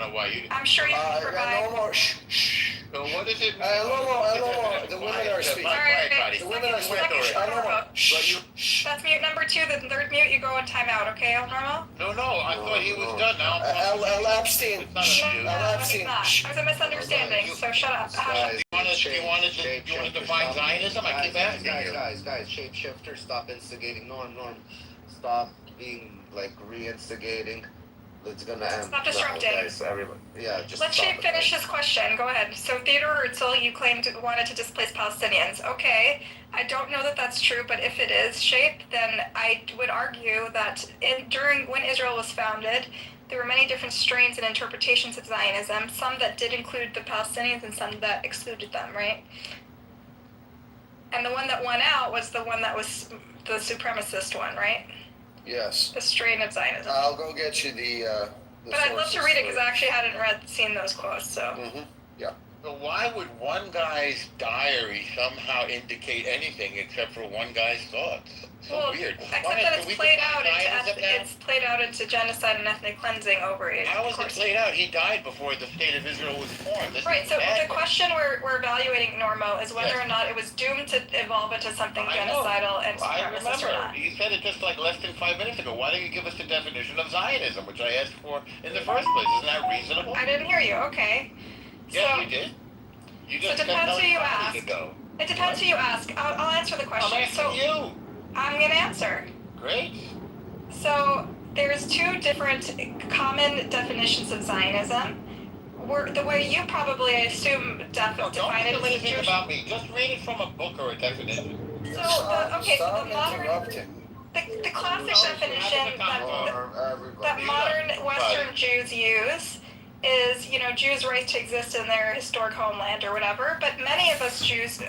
know why you. I'm sure you can provide. No more. Shh. So what is it? No more. The women are speaking. Alright, The women are speaking. No more. Shh. That's mute number 2. The third mute, you go in timeout, okay, El Normo? No, I thought he was done now. I'll abstain. No, he's not. It was a misunderstanding, so shut up. Do you want to define Zionism? I keep asking you. Guys, shapeshifter, stop instigating. Norm, stop being like re-instigating. It's gonna end. Stop disrupting. Guys, everybody. Yeah, just Let Shape finish his question. Go ahead. So Theodore Herzl, you claimed wanted to displace Palestinians. Okay, I don't know that that's true, but if it is, Shape, then I would argue that during when Israel was founded, there were many different strains and interpretations of Zionism, some that did include the Palestinians and some that excluded them, right? And the one that won out was the one that was the supremacist one, right? Yes. The strain of Zionism. I'll go get you the but I'd love to read it because I actually hadn't seen those quotes, so. Mm-hmm. Yeah. So why would one guy's diary somehow indicate anything except for one guy's thoughts? So weird. Except that it's played out into genocide and ethnic cleansing over it. How is it played out? He died before the state of Israel was formed. Right, so the question we're evaluating, Normo, is whether or not it was doomed to evolve into something genocidal and supremacist or not. You said it just like less than 5 minutes ago. Why don't you give us the definition of Zionism, which I asked for in the first place? Isn't that reasonable? I didn't hear you, okay. Yes, you did. You just so it depends who you ask. Ago. It depends who you ask. I'll answer the question. I'm asking you. I'm going to answer. Great. So there's 2 different common definitions of Zionism. The way you probably, I assume, define it was Jewish. About me. Just read it from a book or a definition. So the modern, the classic definition that modern Western Jews use is, Jews' right to exist in their historic homeland or whatever, but many of us Jews,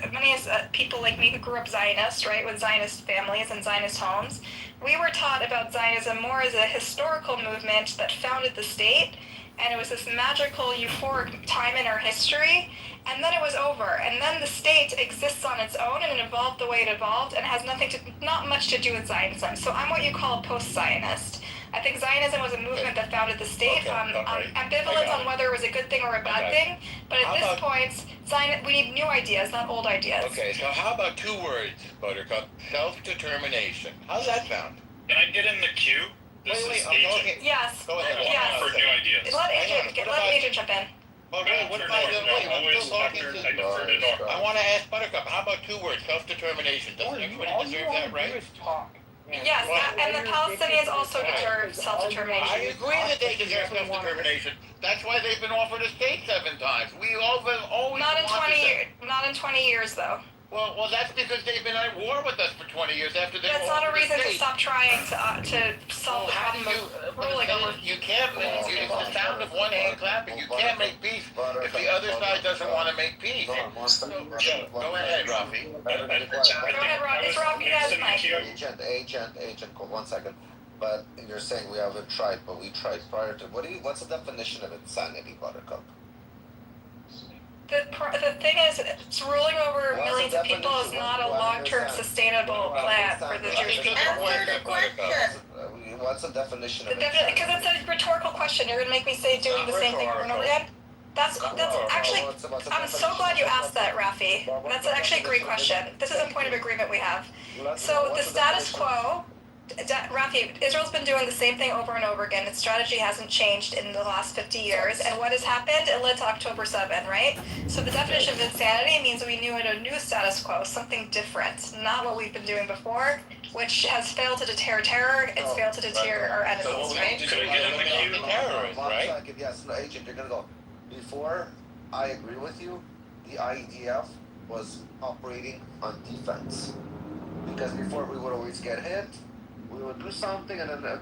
people like me who grew up Zionist, right, with Zionist families and Zionist homes, we were taught about Zionism more as a historical movement that founded the state, and it was this magical, euphoric time in our history, and then it was over, and then the state exists on its own, and it evolved the way it evolved, and has not much to do with Zionism. So I'm what you call a post-Zionist. I think Zionism was a movement that founded the state. I'm ambivalent on whether it was a good thing or a bad thing, but at this point, we need new ideas, not old ideas. Okay, so how about 2 words, Buttercup? Self-determination. How's that sound? Can I get in the queue? This is Agent. Yes. Go ahead. Yes. For new ideas. Let Agent jump in. Well, really, what am I doing? I want to ask Buttercup, how about 2 words? Self-determination. Doesn't everybody deserve that right? Yes, and the Palestinians also deserve self-determination. I agree that they deserve self-determination. That's why they've been offered a state 7 times. We always not in 20 years. Not in 20 years, though. Well, that's because they've been at war with us for 20 years after they. That's not a reason to stop trying to solve the problem of ruling over. You can't. It's the sound of one hand clapping. You can't make peace if the other side doesn't want to make peace. Go ahead, Rafi. Go ahead, Rafi. It's Rafi has mic. Agent, 1 second. But you're saying we haven't tried, but we tried prior to. What's the definition of insanity, Buttercup? The thing is, ruling over millions of people is not a long-term sustainable plan for the Jewish people. Answer the question. What's the definition of Because it's a rhetorical question. You're going to make me say doing the same thing over and over again? That's actually, I'm so glad you asked that, Rafi. That's actually a great question. This is a point of agreement we have. So the status quo, Rafi, Israel's been doing the same thing over and over again. Its strategy hasn't changed in the last 50 years. And what has happened? It led to October 7, right? So the definition of insanity means we knew a new status quo, something different, not what we've been doing before, which has failed to deter terror. It's failed to deter our enemies, right? Yes, no, Agent, you're going to go. Before, I agree with you, the IDF was operating on defense. Because before we would always get hit, we would do something, and then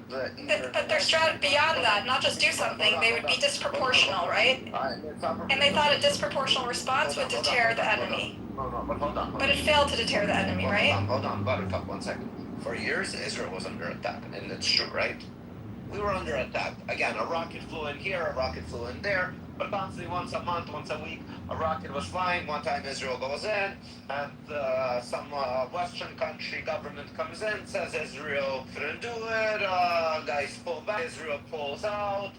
but their strategy beyond that, not just do something, they would be disproportional, right? And they thought a disproportional response would deter the enemy. No, but hold on. But it failed to deter the enemy, right? Hold on, Buttercup, 1 second. For years, Israel was under attack, and it's true, right? We were under attack. Again, a rocket flew in here, a rocket flew in there, but constantly once a month, once a week, a rocket was flying. One time Israel goes in, and some Western country government comes in, says Israel couldn't do it, guys pull back, Israel pulls out,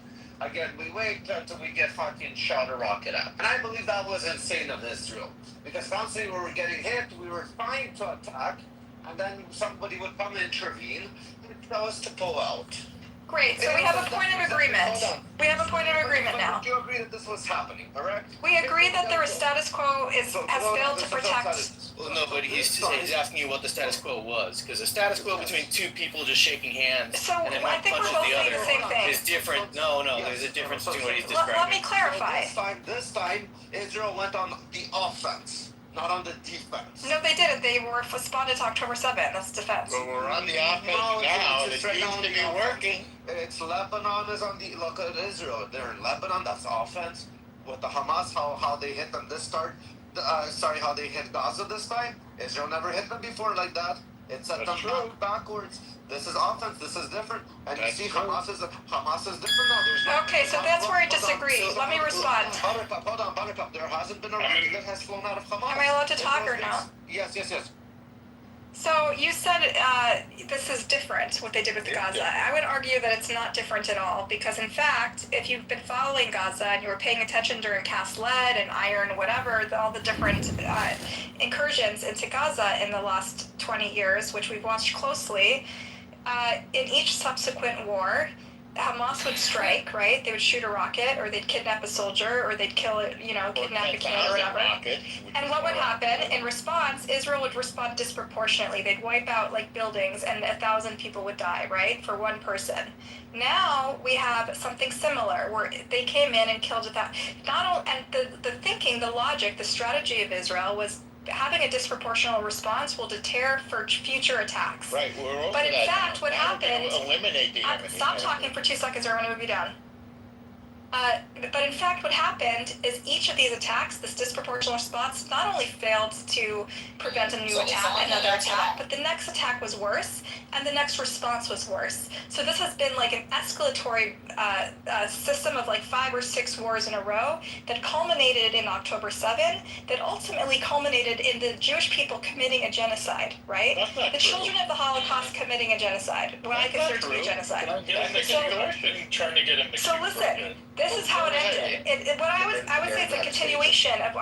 Again, we wait until we get fucking shot a rocket at. And I believe that was insane of Israel. Because constantly we were getting hit, we were trying to attack, and then somebody would come and intervene and tell us to pull out. Great, so we have a point of agreement. We have a point of agreement now. Do you agree that this was happening, correct? We agree that the status quo has failed to protect. Well, no, but he's asking you what the status quo was, because the status quo between two people just shaking hands So and then I one think we're punches both the saying other the same thing. is different. No, there's a difference between what he's Let describing. me clarify. This time, Israel went on the offense, not on the defense. No, they didn't. They were responded to October 7th. That's defense. But we're on the offense now. It seems to be working. It's Lebanon is on the look at Israel. They're in Lebanon. That's offense. With the Hamas, how they hit them this start. How they hit Gaza this time. Israel never hit them before like that. It set them backwards. This is offense. This is different. And you see, Hamas is different now. There's no, Okay, so that's where I disagree. Let me respond. Hold on, Buttercup. There hasn't been a rocket that has flown out of Hamas. Am I allowed to talk or no? Yes. So you said this is different, what they did with Gaza. I would argue that it's not different at all, because in fact, if you've been following Gaza and you were paying attention during Cast Lead and Iron, whatever, all the different incursions into Gaza in the last 20 years, which we've watched closely, in each subsequent war, Hamas would strike, right? They would shoot a rocket, or they'd kidnap a soldier, or they'd kidnap a kid or whatever. And what would happen in response? Israel would respond disproportionately. They'd wipe out like buildings, and 1,000 people would die, right, for one person. Now we have something similar, where they came in and killed that. And the thinking, the logic, the strategy of Israel was having a disproportional response will deter for future attacks. Right. But in fact, what happened? Eliminate the enemy. Stop talking for 2 seconds, or I'm going to move you down. But in fact, what happened is each of these attacks, this disproportional response, not only failed to prevent another attack, but the next attack was worse, and the next response was worse. So this has been like an escalatory system of like 5 or 6 wars in a row that culminated in October 7, that ultimately culminated in the Jewish people committing a genocide, right? That's not The true. children of the Holocaust committing a genocide, what I That's not consider to be true. genocide. Trying to get him to So listen, this is how it ended. What I would say it's a continuation of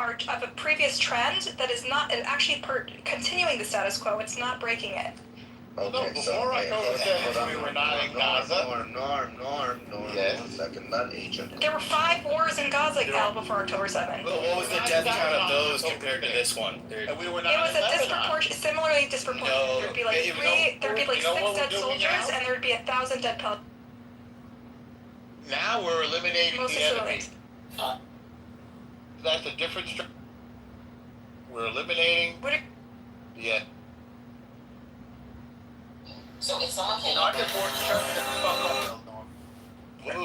a previous trend that is not actually continuing the status quo. It's not breaking it. No, before October 7th, we were not in Gaza. Norm. Yes. 1 second, not agent. There were 5 wars in Gaza, Cal, before October 7th. Well, what was the death count of those compared to this one? And we were It not was in a Lebanon. similarly disproportionate. No, There'd be like you know- 3, there'd be like you know 6 what dead we're doing soldiers, now? and there'd be 1,000 dead Palestinians. Now we're eliminating Most the enemy. facilities. That's a different We're eliminating Would it- the enemy. So if someone came Not up the board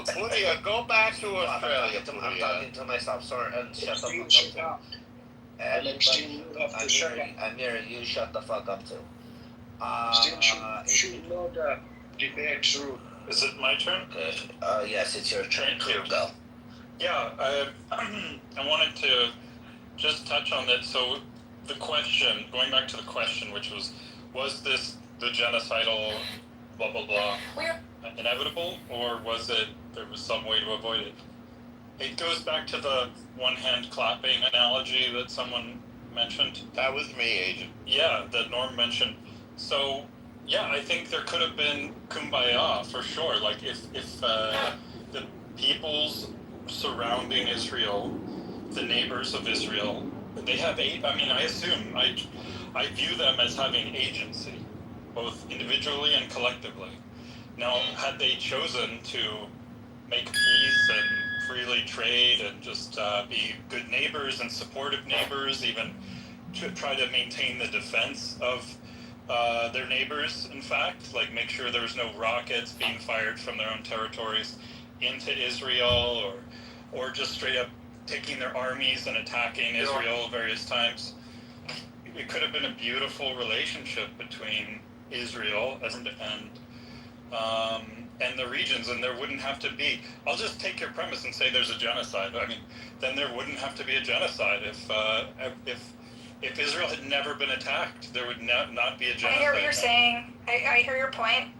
Plutia, go back to Australia, I'm Plutia. talking to myself, sorry, and shut the fuck Shut up. up. Still have to shut up. Amir, you shut the fuck up too. Still should know the debate through. Is it my turn? Okay. Yes, it's your turn. Thank you. Go. Yeah, I wanted to just touch on that. So the question, going back to the question, which was this the genocidal blah, blah, blah inevitable, or was it, there was some way to avoid it? It goes back to the one-hand clapping analogy that someone mentioned. That was me, Agent. Yeah, that Norm mentioned. So, yeah, I think there could have been kumbaya for sure. Like if the peoples surrounding Israel, the neighbors of Israel, they have I assume, I view them as having agency, both individually and collectively. Now, had they chosen to make peace and freely trade and just be good neighbors and supportive neighbors, even to try to maintain the defense of their neighbors, in fact, like make sure there's no rockets being fired from their own territories into Israel, or just straight up taking their armies and attacking Israel various times. It could have been a beautiful relationship between Israel and the regions, and there wouldn't have to be. I'll just take your premise and say there's a genocide. I mean, then there wouldn't have to be a genocide if Israel had never been attacked. There would not be a genocide. I hear what you're saying. I hear your point.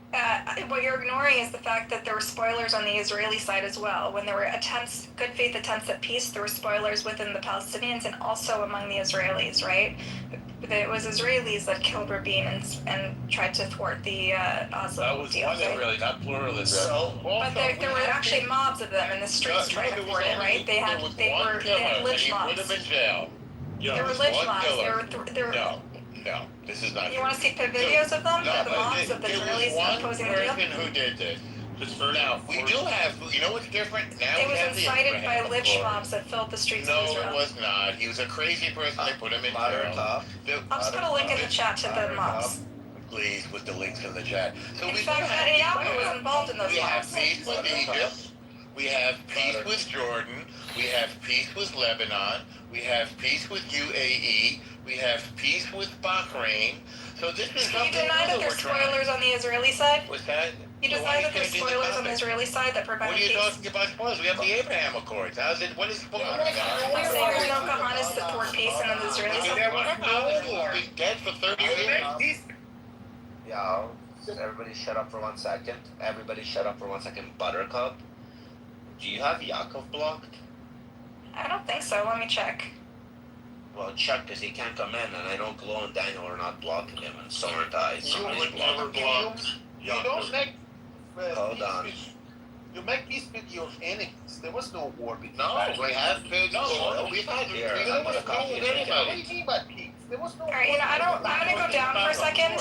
what you're ignoring is the fact that there were spoilers on the Israeli side as well. When there were attempts, good faith attempts at peace, there were spoilers within the Palestinians and also among the Israelis, right? It was Israelis that killed Rabin and tried to thwart the Oslo That was deal. one Right? Israeli, not pluralism. So, But there were actually mobs of them in the streets trying to thwart it, right? They had lynch mobs. Put him in jail. There were lynch one mobs. killer. There were. No, this is not You true. want to see videos of them? No, The but mobs of the it Israelis was one opposing the deal? person who did this. Now, we do have, you know what's different? Now It we was have the incited by Abraham lynch Accord. mobs that filled the streets of No, Israel. it was not. He was a crazy person. They put him in jail. I'll just put a link in the chat to the mobs. Please, with the links in the chat. So In we fact, do have Netanyahu was involved in those We have mobs. peace with Egypt. We have peace with Jordan. We have peace with Lebanon. We have peace with UAE. We have peace with Bahrain. So this is You something deny that new there's we're trying. spoilers on the Israeli side? What's that? You So deny why that there's changing the spoilers on the topic? Israeli side that What prevent are you peace? talking about spoilers? We have the Abraham Accords. How's it? What is spoilers? I'm saying there's no Kahanis that thwart peace in the Israeli side. There was no war. We've been dead for 30 years. Yo, everybody shut up for 1 second. Everybody shut up for 1 second. Buttercup, do you have Yaakov blocked? I don't think so. Let me check. Well, check, because he can't come in, and I know Glow and Daniel are not blocking him, and so aren't I. You Somebody's would never blocking him. block. You don't make. Hold on. You make peace with your enemies. There was no war between. No, we have been. No, we've had. Here, We I'm don't gonna copy with it. What do anybody. you mean by peace? There was no. All right, I'm gonna go down for a second.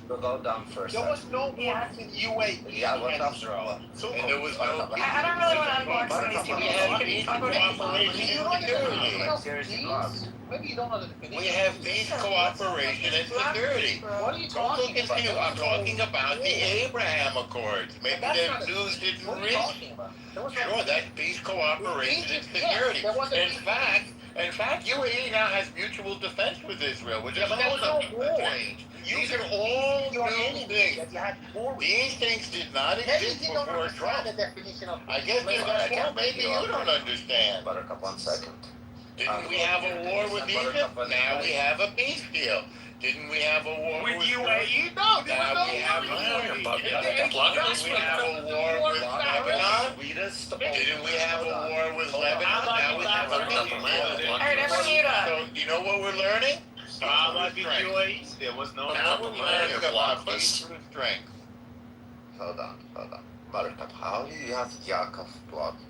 So go down first. There was no war Yeah. between UAE Yeah, what's and up? Israel. So And there was no. I don't really want to unblock some of these people. We have So peace, I'll go down. cooperation, and security. Seriously blocked. maybe you don't know the definition. We have peace, cooperation, and security. What are you Don't look talking at you. I'm about? talking about the Abraham Accords. Maybe That's the not a- news didn't What are you reach. talking about? There was no- Sure, that's peace, cooperation, and Yeah, security. there was a- In fact, UAE now has mutual defense with Israel, which is But there was no also war. a change. These are all Your new enemy things. that you had war with. These things did not Maybe exist you don't before understand the Trump. definition of I guess peace. there's a war maybe you don't understand. Buttercup, 1 second. Didn't we have a war with Egypt? Now we have a peace deal. Didn't we have a war with UAE? No, there was Now no we war have with a war. UAE. Didn't we have a war with Lebanon? Sweetest. Didn't we have a war with Lebanon? Now we have a peace deal. All right, everyone mute up. So you know what we're learning? How about Peace the through strength. UAE? There was no Now war we're with learning UAE. about peace through strength. Hold on. Buttercup, how do you have Yaakov blocked?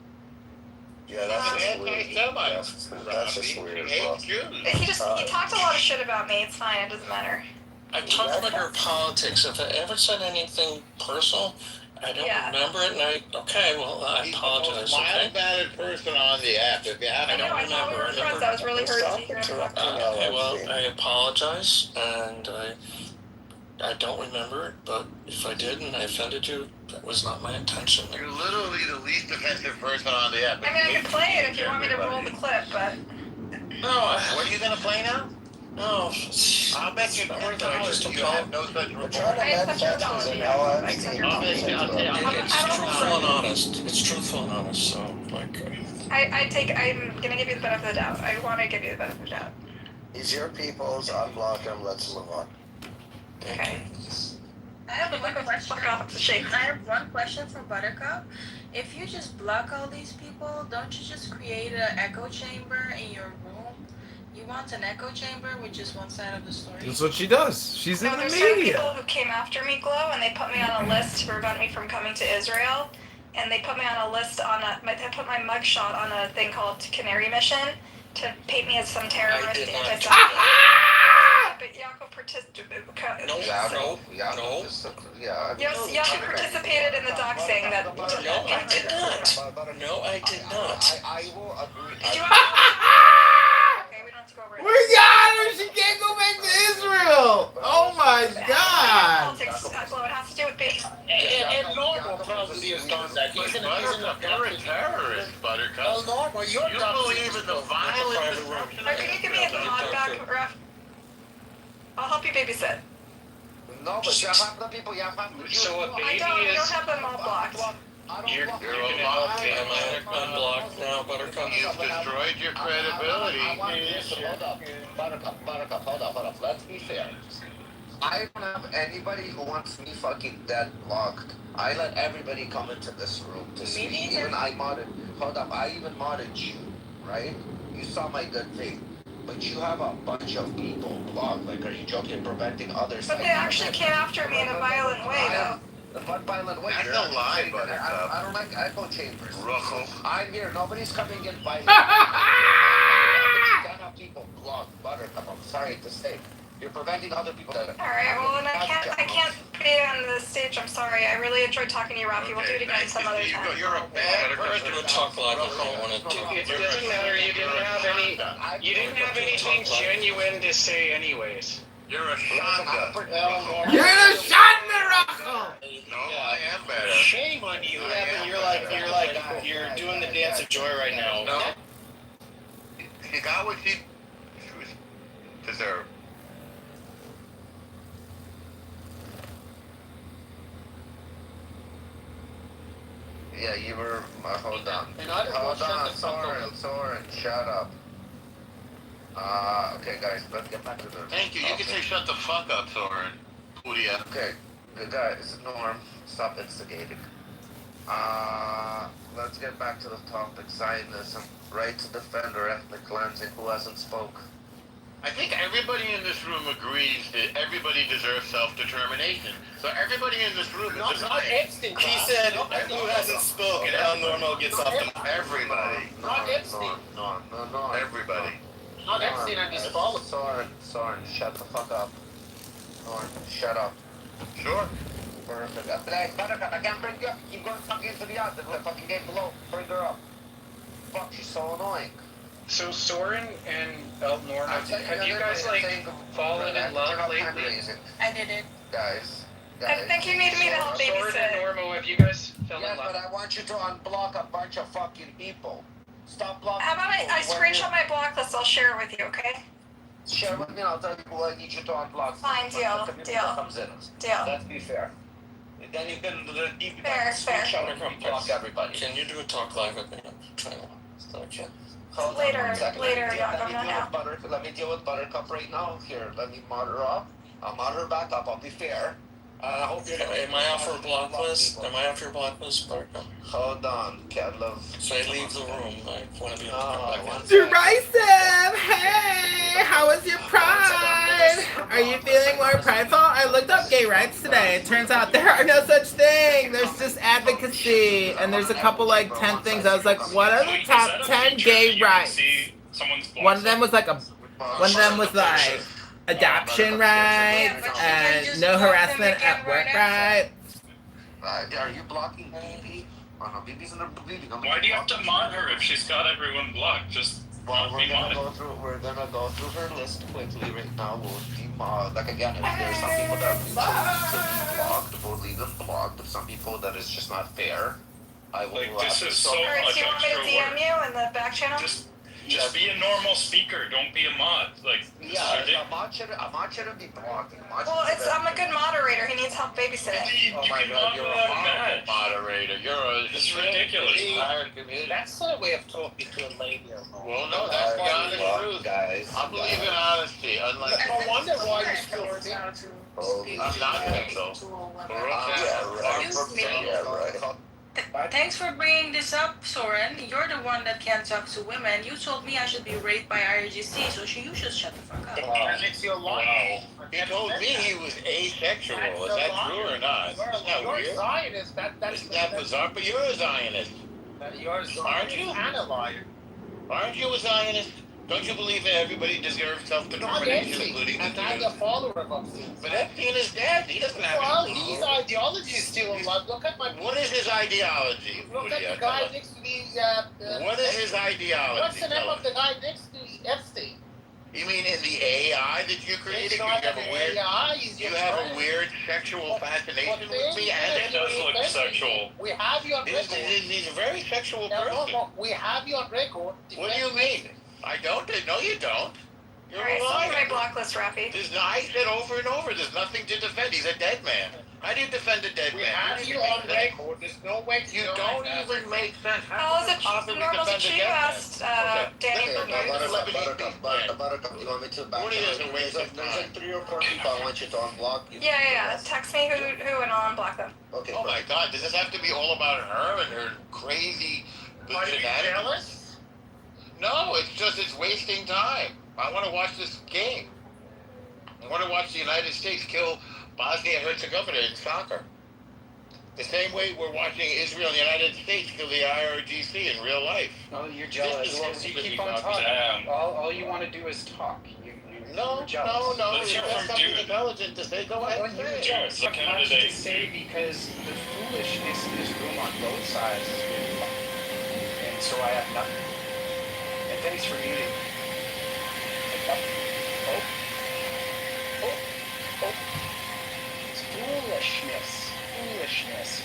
Yeah, that's just weird. Anti-Semite. That's just weird, bro. He talked a lot of shit about me. It's fine. It doesn't matter. I talked about your politics. If I ever said anything personal, I don't Yeah. remember it, and I He's apologize. the most Okay. mild-mannered person on the app. If you I haven't, know. I thought we were friends. I was really hurt. Stop to hear interrupting about Okay, well, LMC. I apologize, and I don't remember it, but if I did and I offended you, that was not my intention. you're literally the least offensive person on the app. I mean, I can play it if you want me to roll the clip, but No, What are you gonna play now? no. I'll bet you $4 you have no such We're report. trying to I mend accept your fences in apology. LMC. I'll bet you- I'll tell you- It's truthful and honest. It's truthful and honest. So, I'm gonna give you the benefit of the doubt. I want to give you the benefit of the doubt. He's your people's, unblock him, let's move on. Okay. I have one question. Fuck off the shake. I have one question for Buttercup. If you just block all these people, don't you just create an echo chamber in your room? You want an echo chamber with just one side of the story? That's what she does. She's No, in the there's certain people media. who came after me, Glow, and they put me on a list to prevent me from coming to Israel. And they put me on a list they put my mugshot on a thing called Canary Mission to paint me as some terrorist. I did not do anti-Semite. that. But Yaakov participated. No. Yaakov participated in the doxing that. No, I did not. No, I did not. I will agree. Did you Okay, we don't have to go over it. We got her. She can't go back to Israel. Oh my God. Politics, Glow, it has to do with being. And Lord will probably have done that. He's in Buttercup, you're a terrorist, Buttercup. Oh, Lord, well, you're You believe in the violent destruction Or can you give me the mod back, Ref? I'll help you babysit. No, but you have the people, you have So a I baby don't is. have them all blocked. You're Am I unblocked now, Buttercup? You've destroyed your credibility. Buttercup, hold up. Let's be fair. I don't have anybody who wants me fucking dead blocked. I let everybody come into this room to speak. neither. Even I modded. Hold up, I even modded you, right? You saw my good faith. But you have a bunch of people blocked. Like, are you joking? Preventing others. But they actually came after me in a violent way, though. What violent way? That's You're a not lie, saying that. Buttercup. I don't like echo chambers. Ruckle. I'm here. Nobody's coming in violent. 10 of people blocked Buttercup. I'm sorry to say. You're preventing other people that. All right, well then I can't be on the stage. I'm sorry. I really enjoyed talking to you, Rocky. We'll do it again some other time. You're a bad person. We'll talk live if you wanted to. It doesn't matter. You didn't have any. You didn't have anything genuine to say, anyways. You're a shonda. You're the Shonda Rocco! No, I am better. Shame on you. You're doing the dance of joy right now. No. She got what she deserved. Yeah, you were. Hold on. And I just want to shut Hold the fuck on, up. Soren, shut up. Okay, guys, let's get back to the. Thank you. You can say shut the fuck up, Soren. Pudia. Okay, good guys, Norm, stop instigating. Let's get back to the topic. Zionism, right to defend or ethnic cleansing. Who hasn't spoke? I think everybody in this room agrees that everybody deserves self-determination. So everybody in this room is Not denying. Epstein. He said, who hasn't spoken? El Normo gets off the... Everybody. Not Epstein. No. Everybody. Not Epstein and his followers. Soren, shut the fuck up. Soren, shut up. Sure. Perfect. Buttercup, I can't bring you up. Keep going fucking into the fucking game below. Bring her up. Fuck, she's so annoying. So Soren and El Norma, have you guys fallen in love lately? I did it. Guys. I think you need me to help Soren and babysit. Norma, have you guys fell Yes, in but love? I want you to unblock a bunch of fucking people. Stop blocking How about I people. screenshot my block list? I'll share it with you, okay? Share with me, I'll tell you who I need you to unblock. Fine, deal, deal. Comes in. Deal. Let's be fair. Then you can Fair. screenshot and block everybody. Can you do a talk live with me? I'm trying to start you. Hold on Later, 1 second. later, Let yeah, me no, deal no. with Let me deal with Buttercup right now. Here, let me mod her up. I'll mod her back up. I'll be fair. I hope you're Am I off your block list? Am I off your block list, Buttercup? Hold on, cat love. So I leave the room. I want to be on the back end. Derisive! Hey! How was your pride? Are you feeling more prideful? I looked up gay rights today. It turns out there are no such thing. There's just advocacy. And there's a couple, 10 things. I was like, what are the top 10 gay rights? One of them was like adoption rights and no harassment at work rights. Are you blocking BB? Oh no, BB's in the bleeding. Why do you have to mod her if she's got everyone blocked? Just Well, not be modded. we're gonna go through her list quickly right now. We'll demod. Like again, if there's some people that need to be blocked, we'll leave them blocked. If some people that is just not fair, I will. Like, this is so Alright, much so you want me to extra DM work. you in the back channel? Just be a normal speaker. Don't be a mod. Like, this is ridiculous. I'm not sure to be blocking. Well, I'm a good moderator. He needs help babysitting. Oh my god, you're a horrible Moderator. It's ridiculous. That's a way of talking to a lady. Well, no, that's the honest truth. guys. I believe in honesty, unlike I wonder why you still think. I'm not so. Thanks for bringing this up, Soren. You're the one that can't talk to women. You told me I should be raped by IRGC, so you should shut the fuck up. Because it's your life. He told me he was asexual. Is that true or not? Isn't that You're weird? Zionist. That's Isn't that bizarre? But you're a Zionist. You're a Zionist Aren't you? and a liar. Aren't you a Zionist? Don't you believe that everybody deserves Not self-determination, Epstein, including the and I'm Jews? a follower of Epstein. But Epstein is dead. He doesn't have Well, any his power. ideology is still alive. Look at my. What is his ideology? Look at the guy next to the. What is his ideology? What's the name Tell of us. the guy next to Epstein? You mean in the AI that you created? It's You not have a weird, AI, he's you your have friend. a weird sexual fascination But with me, and It does look sexual. We have you on record. he's a very sexual person. No, we have you on record. What do you mean? I don't. No, you don't. You're Alright, a so liar. my block list, Rafi. I said over and over, there's nothing to defend. He's a dead man. How do you defend a dead We man? have you on record. There's no way to You go don't like that. even make sense. How is it normal that you asked Danny Okay, Bermude? Buttercup, do you want me to back What you? is it, waste of There's time? like 3 or 4 people I want you to unblock. You Yeah, can do yeah. that. Text me who and I'll unblock them. Okay, Oh my God, does this have to be all about her and her crazy Are you shenanigans? jealous? No, it's wasting time. I want to watch this game. I want to watch the United States kill Bosnia and Herzegovina in soccer. The same way we're watching Israel and the United States kill the IRGC in real life. No, you're jealous This is because you what keep we on got. talking. Damn. All you want to do is talk. No, you're jealous. no. Let's If hear you have from something Dude. intelligent to say, go ahead Well, and you're say it. jealous. The You have much to candidate. say because the foolishness in this room on both sides is really fun. And so I have nothing. And thanks for muting. Oh. It's foolishness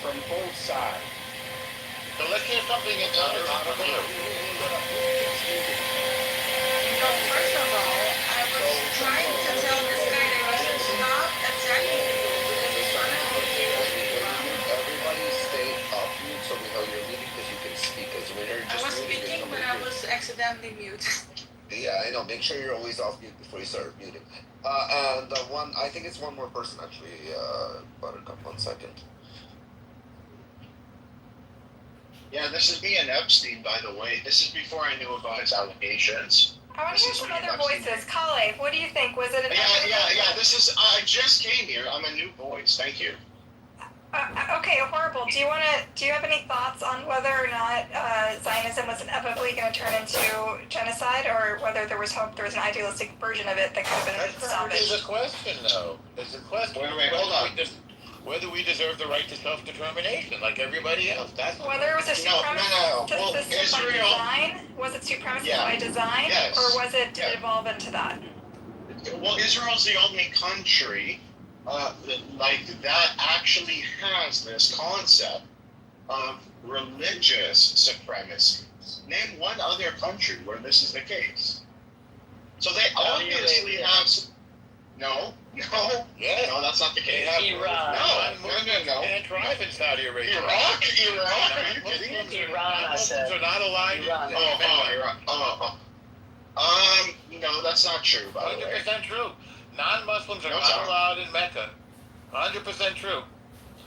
from both sides. So let's hear something intelligent from you. First of all, I was trying to tell this guy that he should stop attacking people because he's trying to Everybody stay off mute so we know you're muted because you can speak. Because when you're I just was muted, speaking, but I was accidentally mute. Yeah, I know. Make sure you're always off mute before you start muting. And I think it's one more person actually. Buttercup, 1 second. Yeah, this is me and Epstein, by the way. This is before I knew about his allegations. I want to hear some other voices. Kale, what do you think? Was it an Yeah. This is. I just came here. I'm a new voice. Thank you. Okay, horrible. Do you have any thoughts on whether or not Zionism was inevitably going to turn into genocide, or whether there was hope there was an idealistic version of it that could have been That's salvaged? a question, though. It's a question. Wait, hold on. Whether we deserve the right to self-determination, like everybody else. That's Whether it was a supremacist Well, system by Israel- design, was it supremacist Yeah. by design, Yes. or was it to Yeah. evolve into that? Well, Israel's the only country that actually has this concept of religious supremacy. Name one other country where this is the case. So they obviously have. No, Yeah. no, that's not the They case. have Iran. No. And tribe in Saudi Arabia. Iraq? Are you kidding me? Iran, I said. They're not aligned. Iran. Iraq. No, that's not true, by the way. 100% true. Non-Muslims are No, not sorry. allowed in Mecca. 100% true.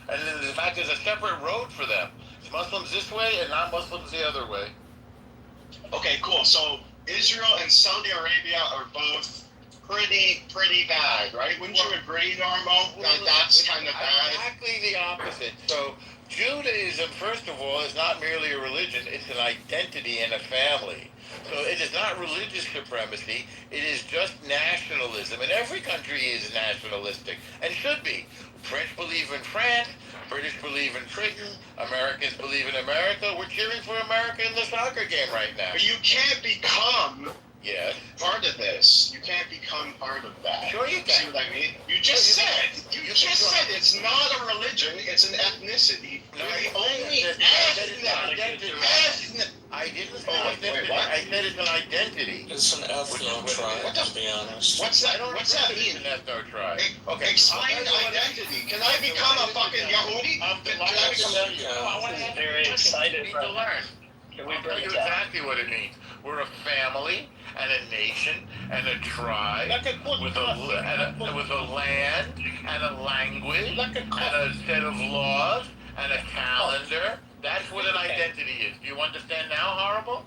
And then the fact there's a separate road for them. It's Muslims this way and non-Muslims the other way. Okay, cool. So Israel and Saudi Arabia are both pretty bad, right? Wouldn't you agree, Normo? That's kind of bad. Exactly the opposite. So Judaism, first of all, is not merely a religion. It's an identity and a family. So it is not religious supremacy. It is just nationalism. And every country is nationalistic and should be. French believe in France. British believe in Britain. Americans believe in America. We're cheering for America in the soccer game right now. But you can't become Yes. part of this. You can't become part of that. Sure you See can. what I mean? You just said it's not a religion, it's an ethnicity. No, You're the only I said it's an ethnic. identity. I didn't say identity. what? I said it's an identity. It's an ethno tribe, to be honest. What's that? What's that It's mean? an ethno tribe. Okay, explain identity. Can I become a fucking Yahudi? I'm Can I delighted to become? tell you. I want to have Very excited, to brother. learn. Can we I'll tell break you it down? exactly what it means. We're a family and a nation and a tribe with a land and a language and a set of laws and a calendar. That's what an identity is. Do you understand now, Horrible?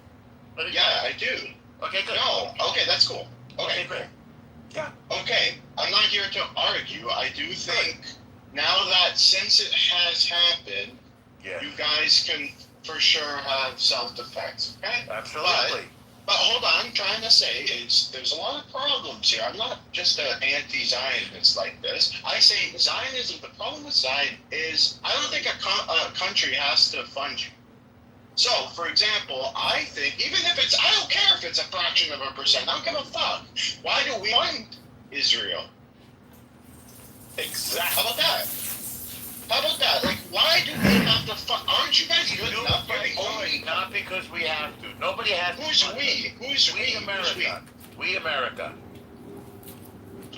Yeah, I do. Okay, good. No. Okay, that's cool. Okay, great. Yeah. Okay, I'm not here to argue. I do think now that since it has happened, Yeah. you guys can for sure have self-defense. Okay? Absolutely. But hold on, I'm trying to say there's a lot of problems here. I'm not just an anti-Zionist like this. I say Zionism, the problem with Zion is I don't think a country has to fund you. So, for example, I think, even if I don't care if it's a fraction of a percent, I don't give a fuck. Why do we fund Israel? Exactly. How about that? How about that? Like, why do we have to fund? Aren't you guys good enough? You're the only. Not because we have to. Nobody has to. Who's fund we? us. Who's we? We America. We America.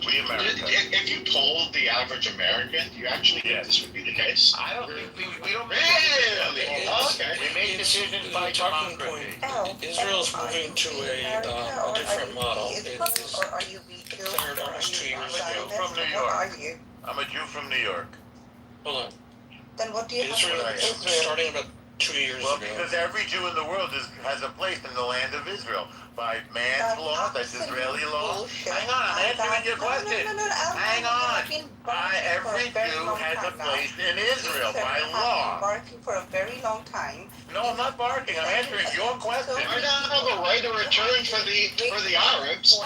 We free America. If you told the average American, do you actually think this would be the case? I don't think we don't make Really? It's- Okay. We make decisions by talking democracy. point. Israel's moving to a different model. It was Or are you vegan? declared almost 2 years ago. From New What York. are you? I'm a Jew from New York. Hold on. Then what do you Israel, have with Israel? starting about 2 years Well, ago. because every Jew in the world has a place in the land of Israel. By man's law, that's Israeli law. Bullshit. Hang on, I'm answering your question. No, Hang on. I've been barking for Every a very Jew long has a time now. place in Israel Sir, by I've been law. barking for a very long time. No, I'm not barking. I'm answering your question. I don't have a right of return for the Arabs.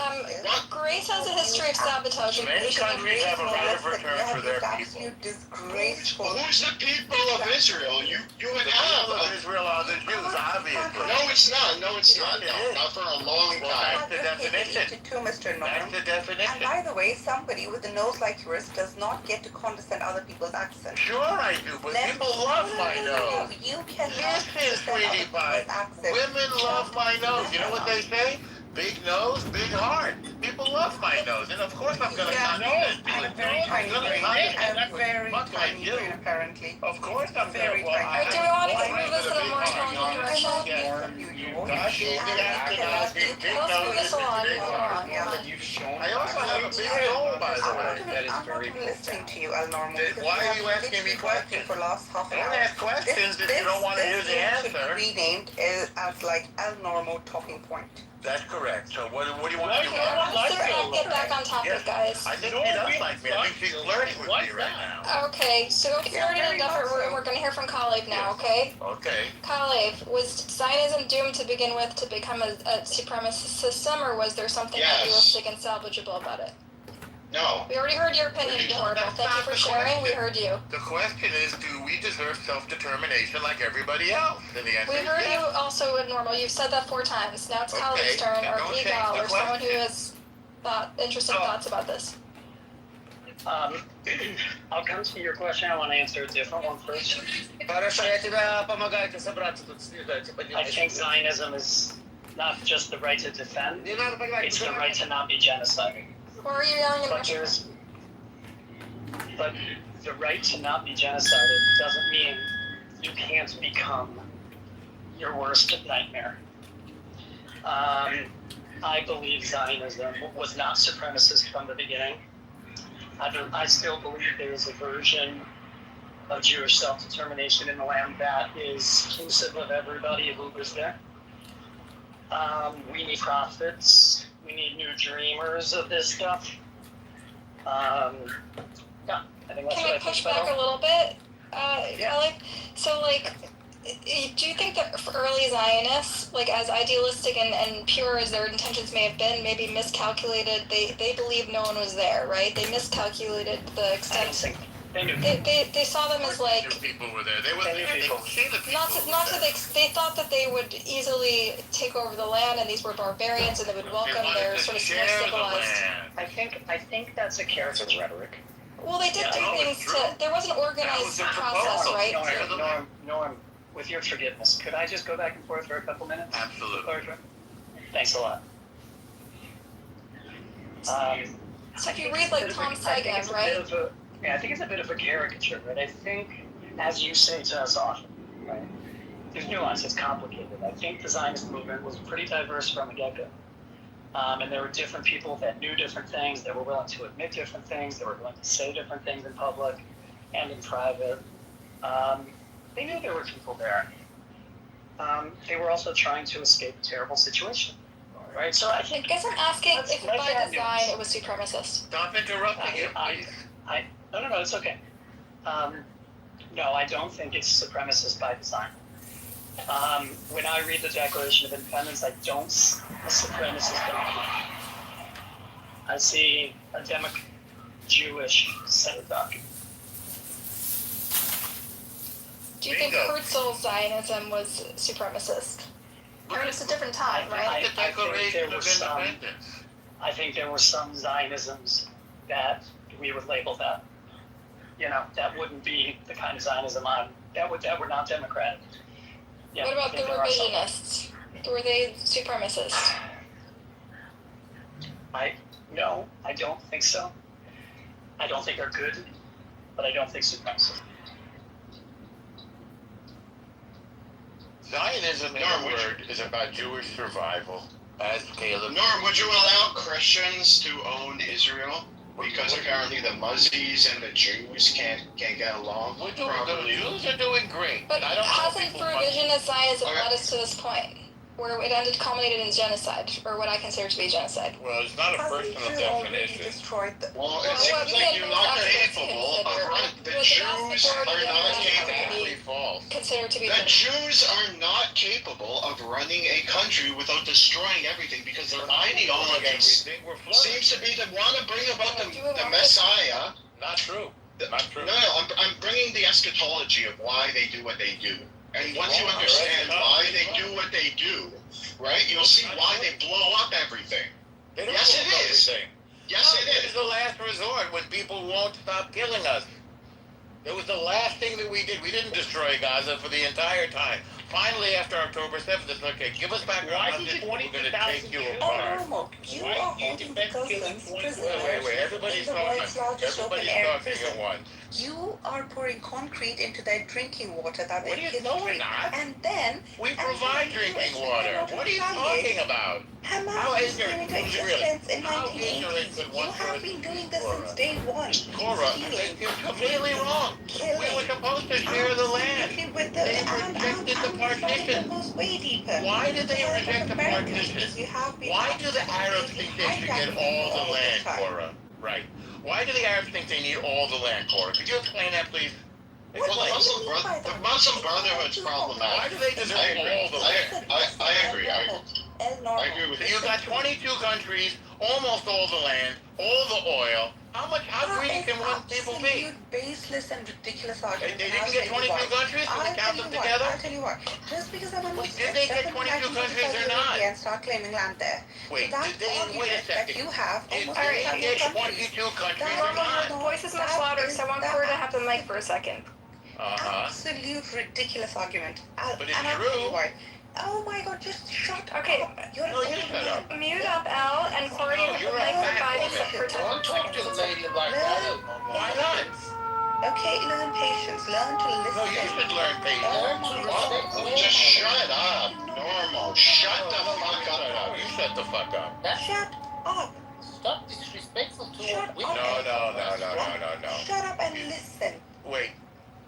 Greece has a history of sabotaging. Many countries have a right of return for their people. Absolute disgraceful. Who's the people of Israel? You would The have. people of Israel are the Jews, obviously. No, it's not. No, it's not. It No, is. not for a long Well, time. that's the definition. To Mr. Norm. That's the And definition. by the way, somebody with a nose like yours does not get to condescend other people's accents. Sure I do, but people love my nose. You cannot Listen, condescend sweetie other pie. people's accents. Women love my nose. You know what they say? Big nose, big heart. People love my nose, and of course I'm gonna condescend to And it. very I'm tiny gonna brain. condescend And to it. very What can I tiny do? brain, apparently. Of course I'm Very gonna. Well, tiny. Or do we want to I'm move this in a more gonna be intelligent hard. direction? Gosh, you Ashkenazi, big Let's move nose, this along. big heart. Yeah. You've shown. I also have a big soul, by the way. That is I'm very not listening to you, El Normo. Then because why are have you asking me literally talked to you questions? For the last half an Don't hour. ask questions if you don't want to hear the This answer. should be renamed as like El Normo talking point. That's correct. So what do you want to do? Let's get back on topic, Yes. guys. I think she does like me. I think she's flirting with me right now. Okay, so don't flirting in a different room. We're gonna hear from Kalev now, okay? Okay. Kalev, was Zionism doomed to begin with to become a supremacist system, or was there something Yes. idealistic and salvageable about it? No. We already heard your opinion, Horrible. Thank you for sharing. We heard you. The question is, do we deserve self-determination like everybody else? And the answer We is heard yes. you also with Normal. You've said that 4 times. Now it's Okay, Kalev's turn, or don't change Egal, the or someone who question. has interesting thoughts about this. I'll come to your question. I want to answer a different one first. Para sa тебя помогает собраться тут снижать. I think Zionism is not just the right to defend, Не надо понимать, it's the right to not be genocided. Why are you yelling at But but the right to not be genocided doesn't mean you can't become your worst nightmare. I believe Zionism was not supremacist from the beginning. I still believe there is a version of Jewish self-determination in the land that is inclusive of everybody who was there. We need prophets. We need new dreamers of this stuff. Yeah, I think that's Can what we I push think back about a little bit? So do you think that for early Zionists, like as idealistic and pure as their intentions may have been, maybe miscalculated? They believed no one was there, right? They miscalculated the I don't extent. think they knew. They saw them as like Two people were there. They were there. They could see the people. not to they thought that they would easily take over the land, and these were barbarians, and they would welcome their sort of more civilized. I think that's a character rhetoric. Well, they did Yeah, do no, things it's to. true. There was an organized That was the process, proposal. right? Norm, with your forgiveness, could I just go back and forth for a couple minutes? Absolutely. Thanks a lot. So if you read like Tom Sagan, right? I think it's a bit of a caricature, right? I think, as you say to us often, right? There's nuance, it's complicated. I think the Zionist movement was pretty diverse from the get-go. And there were different people that knew different things, that were willing to admit different things, that were willing to say different things in public and in private. They knew there were people there. They were also trying to escape a terrible situation, right? So I I think guess I'm asking if let's by add design nuance. it was supremacist. Stop interrupting you, I- please. No, it's okay. No, I don't think it's supremacist by design. When I read the Declaration of Independence, I don't see a supremacist document. I see a Jewish set of documents. Do you think Bingo. Herzl's Zionism was supremacist? Or it's a different time, right? The Declaration of Independence. I think there were some Zionisms that we would label that. That wouldn't be the kind of Zionism that were not democratic. Yeah, What I about the think there are some. revisionists? Were they supremacists? No, I don't think so. I don't think they're good, but I don't think supremacists. Zionism, in a word, is about Jewish survival. As Caleb. Norm, would you allow Christians to own Israel? Because apparently the Muzzies and the Jews can't get along properly. The Jews are doing great. But I don't hasn't revisionist Zionism led us to this point? Where it culminated in genocide, or what I consider to be genocide. Well, it's not a personal definition. Well, it seems like you're not capable of running. The Jews are not capable. Considered to be the Jews are not capable of running a country without destroying everything because their ideology seems to be to want to bring about the Messiah. Not true. Not true. No, I'm bringing the eschatology of why they do what they do. And once you understand why they do what they do, right, you'll see why they blow up everything. Yes, it is. Yes, it is. It was the last resort when people won't stop killing us. It was the last thing that we did. We didn't destroy Gaza for the entire time. Finally, after October 7th, it's okay. Give us back our hostage. We're going to take you apart. You are holding the Muslims prisoners Wait. Everybody's in the world's largest open talking air at prison. once. You are pouring concrete into their drinking water that they can No, we're drink. not. And then We provide drinking water. What are you talking about? Hamas is ignorant coming to really? existence in How 1980s. ignorant could You one have person been doing be, this Cora? since day one. Cora, you're completely wrong. We were supposed to share the land. They rejected the partition. Way deeper. Why did they reject the partition? You have been Why do the Arabs think they should get all the land, time. Cora? Right. Why do the Arabs think they need all the land, Cora? Could you explain that, please? Well, the Muslim Brotherhood's problematic. Why do they deserve all the land? I agree. I agree with So you. you've got 22 countries, almost all the land, all the oil. How greedy can one people be? Baseless and ridiculous argument. They didn't get 22 countries, so they count them together? I'll tell you what. Just because I'm a Muslim, Did they get 22 countries or not? And start claiming land there. Wait, so did they? Wait a second. That you have Did almost they get 22 countries or not? The voice is much louder, so I want Cora to have the mic for a second. Absolute ridiculous argument. But it's true. Oh my god, just shut Okay. up. You're No, you shut up. Mute up, L, and Cora, you have the mic for 5 for 10 Don't talk to the lady like that. Why not? Okay, learn patience. Learn to listen. No, you should learn patience. Just shut up. Normal. Shut the fuck up. You shut the fuck up. Shut up. Stop disrespectful to Shut women. No. Shut up and listen. Wait.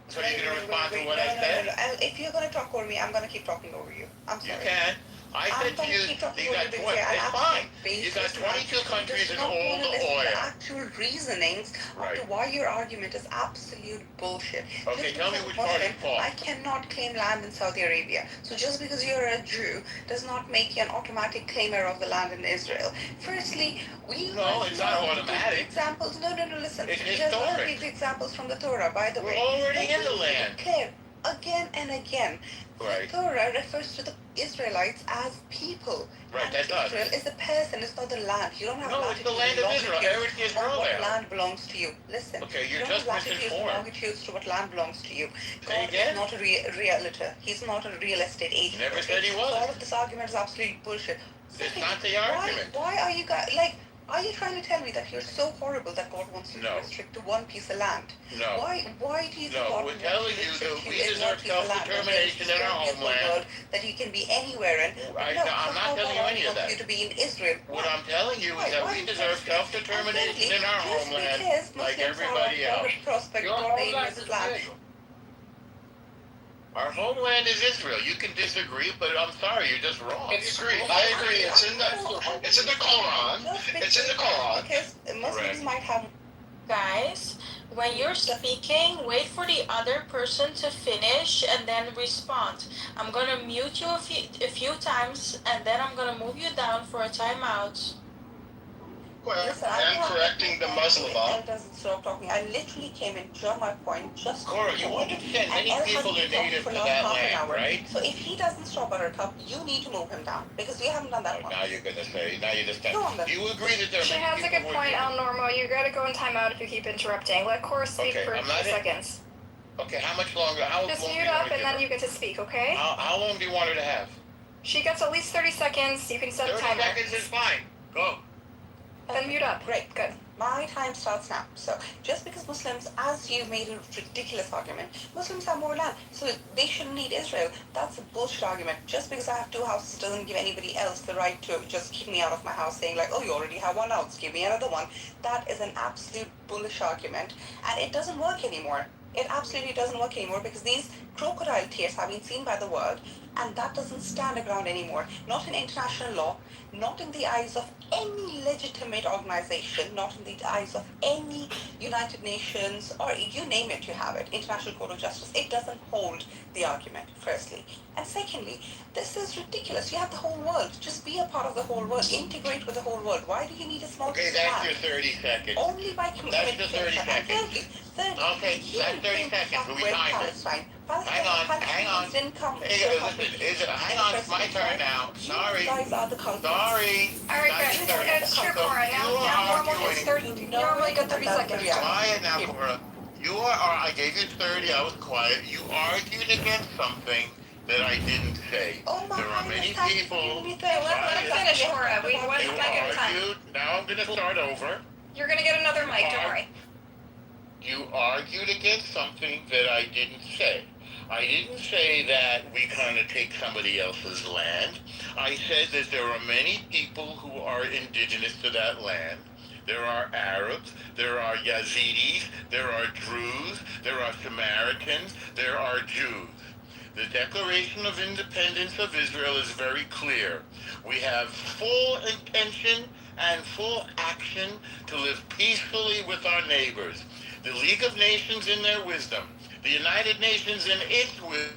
So you're going to respond to what no, I said? No. If you're going to talk over me, I'm going to keep talking over you. I'm sorry. You can. I said to you, you got 20, it's fine. You got 22 countries and all the oil. The actual reasonings Right. of why your argument is absolute bullshit. Okay, Just tell me because which I'm part is Muslim, false. I cannot claim land in Saudi Arabia. So just because you're a Jew does not make you an automatic claimer of the land in Israel. Firstly, we No, it's not automatic. Examples. No, listen. It's Just historic. take the examples from the Torah, by the We're way. already in the land. Clear again and again. Right. The Torah refers to the Israelites as people. Right, and that does. Israel is the person, it's not the land. You don't have No, it's the land of Israel. Everything is on what Israel. land belongs to you. Listen. Okay, you're you don't just have latitudes and misinformed. longitudes to what land belongs to you. Say God again? is not a realtor. He's not a real estate agent. Never okay? said he was. All of this argument is absolute bullshit. It's not the argument. Why are you guys are you trying to tell me that you're so horrible that God wants you No. to restrict to one piece of land? No. Why do you think No, God we're wants telling to you that restrict we in deserve one piece of land? self-determination in our There's a homeland. world that you can be anywhere in. I'm No, not how telling you God any of wants that. you to be in Israel. What I'm telling you is that we deserve self-determination in our homeland like everybody else. Prospect Your God homeland is is land. Israel. Our homeland is Israel. You can disagree, but I'm sorry, you're just wrong. I agree. It's in the Quran. It's in the Quran. Because Muslims Correct. might have. Guys, when you're speaking, wait for the other person to finish and then respond. I'm gonna mute you a few times and then I'm gonna move you down for a timeout. Listen, I'm correcting the Muslim. El doesn't stop talking. I literally came in to my point just. Cora, you understand many El people has are been talking native for to last that half an land, hour. right? So if he doesn't stop Buttercup, you need to move him down because we haven't done that one. Now you're gonna say, now you're just Go on then. Do you agree that there are She many has a people good who point, are El Normo. You gotta go in timeout if you keep interrupting. Let Cora speak Okay, for I'm 2 not in- seconds. Okay, how much longer? How Just long do mute you up want to and give then her? you get to speak, okay? How long do you want her to have? She gets at least 30 seconds. You can set a 30 timer. seconds is fine. Go. Then mute up. Great. Good. My time starts now. So just because Muslims, as you made a ridiculous argument, Muslims have more land, so they shouldn't need Israel. That's a bullshit argument. Just because I have two houses doesn't give anybody else the right to just kick me out of my house, saying like, oh, you already have one house, give me another one. That is an absolute bullish argument, and it doesn't work anymore. It absolutely doesn't work anymore because these crocodile tears have been seen by the world, and that doesn't stand a ground anymore. Not in international law, not in the eyes of any legitimate organization, not in the eyes of any United Nations, or you name it, you have it, International Court of Justice. It doesn't hold the argument, firstly. And secondly, this is ridiculous. You have the whole world. Just be a part of the whole world. Integrate with the whole world. Why do you need a small Okay, piece of that's land? your 30 seconds. Only by commitment. That's your 30 seconds. Okay, that's 30 seconds. We'll be time it. Hang on. Didn't come Hey, listen, hang on, it's my turn now. Sorry. You guys are the culprits. Sorry. All right, That's good. your 30 It's your So Cora. you Now are normal is arguing. 30. Normally good 30 seconds. Quiet now, Cora. I gave you 30, I was quiet. You argued against something that I didn't say. Oh my There are many people. Okay, let him finish, Cora. We want You to get time. argued. Now I'm going to start over. You're gonna get another mic. Don't worry. You argued against something that I didn't say. I didn't say that we kind of take somebody else's land. I said that there are many people who are indigenous to that land. There are Arabs, there are Yazidis, there are Druze, there are Samaritans, there are Jews. The Declaration of Independence of Israel is very clear. We have full intention and full action to live peacefully with our neighbors. The League of Nations in their wisdom, the United Nations in its wisdom,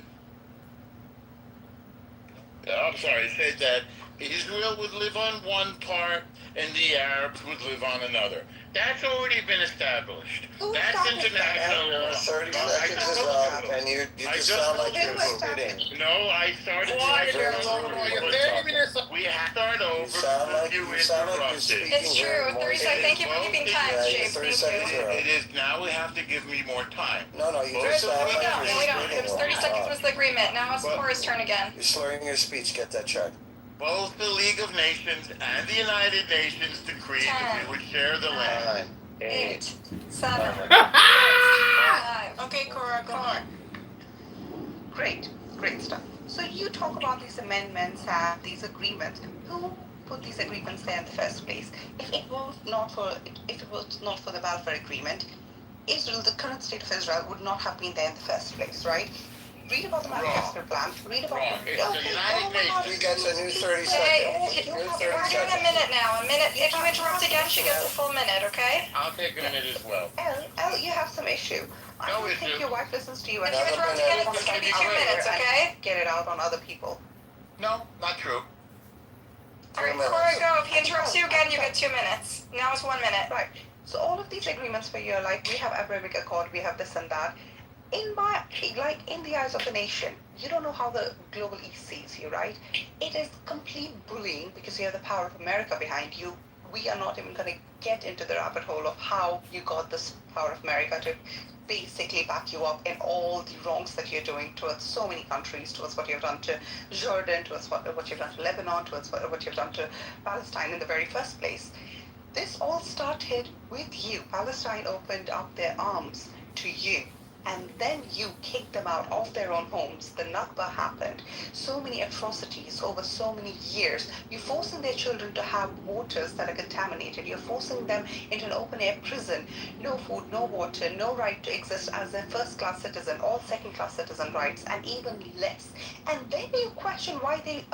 said that Israel would live on one part and the Arabs would live on another. That's already been established. That's international law. 30 seconds is up, and you just sound like you're spitting. No, I started Quiet, to We have to start over because you interrupted. It's true. 30 seconds. Thank you for keeping time, Shapes. Thank you. It is now we have to give me more time. No, you just sound like No, we don't. It was 30 seconds was the agreement. Now it's Cora's turn again. You're slurring your speech. Get that checked. Both the League of Nations and the United Nations decreed that we would share the land. 8, 7, 5. Okay, Cora, go on. Great stuff. So you talk about these amendments and these agreements. Who put these agreements there in the first place? If it was not for the Balfour Agreement, Israel, the current state of Israel, would not have been there in the first place, right? Read about the Manchester Plan. Read about the United Nations. She gets a new 30 Hey, seconds. we're doing a minute now. A minute. If you interrupt again, she gets a full minute, okay? I'll take a minute as well. Elle, you have some issue. I No don't issue. think your wife listens to you. If you interrupt again, it's going to be 2 minutes, okay? Get it out on other people. No, not true. All right, Cora, go. If he interrupts you again, you get 2 minutes. Now it's 1 minute. Right. So all of these agreements where you're like, we have Abrahamic Accord, we have this and that. In the eyes of the nation, you don't know how the global East sees you, right? It is complete bullying because you have the power of America behind you. We are not even going to get into the rabbit hole of how you got this power of America to basically back you up in all the wrongs that you're doing towards so many countries, towards what you've done to Jordan, towards what you've done to Lebanon, towards what you've done to Palestine in the very first place. This all started with you. Palestine opened up their arms to you. And then you kicked them out of their own homes. The Nakba happened. So many atrocities over so many years. You're forcing their children to have waters that are contaminated. You're forcing them into an open-air prison. No food, no water, no right to exist as a first-class citizen, all second-class citizen rights, and even less. And then you question why they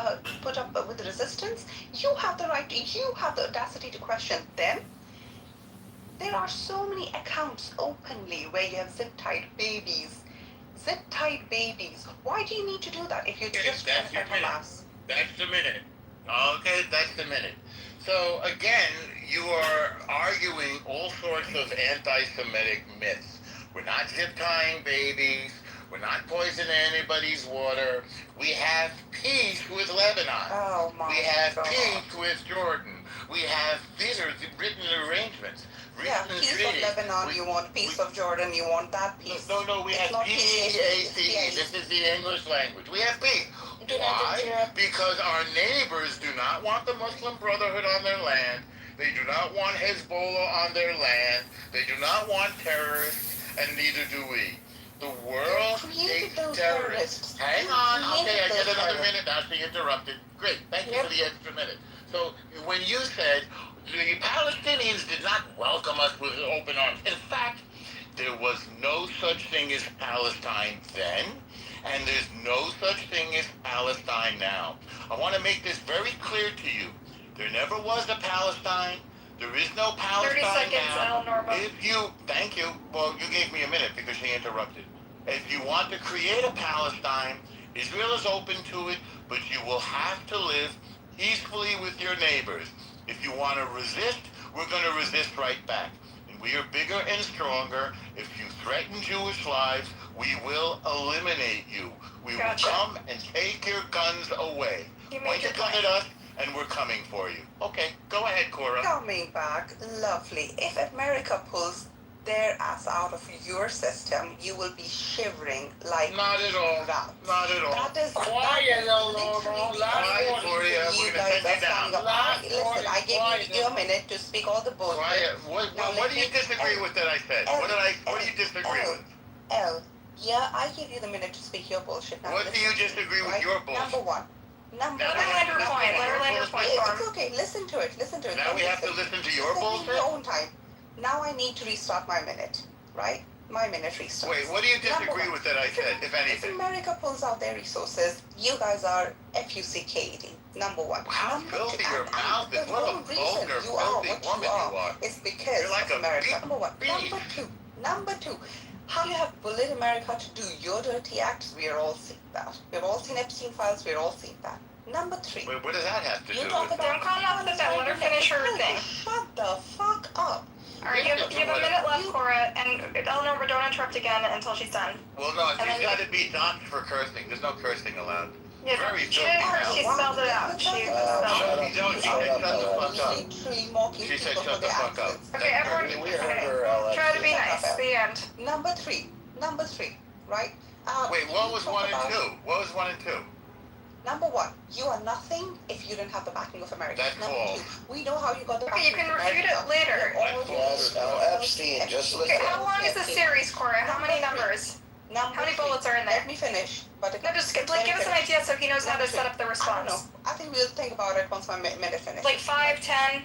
put up with resistance. You have the right, you have the audacity to question them. There are so many accounts openly where you have zip-tied babies. Zip-tied babies. Why do you need to do that if you're just trying to fight Hamas? That's the minute. Okay, that's the minute. So again, you are arguing all sorts of anti-Semitic myths. We're not zip-tying babies. We're not poisoning anybody's water. We have peace with Lebanon. Oh my We have God. peace with Jordan. We have these are written arrangements. Yeah, peace of Lebanon, you want peace of Jordan, you want that peace. No, we have P-E-A-C-E. This is the English language. We have peace. Why? Because our neighbors do not want the Muslim Brotherhood on their land. They do not want Hezbollah on their land. They do not want terrorists, and neither do we. The world hates terrorists. Hang on. Okay, I get another minute. Not being interrupted. Great. Thank you for the extra minute. So when you said the Palestinians did not welcome us with open arms, in fact, there was no such thing as Palestine then, and there's no such thing as Palestine now. I want to make this very clear to you. There never was a Palestine. There is no 30 Palestine seconds, now. Norma. Thank you. Well, you gave me a minute because she interrupted. If you want to create a Palestine, Israel is open to it, but you will have to live peacefully with your neighbors. If you want to resist, we're going to resist right back. And we are bigger and stronger. If you threaten Jewish lives, we will eliminate you. We will come and take your guns away. Point your gun at us, and we're coming for you. Okay, go ahead, Cora. Coming back, lovely. If America pulls their ass out of your system, you will be shivering like Not at all. rats. Not at all. That is Quiet, no. Quiet, Gloria. We're going to send you down. Listen, I gave you a minute to speak all the bullshit. Quiet. What do you disagree with that I said? What do you disagree with? Yeah, I give you the minute to speak your bullshit. Now, What do you disagree with your bullshit? Number one. Let her land her point. Let her land her point, Storm. It's okay. Listen to it. Now we have to listen to your bullshit? Your own time. Now I need to restart my minute, right? My minute restarts. Wait, what do you disagree with that I said, if If anything? America pulls out their resources, you guys are FUCKing. Number one. How Number filthy two, your and mouth is. the What a whole reason vulgar, you are filthy what woman you you are. is because You're like of a America. beast. Number one. Number two. How you have bullied America to do your dirty acts, we are all seeing that. We've all seen Epstein files, we're all seeing that. Number three. Wait, what does that have to do You with talk it? about Don't call out the that. Let her finish her thing. Shut the fuck up. All right, you have a minute left, Cora, and Eleanor, don't interrupt again until she's done. Well, no, And then she's got to be docked for cursing. There's no cursing allowed. Yeah, Very she filthy didn't. mouth. She spelled it out. She spelled it. You don't. She said shut the fuck up. Literally mocking She said people shut for the their fuck up. accents. Okay, everyone, We heard okay. her, Try to be nice. The end. Number three, right? Wait, what was you one talk and about- two? What was 1 and 2? Number one, you are nothing if you didn't have the backing of America. That's Number false. two, we know how you got the Okay, you backing can of refute America. it later. Yes, now Epstein, just listen. Okay, how long is the series, Cora? How many numbers? How many bullets are in there? Let me finish. But No, just give us an idea so he knows how to set up the I don't response. know. I think we'll think about it once my minute finishes. Like 5, 10.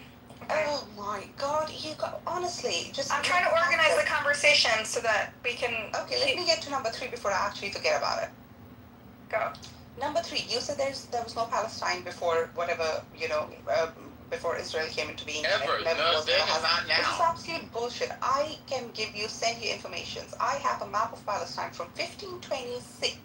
Oh my God! You got honestly just. I'm trying to organize the conversation so that we can. Okay, let me get to number three before I actually forget about it. Go. Number three, you said there was no Palestine before whatever before Israel came into being. Ever. It never No, was, then never has. not This is now. absolute bullshit. I can send you information. I have a map of Palestine from 1526.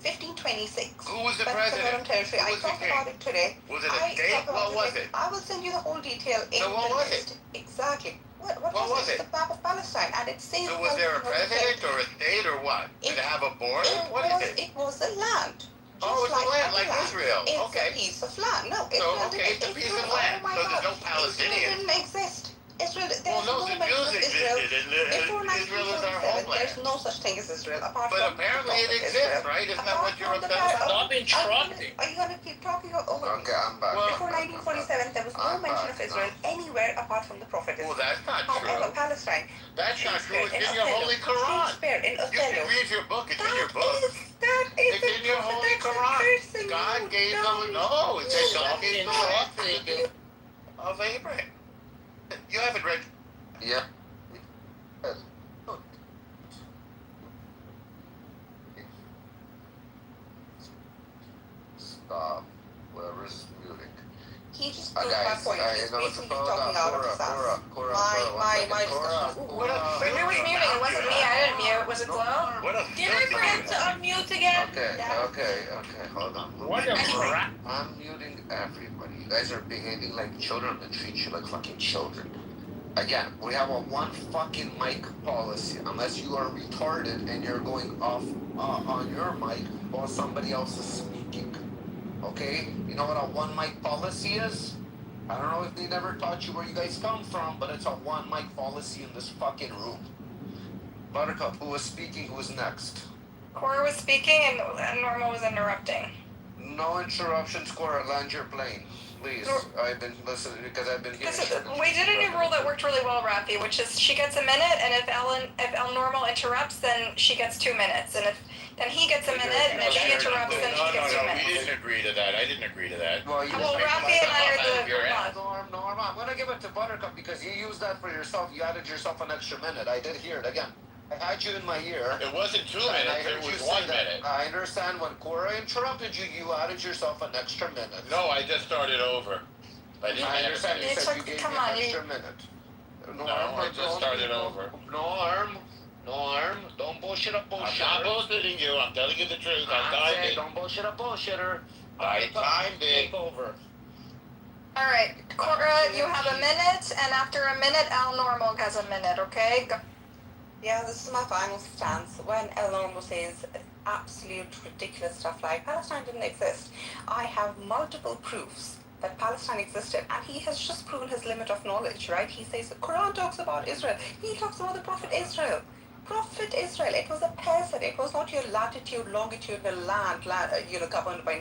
1526. Who was the That's president? territory. Who I was the talked king? about it today. Was it a I state? talked about What was it? I will send you the whole detail in So what the was list. Exactly. What What was it? it? It's the map of Palestine, and it says. So was there a president or a state or what? Did it have a border? What is it? It was a land. Oh, it's a land like other Israel. It's Okay. a piece of land. No, So, Israel okay, didn't- it's a piece Israel- of land. Oh my So there's God. no Palestinians. Israel didn't exist. Israel. There's Well, no, no the mention Jews of Israel. existed, Before and Israel is our 1947, homeland. there's no such thing as Israel apart But from. apparently it the exists, Israel. right? Isn't that Apart what you're from the upset fact- about? Stop interrupting. Are you gonna keep talking over me? Okay, I'm back. Well- Before 1947, there was no I'm mention back of Israel anywhere apart from the Prophet Well, Israel. that's not However, true. Palestine. That's not true. It's in your Othello. Holy Quran. Shakespeare in You can Othello. read your book. It's in your That book. is It's in your the Holy prophet. Quran. That's the God you gave don't them. No, it says God Stop gave them the land interrupting. of Abraham. You haven't read. Yeah. Stop. Whoever's muting. He just proved my Guys, point. He's no, basically Cora, talking out of his ass. Cora, My Cora, discussion. What a But who was muting? It wasn't me. I didn't mute. Was it Glow? What a Did I forget to unmute again? Okay, hold on. What a crap. I'm muting everybody. You guys are behaving like children and treat you like fucking children. Again, we have a one fucking mic policy. Unless you are retarded and you're going off on your mic while somebody else is speaking. Okay? You know what a one mic policy is? I don't know if they never taught you where you guys come from, but it's a one mic policy in this fucking room. Buttercup, who was speaking, who was next? Cora was speaking and Norma was interrupting. No interruptions, Cora, land your plane. Please, I've been listening because I've been hearing. We did a new rule that worked really well, Rafi, which is she gets a minute, and if El Normal interrupts, then she gets 2 minutes, and if then he gets a minute, and if she interrupts, then she gets 2 minutes. We didn't agree to that. I didn't agree to that. Well, Rafi and I are the Norm, I'm gonna give it to Buttercup because you used that for yourself. You added yourself an extra minute. I did hear it again. I had you in my ear. It wasn't 2 minutes, it was 1 minute. I understand when Cora interrupted you, you added yourself an extra minute. No, I just started over. I understand you said you gave me an extra minute. No, I just started over. Norm, don't bullshit up bullshitter. I'm not bullshitting you, I'm telling you the truth. I timed it. Don't bullshit up bullshitter. I timed it. Over. All right, Cora, you have a minute, and after a minute, El Normal has a minute. Okay. Go. Yeah, this is my final stance. When El Normal says absolute ridiculous stuff like Palestine didn't exist, I have multiple proofs that Palestine existed, and he has just proven his limit of knowledge, right? He says the Quran talks about Israel. He talks about the Prophet Israel. Prophet Israel, it was a person. It was not your latitude, longitudinal land, governed by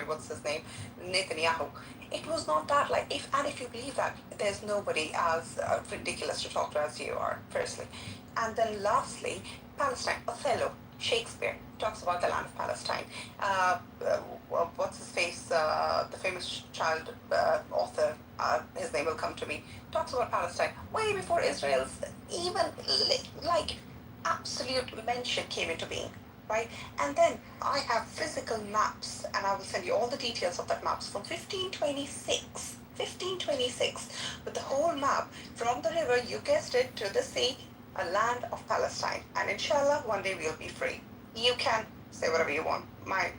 what's his name? Netanyahu. It was not that. If you believe that, there's nobody as ridiculous to talk to as you are, firstly. And then lastly, Palestine, Othello, Shakespeare talks about the land of Palestine. What's his face? The famous child author, his name will come to me, talks about Palestine way before Israel's even absolute mention came into being, right? And then I have physical maps, and I will send you all the details of that maps from 1526, with the whole map from the river, you guessed it, to the sea, a land of Palestine. And inshallah, one day we'll be free. You can say whatever you want. My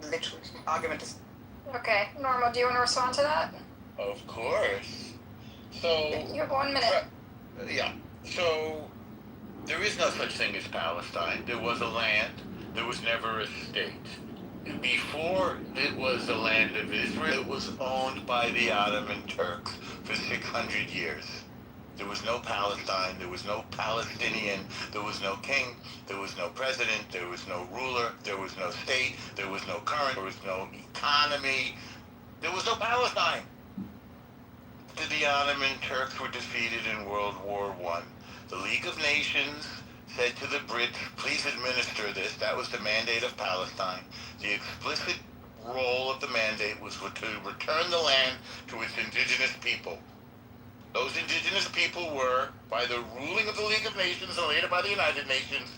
literal argument is... Okay, Norma, do you want to respond to that? Of course. So... You have 1 minute. Yeah. So, there is no such thing as Palestine. There was a land. There was never a state. Before it was the land of Israel, it was owned by the Ottoman Turks for 600 years. There was no Palestine, there was no Palestinian, there was no king, there was no president, there was no ruler, there was no state, there was no currency, there was no economy, there was no Palestine. The Ottoman Turks were defeated in World War I. The League of Nations said to the Brits, please administer this. That was the mandate of Palestine. The explicit role of the mandate was to return the land to its indigenous people. Those indigenous people were, by the ruling of the League of Nations and later by the United Nations,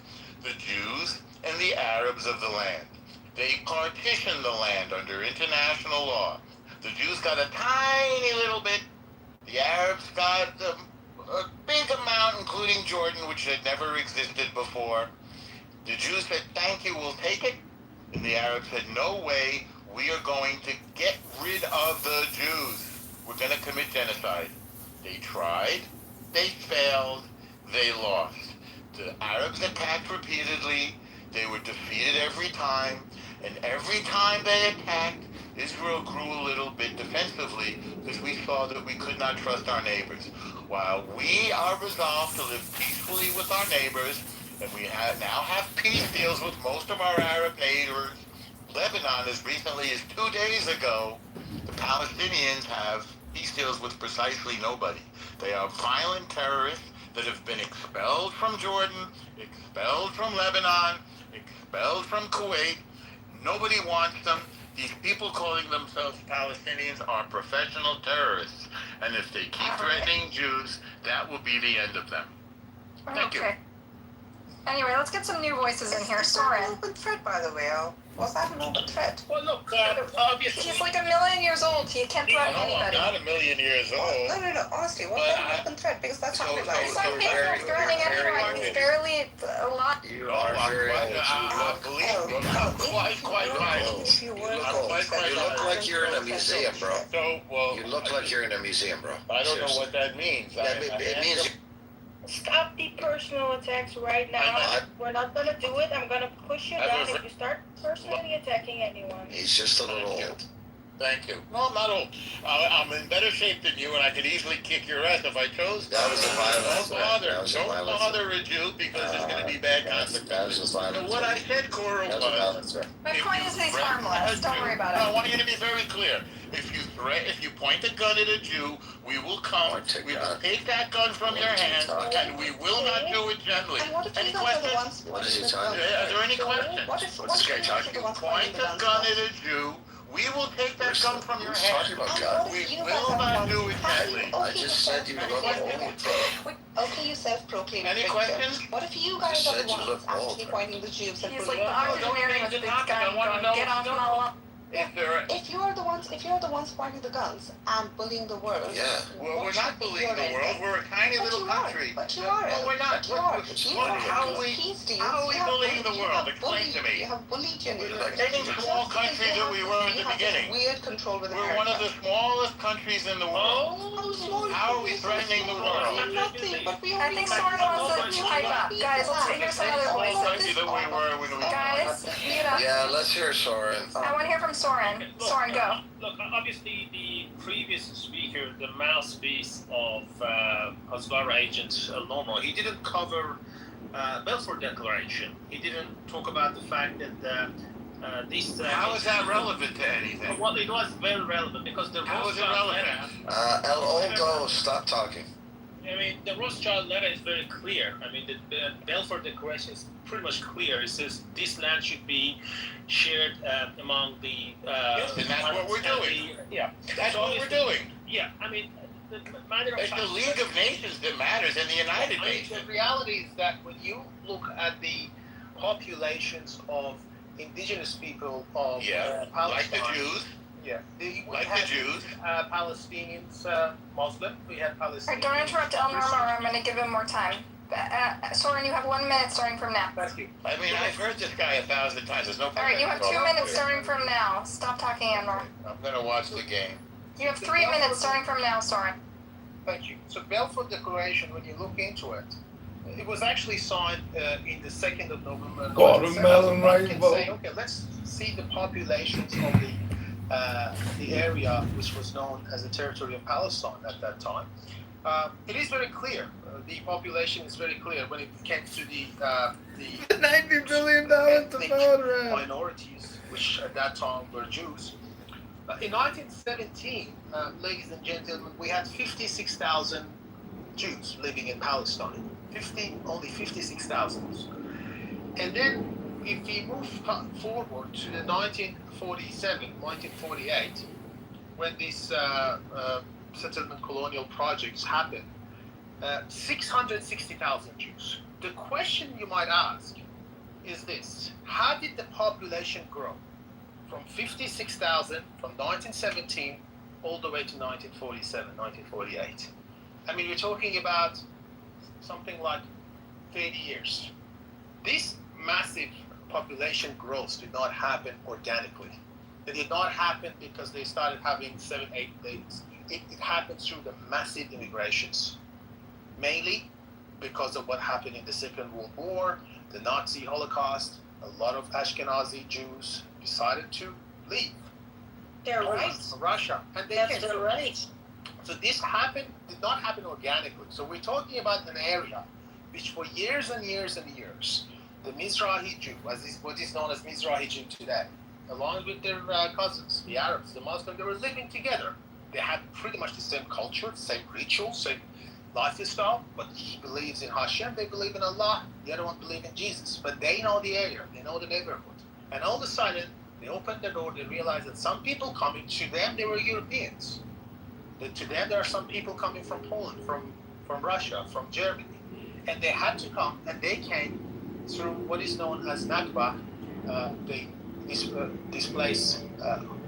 the Jews and the Arabs of the land. They partitioned the land under international law. The Jews got a tiny little bit. The Arabs got a big amount, including Jordan, which had never existed before. The Jews said, thank you, we'll take it. And the Arabs said, no way, we are going to get rid of the Jews. We're going to commit genocide. They tried, they failed, they lost. The Arabs attacked repeatedly, they were defeated every time, and every time they attacked, Israel grew a little bit defensively because we saw that we could not trust our neighbors. While we are resolved to live peacefully with our neighbors, and we now have peace deals with most of our Arab neighbors, Lebanon, as recently as 2 days ago, the Palestinians have peace deals with precisely nobody. They are violent terrorists that have been expelled from Jordan, expelled from Lebanon, expelled from Kuwait. Nobody wants them. These people calling themselves Palestinians are professional terrorists. And if they keep threatening Jews, that will be the end of them. Thank you. Anyway, let's get some new voices in here. Soren. An open threat, by the way, Al. Was that an open threat? Well, look, obviously... He's like 1,000,000 years old. He can't threaten anybody. I'm not 1,000,000 years old. No. Honestly, was that an open threat? Because that's how we like. He's not capable of threatening anyone. He's barely alive. You are very old. You look like you're in a museum, bro. You look like you're in a museum, bro. I don't know what that means. It means... Stop the personal attacks right now. We're not gonna do it. I'm gonna push you down if you start personally attacking anyone. He's just a little old. Thank you. No, I'm not old. I'm in better shape than you, and I could easily kick your ass if I chose to. That was a violence. Don't bother a Jew because there's going to be bad consequences. That was a violence. So what I said, Cora, was... My point is he's harmless. Don't worry about it. I want you to be very clear. If you threat, if you point a gun at a Jew, we will come, we will take that gun from your hand, and we will not do it gently. And what if Any you guys are the questions? ones What is he pointing the talking guns? Are there any So questions? what if What's this guy you guys are talking the ones Point pointing the a guns? gun at a Jew, we will take that gun from your Who's hand. talking about And God? what We if you guys will are the not ones? do it gently. I just said you look old. Okay, you self-proclaimed Any victim. questions? What if you guys Just are the said you ones look old. actually pointing the Jews and He's pulling like the the guns? octogenarian with a big gun going, get off my lawn. If there, If you're the ones pointing the guns and bullying the world, Yeah. well, we're what not should be bullying your the world. end? We're a tiny But little you are. country. But you are. No, we're not. But you are. How are we? Peace deals. How are we You have bullying the bullied- you world? have Explain to bullied- me. You have bullied your neighbors. Any small country that we were at the You have this beginning. weird control with We're one of the smallest countries in the world. How are we threatening the world? Nothing, but we I think Soren wants to pipe up. Guys, let's hear some other Country voices. that we were when we. Guys, mute up. Yeah, let's hear Soren. I want to hear from Soren. Soren, go. Look, obviously the previous speaker, the mouthpiece of Hezbollah agent Lomo, he didn't cover Balfour Declaration. He didn't talk about the fact that this. How is that relevant to anything? Well, it was very relevant because the How is it Rothschild relevant? letter. El Oldo, stop talking. I mean, the Rothschild letter is very clear. I mean, the Balfour Declaration is pretty much clear. It says this land should be shared among the. Yes, and that's what we're doing. Yeah, That's what we're doing. Yeah, I mean, the matter of It's the fact- League of Nations that matters and the United I mean, Nations. the reality is that when you look at the populations of indigenous people of Yeah, like Palestine, the Jews, yeah, we like had the Jews. Palestinians, Muslim. We had Palestinians. Alright, don't interrupt El Norma or I'm going to give him more time. Soren, you have 1 minute starting from now. Thank you. I mean, I've heard this guy 1,000 times. There's no point. Alright, you have 2 minutes starting from now. Stop talking, Anwar. I'm gonna watch the game. You have 3 minutes starting from now, Soren. Thank you. So Balfour Declaration, when you look into it, it was actually signed in the 2nd of November. Watermelon I can rainbow. say, okay, let's see the populations of the area which was known as the territory of Palestine at that time. It is very clear. The population is very clear when it came to the $90 billion to ethnic vote around. minorities, which at that time were Jews. In 1917, ladies and gentlemen, we had 56,000 Jews living in Palestine. Only 56,000. And then, if we move forward to the 1947, 1948, when these settlement colonial projects happened, 660,000 Jews. The question you might ask is this: how did the population grow from 56,000 from 1917 all the way to 1947, 1948? I mean, we're talking about something like 30 years. This massive population growth did not happen organically. It did not happen because they started having 7, 8 days. It happened through the massive immigrations, mainly because of what happened in the Second World War, the Nazi Holocaust. A lot of Ashkenazi Jews decided to leave. They're right. Russia, and they That's came. their right. So this did not happen organically. So we're talking about an area which for years and years and years, the Mizrahi Jew, what is known as Mizrahi Jew today, along with their cousins, the Arabs, the Muslims, they were living together. They had pretty much the same culture, same rituals, same lifestyle, but he believes in Hashem, they believe in Allah, the other one believes in Jesus. But they know the area, they know the neighborhood. And all of a sudden, they opened the door, they realized that some people coming, to them they were Europeans. That to them there are some people coming from Poland, from Russia, from Germany. And they had to come, and they came through what is known as Nakba. They displaced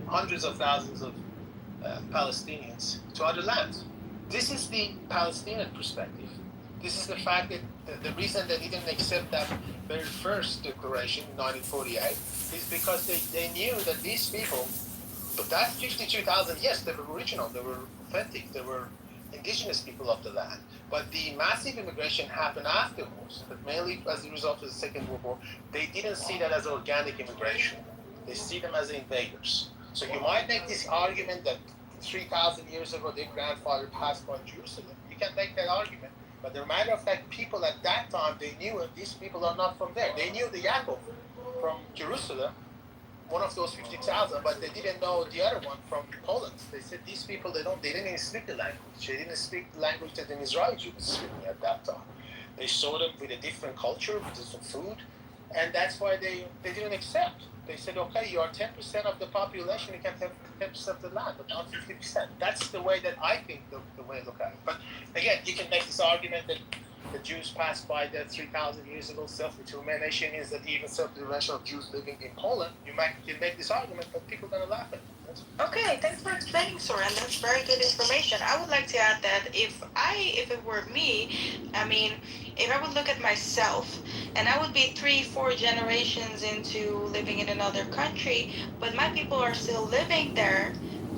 hundreds of thousands of Palestinians to other lands. This is the Palestinian perspective. This is the fact that the reason they didn't accept that very first declaration in 1948 is because they knew that these people, but that 52,000, yes, they were original, they were authentic, they were indigenous people of the land. But the massive immigration happened afterwards, but mainly as a result of the Second World War. They didn't see that as organic immigration. They see them as invaders. So you might make this argument that 3,000 years ago their grandfather passed by Jerusalem. You can make that argument. But the matter of fact, people at that time, they knew that these people are not from there. They knew the Yaakov from Jerusalem one of those 50,000, but they didn't know the other one from Poland. They said these people they didn't even speak the language. They didn't speak the language that an Israeli Jew was speaking at that time. They saw them with a different culture, with different food, and that's why they didn't accept. They said, okay, you are 10% of the population, you can have 10% of the land, but not 50%. That's the way that I think the way I look at it. But again, you can make this argument that the Jews passed by that 3,000 years ago. Self-determination is that even self-determination of Jews living in Poland. You can make this argument, but people are going to laugh at it. Okay, thanks for explaining, Soren. That's very good information. I would like to add that if it were me, I mean, if I would look at myself, and I would be 3-4 generations into living in another country, but my people are still living there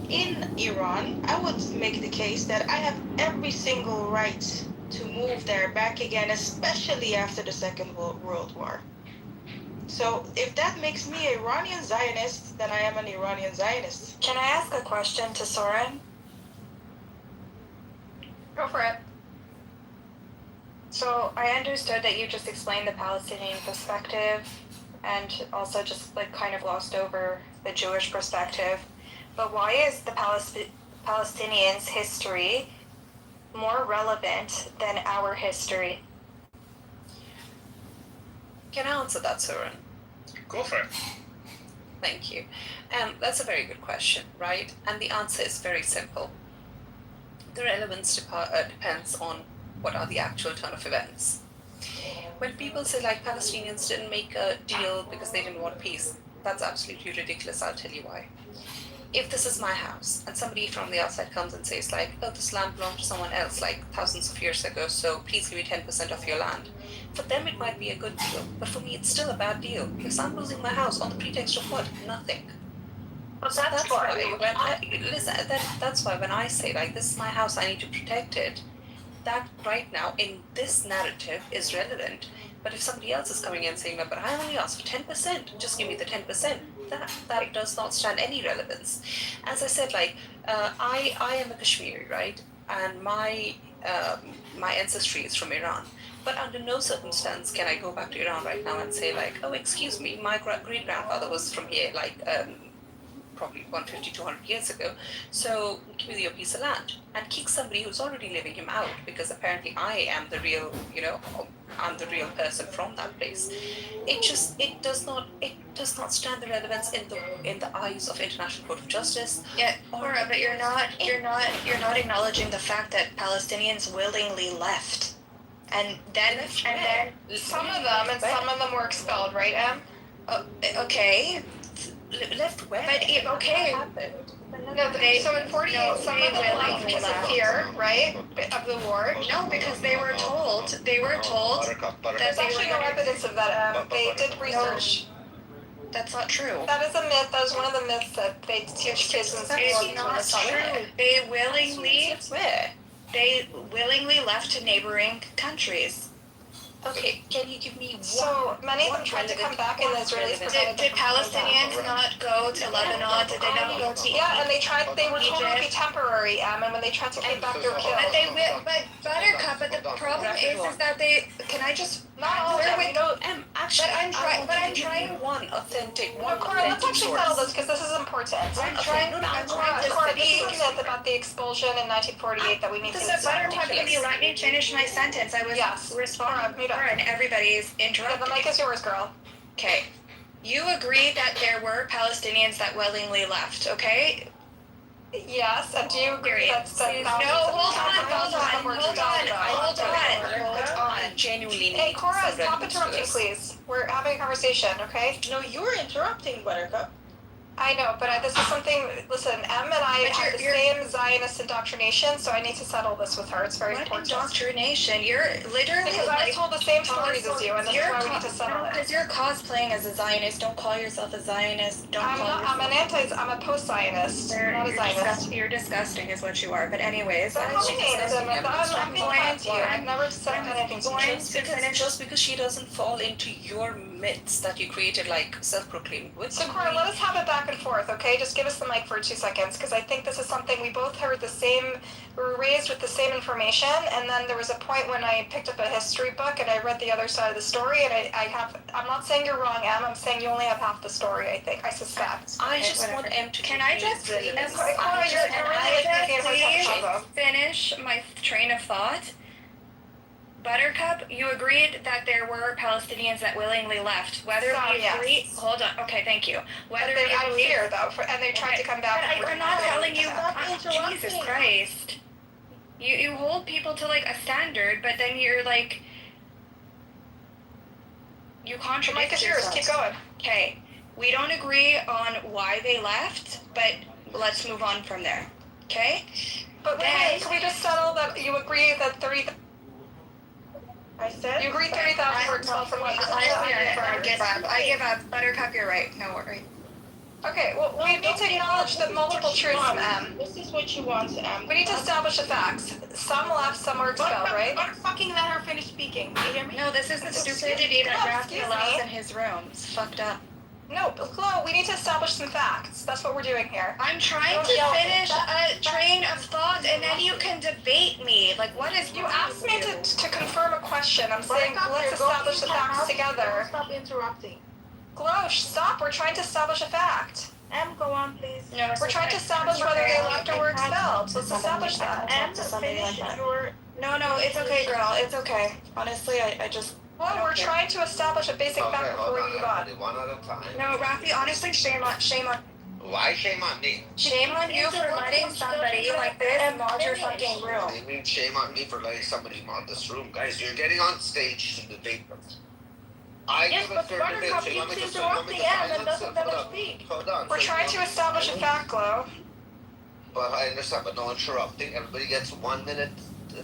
in Iran, I would make the case that I have every single right to move there back again, especially after the Second World War. So if that makes me an Iranian Zionist, then I am an Iranian Zionist. Can I ask a question to Soren? Go for it. So I understood that you just explained the Palestinian perspective and also just like kind of glossed over the Jewish perspective. But why is the Palestinians' history more relevant than our history? Can I answer that, Soren? Go for it. Thank you. That's a very good question, right? And the answer is very simple. The relevance depends on what are the actual turn of events. When people say like Palestinians didn't make a deal because they didn't want peace, that's absolutely ridiculous. I'll tell you why. If this is my house and somebody from the outside comes and says like, oh, this land belonged to someone else like thousands of years ago, so please give me 10% of your land. For them it might be a good deal, but for me it's still a bad deal because I'm losing my house on the pretext of what? Nothing. So that's why when I say like, this is my house, I need to protect it, that right now in this narrative is relevant. But if somebody else is coming in saying, no, but I only asked for 10%, just give me the 10%, that does not stand any relevance. As I said, like, I am a Kashmiri, right? And my ancestry is from Iran. But under no circumstance can I go back to Iran right now and say like, oh, excuse me, my great-grandfather was from here, like, probably 150, 200 years ago, so give me your piece of land, and kick somebody who's already living him out because apparently I am the real, I'm the real person from that place. It does not stand the relevance in the eyes of International Court of Justice. Yeah, Cora, but you're not acknowledging the fact that Palestinians willingly left. And then some of them were expelled, right, Em? Okay. Left where? But okay. No, so in 48, some of them left because of fear, right, of the war. No, because they were told that there's actually no evidence of that. They did research. That's not true. That is a myth. That is one of the myths that they teach kids in school. It's not true. They willingly left to neighboring countries. Okay, can you give me one? So many of them tried to come back, and the Israelis did Palestinians not go to Lebanon? Did they not go to? Yeah, and they were told it would be temporary, and when they tried to come back, they were killed. But Buttercup, but the problem is that they. Can I just? Not all of them. Actually, I'm trying. One authentic. Cora, let's actually settle this because this is important. I'm trying to Cora, this is a myth about the expulsion in 1948 that we need to. Buttercup, can you let me finish my sentence? I was responding. And everybody's interrupting. The mic is yours, girl. Okay. You agree that there were Palestinians that willingly left, okay? Yes, and do you agree that hold on. Genuinely. Hey, Cora, stop interrupting, please. We're having a conversation, okay? No, you're interrupting, Buttercup. I know, but this is something. Listen, Em and I have the same Zionist indoctrination, so I need to settle this with her. It's very important. Indoctrination? You're literally because I was told the same stories as you, and that's why we need to settle it. Because you're cosplaying as a Zionist. Don't call yourself a Zionist. I'm a post-Zionist. Not a Zionist. You're disgusting, is what you are. But anyways, I'm going to you. I've never said anything to you. Just because she doesn't fall into your myths that you created, like self-proclaimed with. So, Cora, let us have it back and forth, okay? Just give us the mic for 2 seconds, because I think this is something we both heard the same we were raised with the same information, and then there was a point when I picked up a history book and I read the other side of the story, and I'm not saying you're wrong, Em, I'm saying you only have half the story, I suspect. I just want Em to Can I just please, Cora, you're really like making it hard to finish my train of thought? Buttercup, you agreed that there were Palestinians that willingly left. Whether we agree, yes. hold on. Okay, thank you. Whether they, we I agree, fear though, and they tried to come back. But I'm not telling you. Jesus Christ! You hold people to like a standard, but then you're like, you contradict yours. yourself. Keep going. Okay, we don't agree on why they left, but let's move on from there. Okay? But wait, can we just settle that you agree that 30? I said you agree 30,000 were expelled from what? I give up. I give up. Buttercup, you're right. No worry. Okay, well, we need to acknowledge the multiple truths, Em. This is what you want, Em. We need to establish the facts. Some left, some were expelled, right? Fucking let her finish speaking. Do you hear me? No, this is the stupidity that Rafi allows in his room. It's fucked up. No, Chloe, we need to establish some facts. That's what we're doing here. I'm trying to finish a train of thought, and then you can debate me. Like, what is you asked me to confirm a question? I'm saying let's establish the facts together. Stop interrupting. Glow, stop. We're trying to establish a fact. Em, go on, please. No, we're trying to establish whether they left or were expelled. Let's establish that. Em, finish your... No, it's okay, girl. It's okay. Honestly, I just... Well, we're trying to establish a basic fact before we move on. One at a time. No, Rafi, honestly, shame on... Why shame on me? Shame on you for letting somebody like this mod your fucking room. I mean, shame on me for letting somebody mod this room. Guys, you're getting on stage to debate them. Yes, but Buttercup keeps interrupting Em and doesn't let us speak. Hold on. We're trying to establish a fact, Glow. But I understand, but no interrupting. Everybody gets 1 minute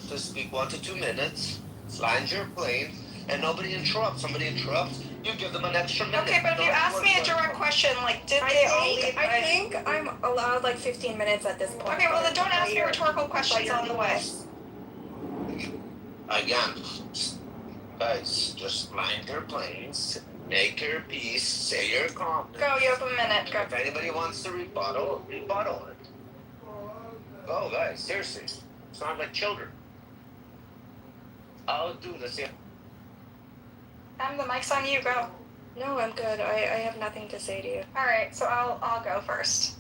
to speak, 1 to 2 minutes. Land your plane, and nobody interrupts. Somebody interrupts, you give them an extra minute. Okay, but if you ask me a direct question, like, did they all leave? I think I'm allowed like 15 minutes at this point. Okay, well then don't ask me rhetorical questions on the way. Again, guys, just land your planes, make your peace, say your comment. Go, you have a minute. Go. If anybody wants to rebuttal it. Go, guys, seriously. Sound like children. I'll do this. The mic's on you. Go. No, I'm good. I have nothing to say to you. All right, so I'll go first.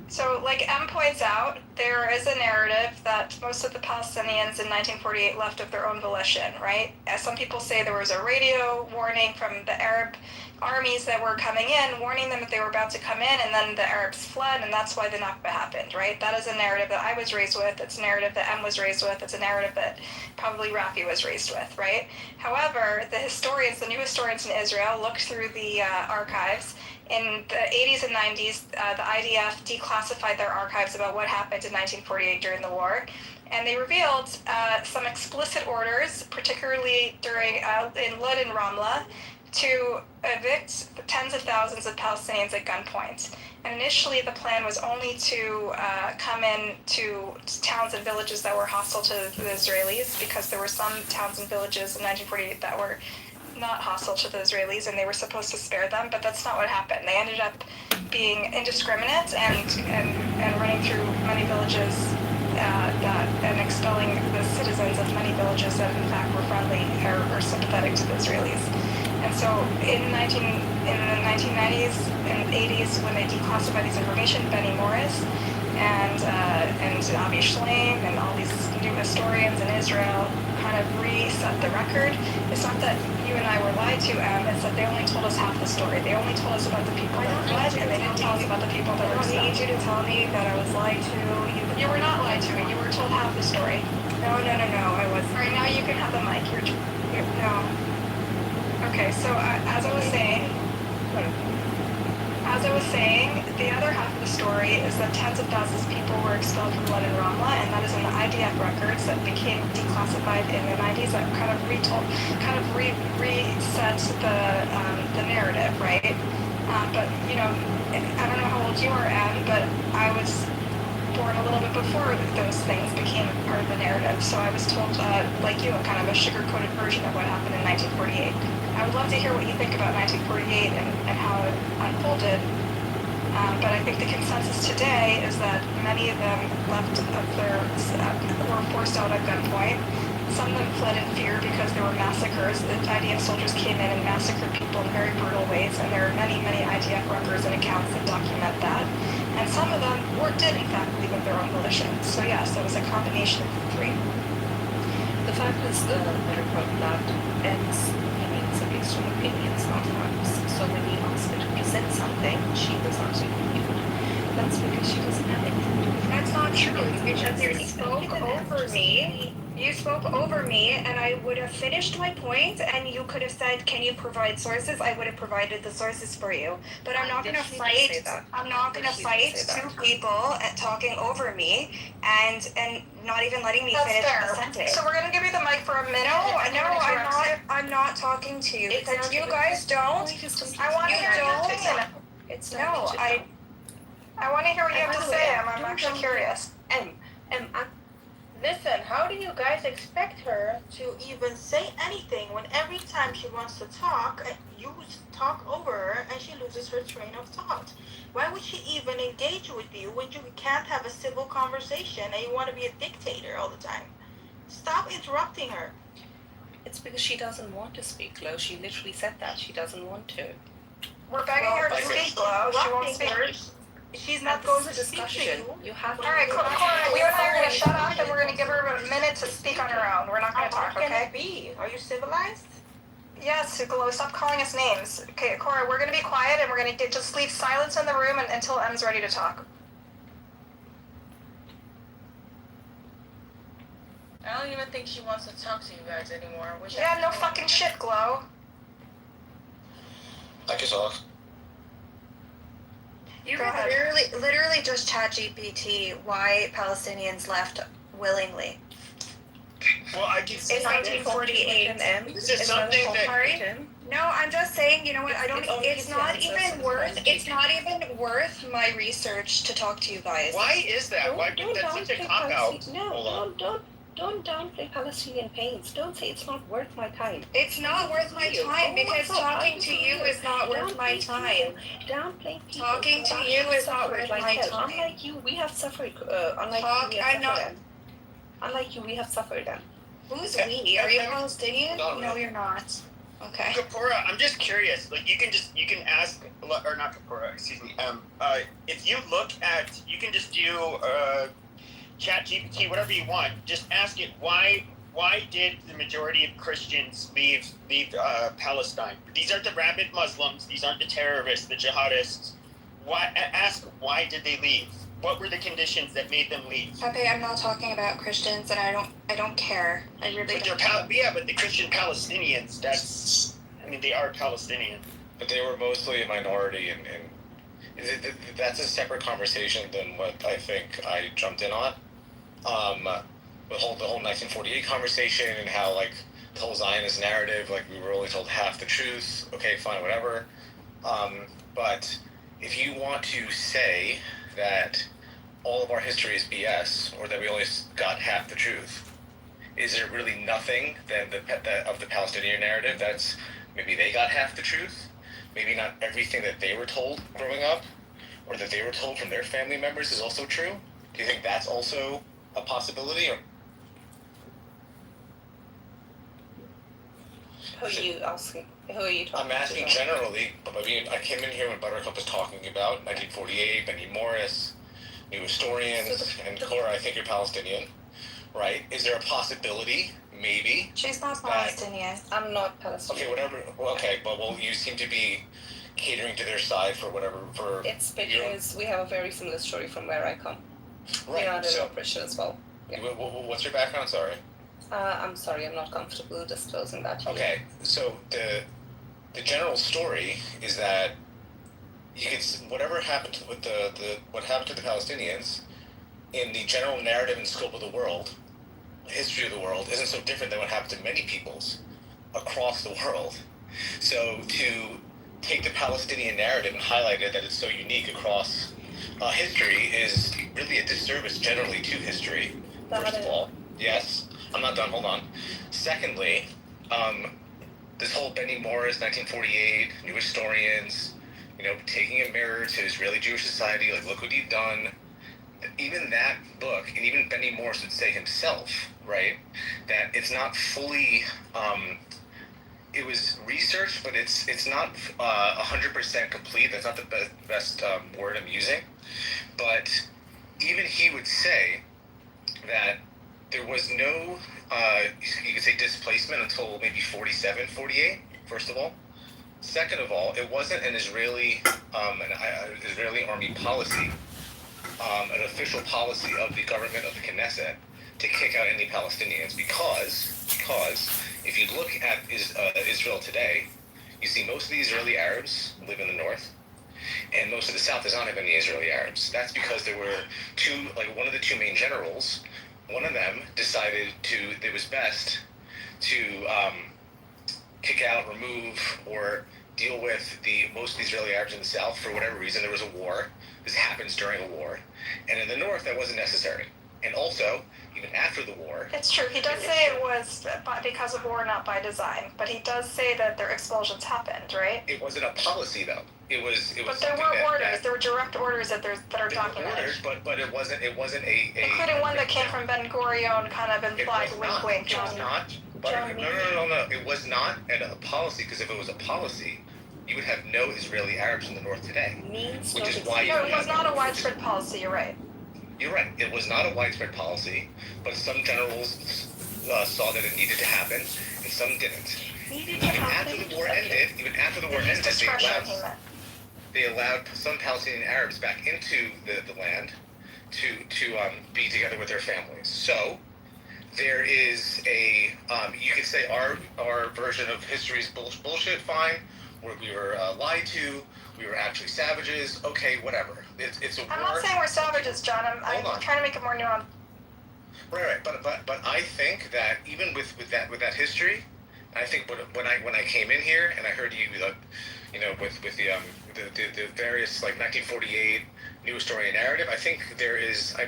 So, like Em points out, there is a narrative that most of the Palestinians in 1948 left of their own volition, right? As some people say, there was a radio warning from the Arab armies that were coming in, warning them that they were about to come in, and then the Arabs fled, and that's why the Nakba happened, right? That is a narrative that I was raised with. It's a narrative that Em was raised with. It's a narrative that probably Rafi was raised with, right? However, the new historians in Israel, looked through the archives. In the 80s and 90s, the IDF declassified their archives about what happened in 1948 during the war, and they revealed some explicit orders, particularly in Lud and Ramla, to evict tens of thousands of Palestinians at gunpoint. And initially, the plan was only to come in to towns and villages that were hostile to the Israelis, because there were some towns and villages in 1948 that were not hostile to the Israelis, and they were supposed to spare them, but that's not what happened. They ended up being indiscriminate and running through many villages and expelling the citizens of many villages that in fact were friendly or sympathetic to the Israelis. And so in the 1990s and 80s, when they declassified this information, Benny Morris and Avi Shlaim and all these new historians in Israel kind of reset the record. It's not that you and I were lied to, it's that they only told us half the story. They only told us about the people that fled, and they didn't tell us about the people that were expelled. I need you to tell me that I was lied to. You were not lied to. You were told half the story. No, I wasn't. All right, now you can have the mic. No. Okay, so as I was saying, the other half of the story is that tens of thousands of people were expelled from Lud and Ramla, and that is in the IDF records that became declassified in the 90s that kind of reset the narrative, right? But, you know, I don't know how old you are, Em, but I was born a little bit before those things became part of the narrative, so I was told, like you, kind of a sugar-coated version of what happened in 1948. I would love to hear what you think about 1948 and how it unfolded. But I think the consensus today is that many of them left of their, were forced out at gunpoint. Some of them fled in fear because there were massacres. The IDF soldiers came in and massacred people in very brutal ways, and there are many, many IDF records and accounts that document that. And some of them did in fact leave of their own volition. So yes, it was a combination of the three. The fact is that that ends opinions are based on opinions, not facts. So when you ask her to present something, she does not include. That's because she doesn't have anything to do. That's not true. Because you spoke over me. You spoke over me, and I would have finished my point, and you could have said, "Can you provide sources?" I would have provided the sources for you. But I'm not going to fight. I'm not going to fight two people talking over me and not even letting me finish the sentence. So we're gonna give you the mic for a minute. I'm not talking to you because you guys don't. I want to hear you. It's No, I want to hear what you have to say. I'm actually curious. Listen, how do you guys expect her to even say anything when every time she wants to talk, you talk over her and she loses her train of thought? Why would she even engage with you when you can't have a civil conversation and you want to be a dictator all the time? Stop interrupting her. It's because she doesn't want to speak, Glo. She literally said that. She doesn't want to. We're begging her to speak, Glo. She won't speak. She's not going to speak to you. You have to. All right, Cora, you and I are going to shut up and we're going to give her a minute to speak on her own. We're not going to talk, okay? How can it be? Are you civilized? Yes, Glo, stop calling us names. Okay, Cora, we're going to be quiet and we're going to just leave silence in the room until M's ready to talk. I don't even think she wants to talk to you guys anymore. Yeah, no fucking shit, Glo. I can talk. You can literally just ChatGPT why Palestinians left willingly. Well, I can see In 1948. This is something that. Sorry? No, I'm just saying. You know what? I don't. It's not even worth. It's not even worth my research to talk to you guys. Why is that? Why is that such a cop out? No, don't downplay Palestinian pains. Don't say it's not worth my time. It's not worth my time because talking to you is not worth my time. Downplay people. Talking to you is not worth my time. Unlike you, we have suffered. Unlike you, we have suffered. Who's we? Are you Palestinian? No, you're not. Okay. Kapora, I'm just curious. Like, you can ask, or not Kapora, excuse me. If you look at, you can just do ChatGPT, whatever you want. Just ask it why did the majority of Christians leave Palestine? These aren't the rabid Muslims. These aren't the terrorists, the jihadists. Ask why did they leave? What were the conditions that made them leave? Pepe, I'm not talking about Christians, and I don't care. I really don't. But the Christian Palestinians, they are Palestinian. But they were mostly a minority, and that's a separate conversation than what I think I jumped in on. The whole 1948 conversation and how, like, the whole Zionist narrative, like, we were only told half the truth. Okay, fine, whatever. But if you want to say that all of our history is BS, or that we only got half the truth, is there really nothing of the Palestinian narrative that's maybe they got half the truth? Maybe not everything that they were told growing up, or that they were told from their family members is also true? Do you think that's also a possibility? Or who are you asking? Who are you talking I'm asking to? generally, but I mean, I came in here when Buttercup was talking about 1948, Benny Morris, new historians, and Cora, I think you're Palestinian, right? Is there a possibility, maybe? She's not Palestinian. I'm not Palestinian. Okay, whatever. Well, okay, but you seem to be catering to their side for whatever. It's because we have a very similar story from where I come. Right. We are an operation as well. Yeah. What's your background? Sorry. I'm sorry, I'm not comfortable disclosing that. Okay, so the general story is that you can whatever happened with what happened to the Palestinians in the general narrative and scope of the world, history of the world, isn't so different than what happened to many peoples across the world. So to take the Palestinian narrative and highlight it that it's so unique across history is really a disservice generally to history. First of all, yes. I'm not done, hold on. Secondly, this whole Benny Morris, 1948, new historians, taking a mirror to Israeli Jewish society, like, look what you've done. Even that book, and even Benny Morris would say himself, right, that it's not fully, it was research, but it's not 100% complete. That's not the best word I'm using. But even he would say that there was no, you could say, displacement until maybe 47, 48, first of all. Second of all, it wasn't an Israeli army policy, an official policy of the government of the Knesset to kick out any Palestinians because if you look at Israel today, you see most of the Israeli Arabs live in the north, and most of the south does not have any Israeli Arabs. That's because there were one of the two main generals, one of them decided it was best to kick out, remove, or deal with most of the Israeli Arabs in the south for whatever reason. There was a war. This happens during a war. And in the north, that wasn't necessary. And also, even after the war... It's true. He does say it was because of war, not by design. But he does say that their expulsions happened, right? It wasn't a policy, though. It was. But there were orders. There were direct orders that are documented. Orders, but it wasn't a including one that came from Ben Gurion, kind of implied wink, wink. It was not. No. It was not a policy, because if it was a policy, you would have no Israeli Arabs in the north today. Which is why it was not a widespread policy. You're right. You're right. It was not a widespread policy, but some generals saw that it needed to happen, and some didn't. Even after the war ended, they allowed some Palestinian Arabs back into the land to be together with their families. So there is you could say our version of history is bullshit, fine, where we were lied to, we were actually savages, okay, whatever. It's a war. I'm not saying we're savages, John. I'm trying to make it more nuanced. Right. But I think that even with that history, I think when I came in here and I heard you with the various, like, 1948 new historian narrative, I think there is, I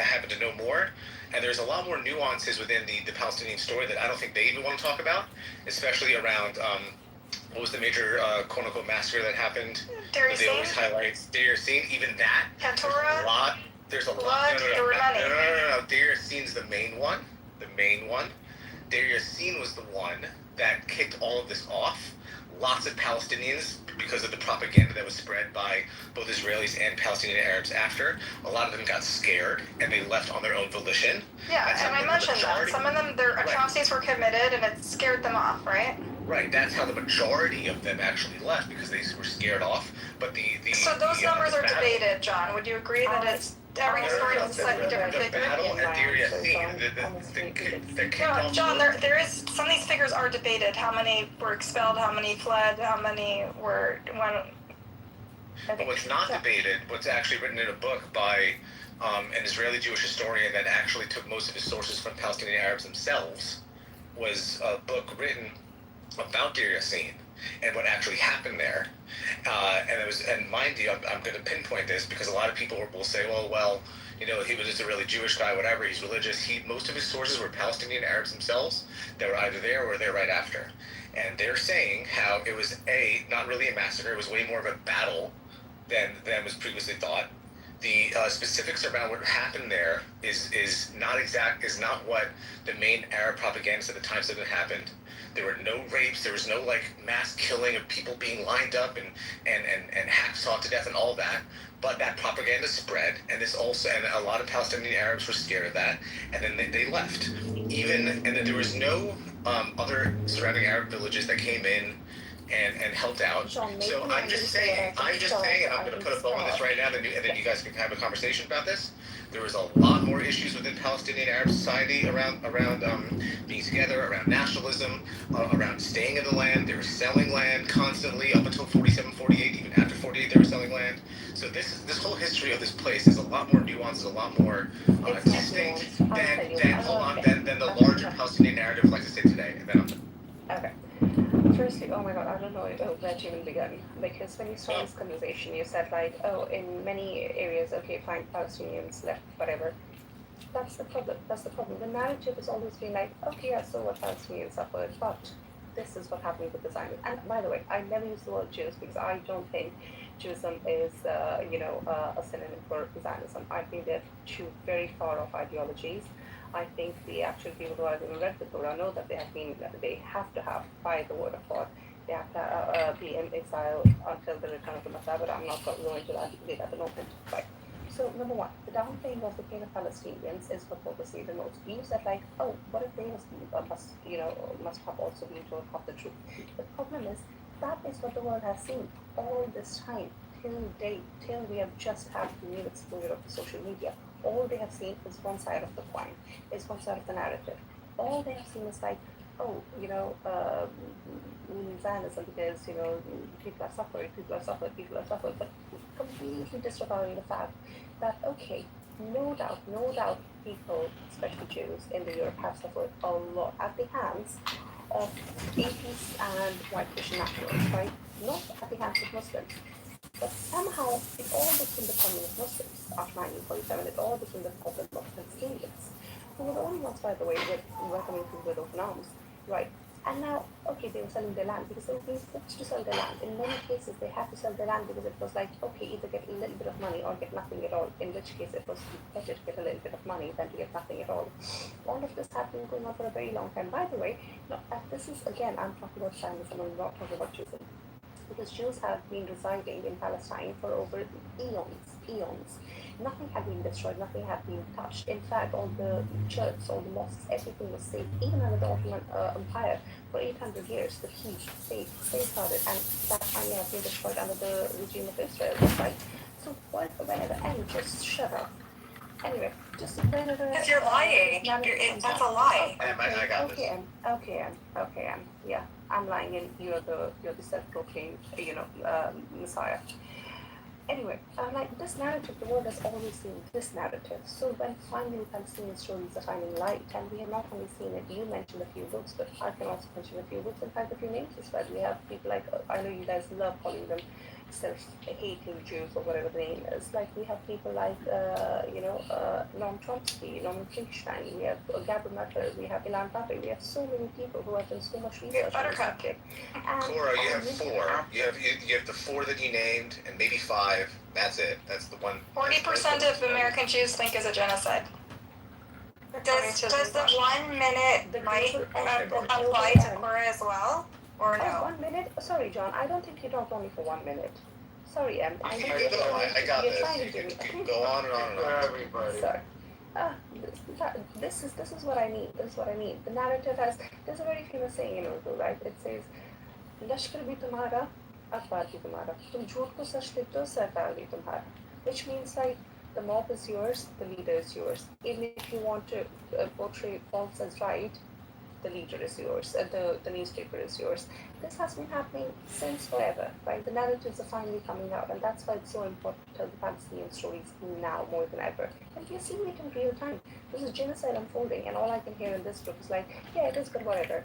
happen to know more, and there's a lot more nuances within the Palestinian story that I don't think they even want to talk about, especially around what was the major quote-unquote massacre that happened? That they always highlight. Deir Yassin, even that. Cantora? There's a lot. No. Deir Yassin's the main one. Deir Yassin was the one that kicked all of this off. Lots of Palestinians, because of the propaganda that was spread by both Israelis and Palestinian Arabs after, a lot of them got scared and they left on their own volition. Yeah, and I mentioned that. Some of them, their atrocities were committed and it scared them off, right? Right, that's how the majority of them actually left, because they were scared off. But so those numbers are debated, John. Would you agree that it's every story is a slightly different figure? The battle at Deir Yassin, the no, John, there is some of these figures are debated. How many were expelled? How many fled? How many were But what's not debated, what's actually written in a book by an Israeli Jewish historian that actually took most of his sources from Palestinian Arabs themselves, was a book written about Deir Yassin and what actually happened there. And mind you, I'm going to pinpoint this because a lot of people will say, well, he was just a really Jewish guy, whatever, he's religious. Most of his sources were Palestinian Arabs themselves that were either there or there right after. And they're saying how it was not really a massacre, it was way more of a battle than was previously thought. The specifics around what happened there is not what the main Arab propagandists at the time said had happened. There were no rapes. There was no mass killing of people being lined up and hacksaw to death and all that. But that propaganda spread, and a lot of Palestinian Arabs were scared of that, and then they left. And then there was no other surrounding Arab villages that came in and helped out. So I'm just saying, and I'm going to put a bow on this right now, and then you guys can have a conversation about this. There was a lot more issues within Palestinian Arab society around being together, around nationalism, around staying in the land. They were selling land constantly up until 47, 48, even after 48 they were selling land. So this whole history of this place is a lot more nuanced, a lot more distinct than the larger Palestinian narrative, like I say today. And then Okay. Firstly, oh my god, I don't know where to even begin. Because when you started this conversation, you said in many areas, okay, fine, Palestinians left, whatever. That's the problem. The narrative has always been okay, yeah, so what, Palestinians suffered, but this is what happened with the Zionists. And by the way, I never use the word Jews because I don't think Judaism is, a synonym for Zionism. I think they're two very far off ideologies. I think the actual people who have even read the Torah know that they have to have by the word of God. They have to be in exile until the return of the Messiah, but I'm not going to that debate at the moment. Right. So number one, the downplaying of the pain of Palestinians is what bothers me the most. You said like, oh, what if they must have also been told half the truth. The problem is that is what the world has seen all this time till we have just had the new exposure of the social media. All they have seen is one side of the coin, is one side of the narrative. All they have seen is like, oh, Zionism because, people are suffering, but completely disregarding the fact that, okay, no doubt, people, especially Jews in the Europe, have suffered a lot at the hands of atheists and white Christian nationalists, right? Not at the hands of Muslims. But somehow it all became the problem of Muslims after 1947. It all became the problem of Palestinians, who were the only ones, by the way, with welcoming people with open arms, right? And now, okay, they were selling their land because they were being forced to sell their land. In many cases, they had to sell their land because it was like, okay, either get a little bit of money or get nothing at all, in which case it was better to get a little bit of money than to get nothing at all. All of this had been going on for a very long time. By the way, this is, again, I'm talking about Zionism, I'm not talking about Judaism. Because Jews have been residing in Palestine for over eons. Nothing had been destroyed, nothing had been touched. In fact, all the churches, all the mosques, everything was safe. Even under the Ottoman Empire, for 800 years, the keys safeguarded, and that finally has been destroyed under the regime of Israel, right? So whenever, and just shut up. Anyway, just whenever. Because you're lying. That's a lie. I got this. Okay, yeah, I'm lying, and you're the self-proclaimed, Messiah. Anyway, like this narrative, the world has always seen this narrative. So when finally Palestinian stories are finding light, and we have not only seen it, you mentioned a few books, but I can also mention a few books. In fact, a few names as well. We have people like, I know you guys love calling them self-hating Jews or whatever the name is. Like we have people like, Noam Chomsky, Norman Finkelstein, we have Gabriel Mettler, we have Ilan Pape, we have so many people who have done so much research on this subject. Cora, you have four. You have the four that he named, and maybe five. That's it. That's the one. 40% of American Jews think is a genocide. Does the 1 minute might apply to Cora as well, or no? 1 minute? Sorry, John. I don't think you talked only for 1 minute. Sorry, Em. I got this. You can go on and on and on. Everybody. Sorry. This is what I mean. This is what I mean. The narrative has. There's a very famous saying in Urdu, right? It says, "Lashkar bhi tumhara, akhbar bhi tumhara. Tum jhoot ko sach likhte ho, sarkar bhi tumhara." Which means like the mob is yours, the leader is yours. Even if you want to portray false as right, the leader is yours, the newspaper is yours. This has been happening since forever, right? The narratives are finally coming out, and that's why it's so important to tell the Palestinian stories now more than ever. And we are seeing it in real time. This is genocide unfolding, and all I can hear in this book is like, yeah, it is, but whatever.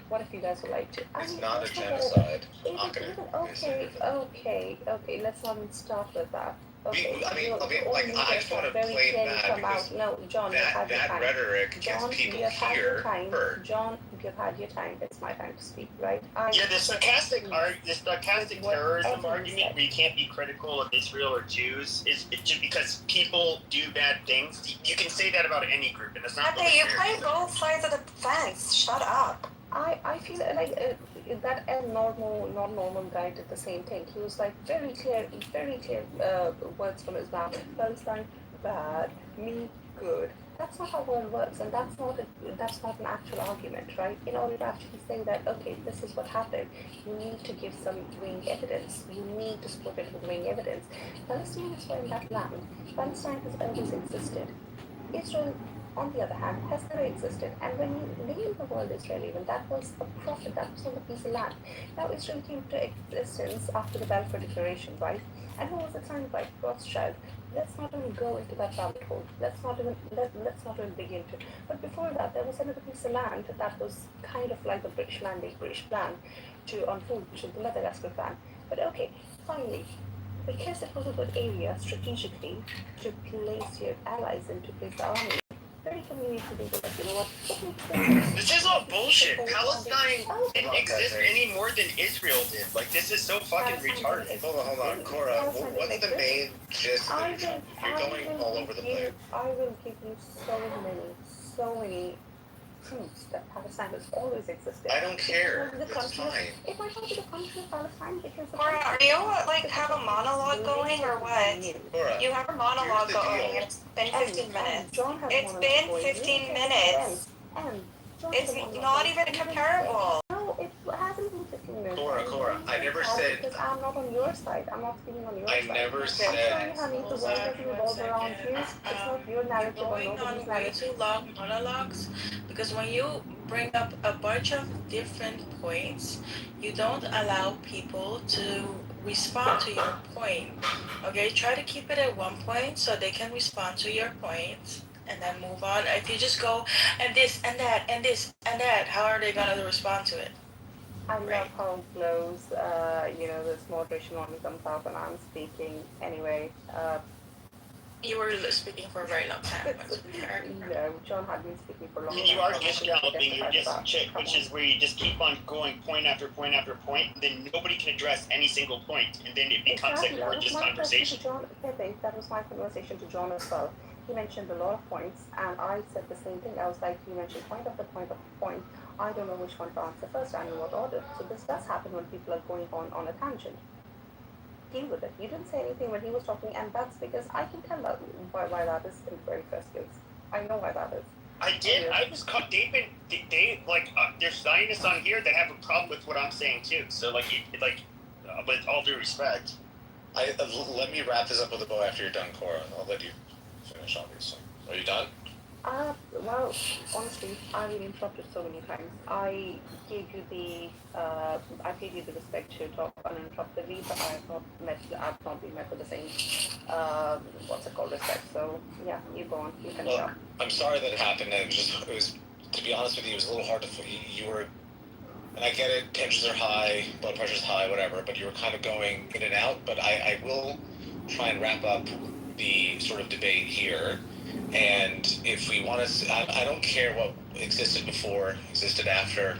What if you guys would like to? It's not a genocide. Okay. Let's not even start with that. Okay. I just want to play that because no, John, that rhetoric gets people here hurt. John, you've had your time. It's my time to speak, right? The sarcastic terrorism argument where you can't be critical of Israel or Jews is just because people do bad things. You can say that about any group, and it's not. Okay, you play both sides of the fence. Shut up. I feel like that normal guy did the same thing. He was like very clear words from his mouth. Palestine bad, me good. That's not how world works, and that's not an actual argument, right? In order to actually say that, okay, this is what happened, you need to give some weighing evidence. You need to support it with weighing evidence. Palestinians were in that land. Palestine has always existed. Israel, on the other hand, has never existed. And when you name the word Israel, even that was a prophet, that was not a piece of land. Now Israel came to existence after the Balfour Declaration, right? And who was it signed by? Rothschild. Let's not even go into that rabbit hole. Let's not even begin to. But before that, there was another piece of land that was kind of like the British plan to unfold, which is the Madagascar plan. But okay, finally, because it was a good area strategically to place your allies in, to place the army, very community people like, you know what, it makes sense. This is all bullshit. Palestine didn't exist any more than Israel did. Like, this is so fucking retarded. Hold on, Cora. What's the main gist? You're going all over the place. I will give you so many proofs that Palestine has always existed. I don't care. It's fine. It might not be the country of Palestine because. Cora, are you like have a monologue going or what? Cora, you have a monologue going. It's been 15 minutes. It's been 15 minutes. It's not even comparable. No, it hasn't been 15 minutes. Cora, I never said. Because I'm not on your side. I'm not speaking on your side. I never said. I'm sorry, honey. The world doesn't revolve around you. It's not your narrative or Going nobody's on way narrative. too long monologues, because when you bring up a bunch of different points, you don't allow people to respond to your point. Okay, try to keep it at one point so they can respond to your point and then move on. If you just go and this and that and this and that, how are they gonna respond to it? I love how it flows. This moderation only comes out when I'm speaking. Anyway, you were speaking for a very long time. No, John had been speaking for a long time. You are just galloping, you're just chick, which is where you just keep on going point after point after point, and then nobody can address any single point, and then it becomes like a gorgeous conversation. That was my conversation to John as well. He mentioned a lot of points, and I said the same thing. I was like, he mentioned point after point after point. I don't know which one to answer first and in what order. So this does happen when people are going on a tangent. Deal with it. You didn't say anything when he was talking, and that's because I can tell that why that is in the very first place. I know why that is. I did. I was caught. There's Zionists on here that have a problem with what I'm saying too. So with all due respect, let me wrap this up with a bow after you're done, Cora. I'll let you finish, obviously. Are you done? Well, honestly, I've been interrupted so many times. I gave you the respect to talk uninterruptedly, but I've not been met with the same, respect. So, yeah, you go on, you can Well, talk. I'm sorry that it happened, and it was, to be honest with you, it was a little hard to, you were, and I get it, tensions are high, blood pressure's high, whatever, but you were kind of going in and out, but I will try and wrap up the sort of debate here. And if we want to, I don't care what existed before, existed after,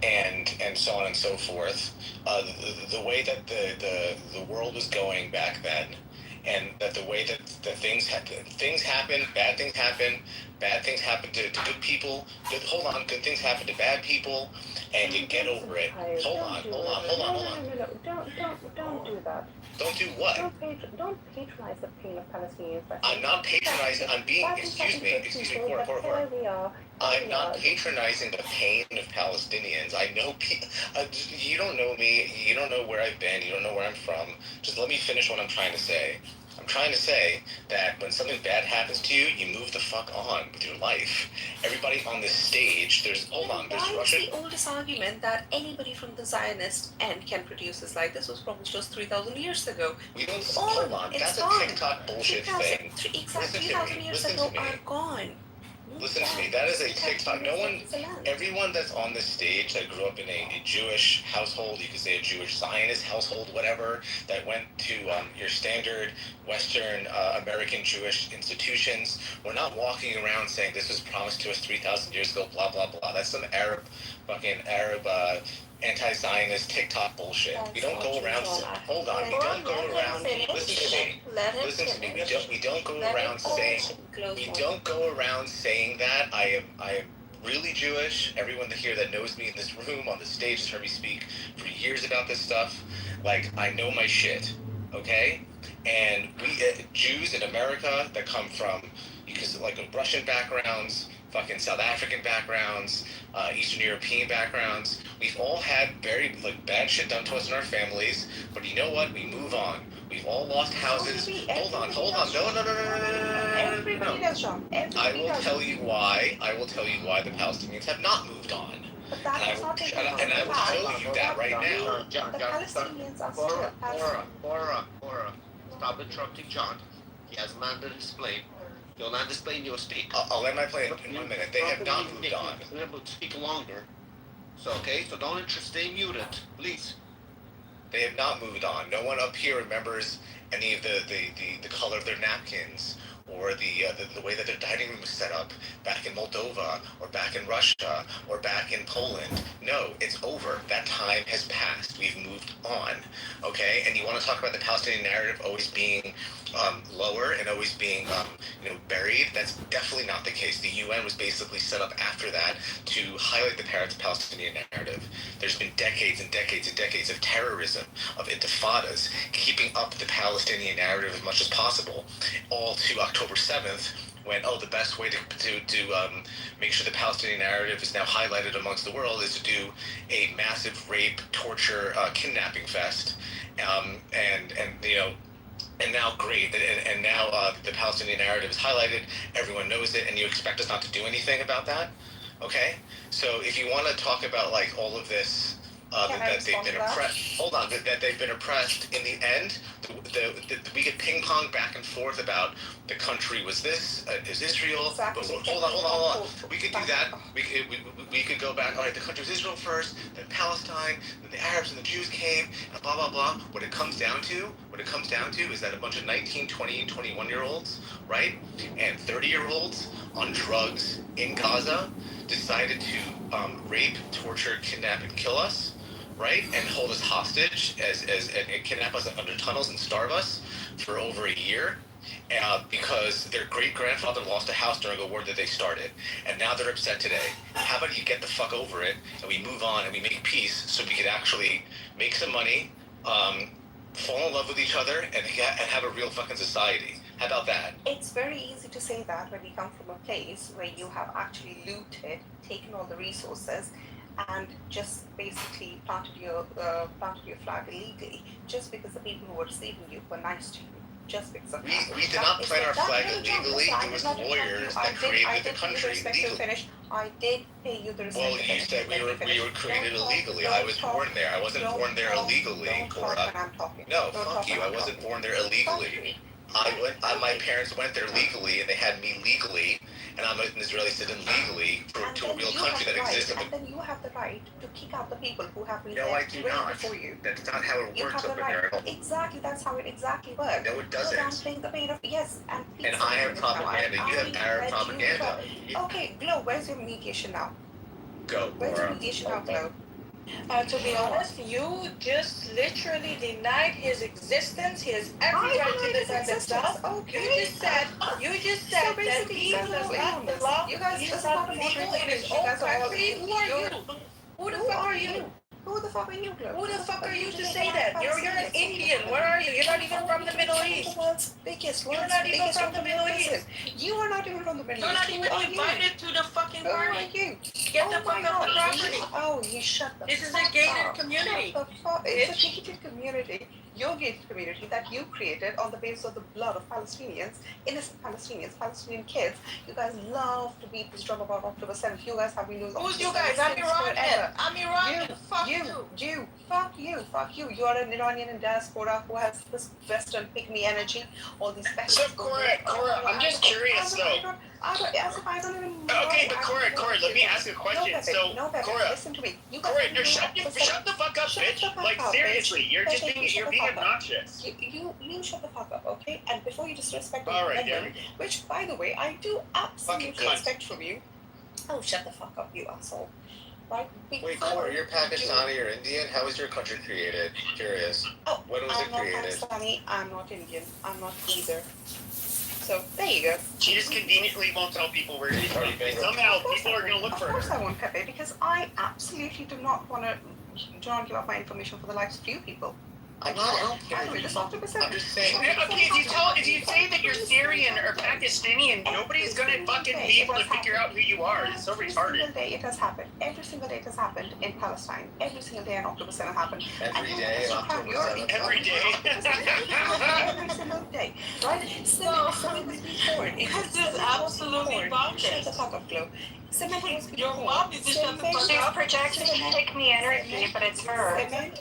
and so on and so forth. The way that the world was going back then, and that the way that things happen, bad things happen to good people. Good things happen to bad people, and you get over it. Hold on. Don't do that. Don't do what? Don't patronize the pain of Palestinians. I'm not patronizing. Excuse me, Cora. I'm not patronizing the pain of Palestinians. I know you don't know me. You don't know where I've been. You don't know where I'm from. Just let me finish what I'm trying to say. I'm trying to say that when something bad happens to you, you move the fuck on with your life. Everybody on this stage, there's Russian. The oldest argument that anybody from the Zionist end can produce is like this was probably just 3,000 years ago. Hold on. That's a TikTok bullshit thing. Exactly 3,000 years ago are gone. Listen to me, that is a TikTok. Everyone that's on this stage that grew up in a Jewish household, you could say a Jewish Zionist household, whatever, that went to your standard Western American Jewish institutions, we're not walking around saying this was promised to us 3,000 years ago, blah, blah, blah. That's some Arab anti-Zionist TikTok bullshit. We don't go around. Hold on. We don't go around. Listen to me. We don't go around saying. We don't go around saying that. I am really Jewish. Everyone here that knows me in this room, on the stage, has heard me speak for years about this stuff. Like, I know my shit. Okay? And we Jews in America that come from Russian backgrounds, fucking South African backgrounds, Eastern European backgrounds. We've all had very bad shit done to us in our families, but you know what? We move on. We've all lost houses. Hold on. No. Everybody does, John. I will tell you why the Palestinians have not moved on. But that is not and I will tell you that right now. The Palestinians are still Cora, stop interrupting John. He has a man to explain. You'll not explain, you'll speak. I'll let my plan in 1 minute. They have not moved on. We're able to speak longer. So don't stay muted, please. They have not moved on. No one up here remembers any of the color of their napkins or the way that their dining room was set up back in Moldova or back in Russia or back in Poland. No, it's over. That time has passed. We've moved on. Okay, and you want to talk about the Palestinian narrative always being lower and always being buried? That's definitely not the case. The UN was basically set up after that to highlight the Palestinian narrative. There's been decades and decades and decades of terrorism, of intifadas, keeping up the Palestinian narrative as much as possible, all to October 7th, when the best way to make sure the Palestinian narrative is now highlighted amongst the world is to do a massive rape, torture, kidnapping fest, and now great, and now the Palestinian narrative is highlighted. Everyone knows it, and you expect us not to do anything about that? Okay, so if you want to talk about like all of this. That they've been oppressed. Hold on, that they've been oppressed. In the end, we get ping pong back and forth about the country was this, is Israel. Exactly. But hold on. We could do that. We could go back. All right, the country was Israel first, then Palestine, then the Arabs and the Jews came, and blah blah blah. What it comes down to is that a bunch of 19, 20, and 21-year-olds, right, and 30-year-olds on drugs in Gaza decided to rape, torture, kidnap, and kill us. Right, and hold us hostage and kidnap us under tunnels and starve us for over a year, because their great-grandfather lost a house during a war that they started, and now they're upset today. How about you get the fuck over it, and we move on, and we make peace, so we could actually make some money, fall in love with each other, and have a real fucking society. How about that? It's very easy to say that when we come from a place where you have actually looted, taken all the resources, and just basically planted your flag illegally, just because the people who were receiving you were nice to you. Just because of that. We did not plant our flag illegally. It was lawyers that created the country legally. I did pay you the respect. Well, you said we were created illegally. I was born there. I wasn't born there illegally, Cora. No, fuck you. I wasn't born there illegally. My parents went there legally, and they had me legally, and I'm an Israeli citizen legally to a real country that exists. And then you have the right to kick out the people who have been there before you. That's not how it works over there. Exactly, that's how it exactly works. No, it doesn't. Yes, and I have propaganda. You have Arab propaganda. Okay, Glo, where's your mediation now? Go. Where's your mediation now, Glo? To be honest, you just literally denied his existence. He has every right to defend himself. Okay. You just said that people who have the law, you guys he's not legal in his own country. Who are you? Who the fuck are you? Who the fuck are you, Glo? Who the fuck are you to say that? You're an Indian. Where are you? You're not even from the Middle East. The world's biggest. You're not even from the Middle East. You are not even from the Middle East. You're not even invited to the fucking party. Who are you? Get the fuck off the property. Oh, you shut the This is a gated community. It's a gated community. Your gated community that you created on the basis of the blood of Palestinians, innocent Palestinians, Palestinian kids. You guys love to beat this drum about October 7th. You guys have been losing. Who's you guys? I'm Iranian. I'm Iranian. Fuck you. Fuck you. You're an Iranian in diaspora who has this Western pygmy energy, all these So, Cora, I'm just curious though. Okay, but Cora, let me ask you a question. Cora, listen to me. Cora, no, shut the fuck up, bitch. Like, seriously, you're being obnoxious. You shut the fuck up, okay? And before you disrespect me, which, by the way, I do absolutely expect from you. Oh, shut the fuck up, you asshole. Right? Wait, Cora, you're Pakistani or Indian? How was your country created? Curious. Oh, when was it created? I'm not Pakistani, I'm not Indian, I'm not either. So, there you go. She just conveniently won't tell people where she's from. Somehow, people are going to look for her. Of course I won't, Pepe, because I absolutely do not want to give up my information for the likes of you people. I'm not I'm just saying. Okay, if you say that you're Syrian or Pakistani, nobody's gonna fucking be able to figure out who you are. It's so retarded. Every single day it has happened. Every single day it has happened in Palestine. Every single day on October 7th happened. Every day on October 7th. Every day. Every single day. Right? So this is absolutely bonkers. Shut the fuck up, Glo. Your mom is just shut the fuck She's up. projecting pygmy energy, but it's her.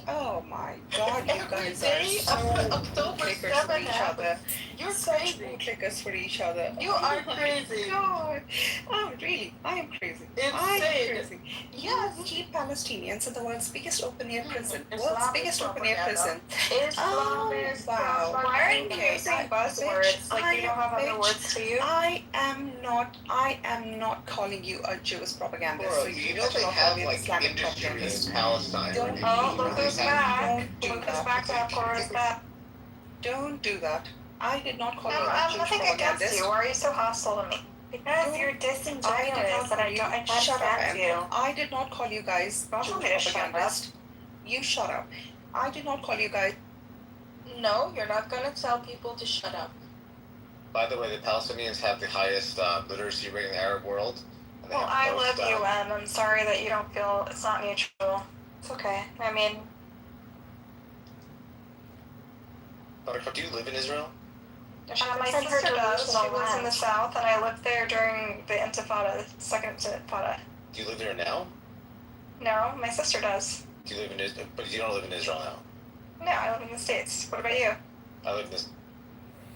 Oh my god, you guys are so October clickers for each other. You're such crazy. clickers for each other. You are crazy. God. Oh, really? I am crazy. Insane. I am crazy. You keep Palestinians in the world's biggest open-air prison. World's biggest open-air prison. Islamist Wow. Why are you Okay, using I- buzzwords? Like you don't have other bitch, words to use? I am not calling you a Jewish propagandist. Bro, So you you know do they not have call me an like Islamic industry in propagandist. Palestine. Don't Oh, look who's back. Don't do Look who's that. back to chorus back. Don't do that. I did not call you a I'm Jewish nothing against propagandist. you. Why are you so hostile to me? Because Don't- you're I did disingenuous not and call I you. don't Shut up, accept Em. you. I did not call you guys Don't Jewish tell me to shut up. propagandist. You shut up. I did not call you guys. No, you're not gonna tell people to shut up. By the way, the Palestinians have the highest literacy rate in the Arab world. And they Well, have I the love most, you, Em. I'm sorry that you don't feel it's not mutual. It's okay. I mean, Buttercup, do you live in Israel? my sister does. She lives in the south, and I lived there during the Intifada, second Intifada. Do you live there now? No, my sister does. Do you live in Israel? But you don't live in Israel now. No, I live in the States. What about you? I live in this.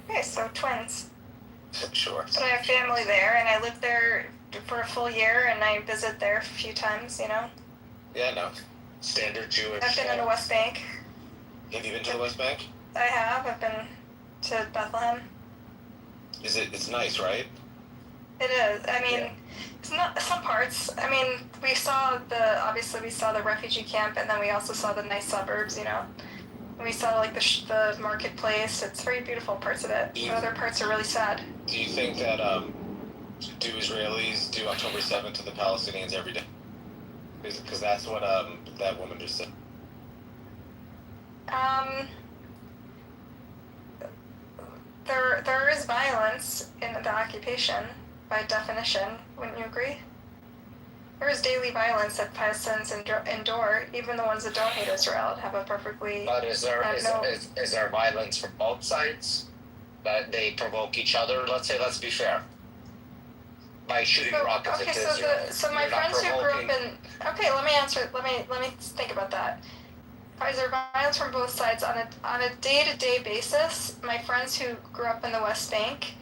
Okay, so twins. Sure. But I have family there, and I lived there for a full year, and I visit there a few times, you know? Yeah, no. Standard Jewish. I've been in the West Bank. Have you been to the West Bank? I have. I've been to Bethlehem. It's nice, right? It is. I mean, it's not some parts. I mean, obviously we saw the refugee camp, and then we also saw the nice suburbs, you know? And we saw like the marketplace. It's very beautiful parts of it. The other parts are really sad. Do you think that do Israelis do October 7th to the Palestinians every day? Because that's what that woman just said. There is violence in the occupation, by definition. Wouldn't you agree? There is daily violence that Palestinians endure. Even the ones that don't hate Israel have a perfectly. But is there violence from both sides that they provoke each other? Let's be fair. By shooting rockets at Israel. So my friends who grew up in. Okay, let me answer. Let me think about that. Is there violence from both sides on a day-to-day basis? My friends who grew up in the West Bank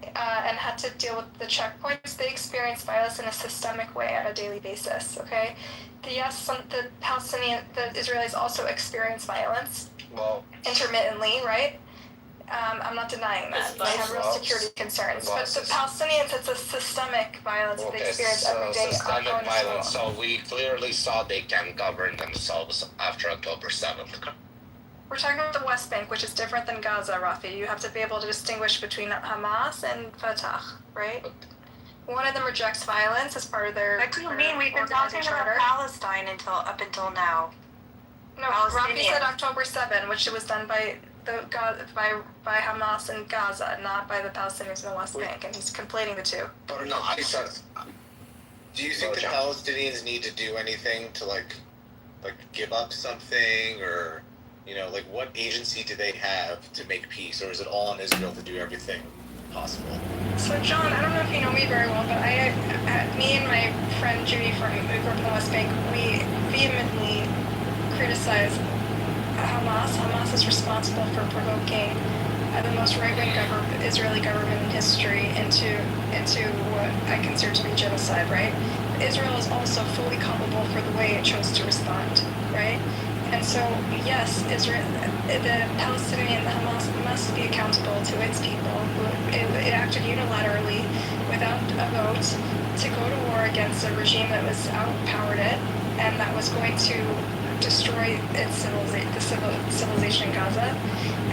and had to deal with the checkpoints, they experience violence in a systemic way on a daily basis. Okay, the Israelis also experience violence. Well, intermittently, right? I'm not denying that. They have real security concerns. But the Palestinians, it's a systemic violence that they experience every day. Systemic violence. So we clearly saw they can govern themselves after October 7th. We're talking about the West Bank, which is different than Gaza, Rafi. You have to be able to distinguish between Hamas and Fatah, right? One of them rejects violence as part of their. What do you mean? We've been talking about Palestine up until now. No, Rafi said October 7, which was done by by Hamas in Gaza, not by the Palestinians in the West Bank, and he's conflating the two. No, I said. Do you think the Palestinians need to do anything to like give up something, or like what agency do they have to make peace, or is it all on Israel to do everything possible? So John, I don't know if you know me very well, but me and my friend Judy who grew up in the West Bank, we vehemently criticize Hamas. Hamas is responsible for provoking the most right-wing Israeli government in history into what I consider to be genocide, right? Israel is also fully culpable for the way it chose to respond, right? And so, yes, Israel, the Palestinian, the Hamas must be accountable to its people. It acted unilaterally without a vote to go to war against a regime that was outpowered it and that was going to destroy the civilization in Gaza,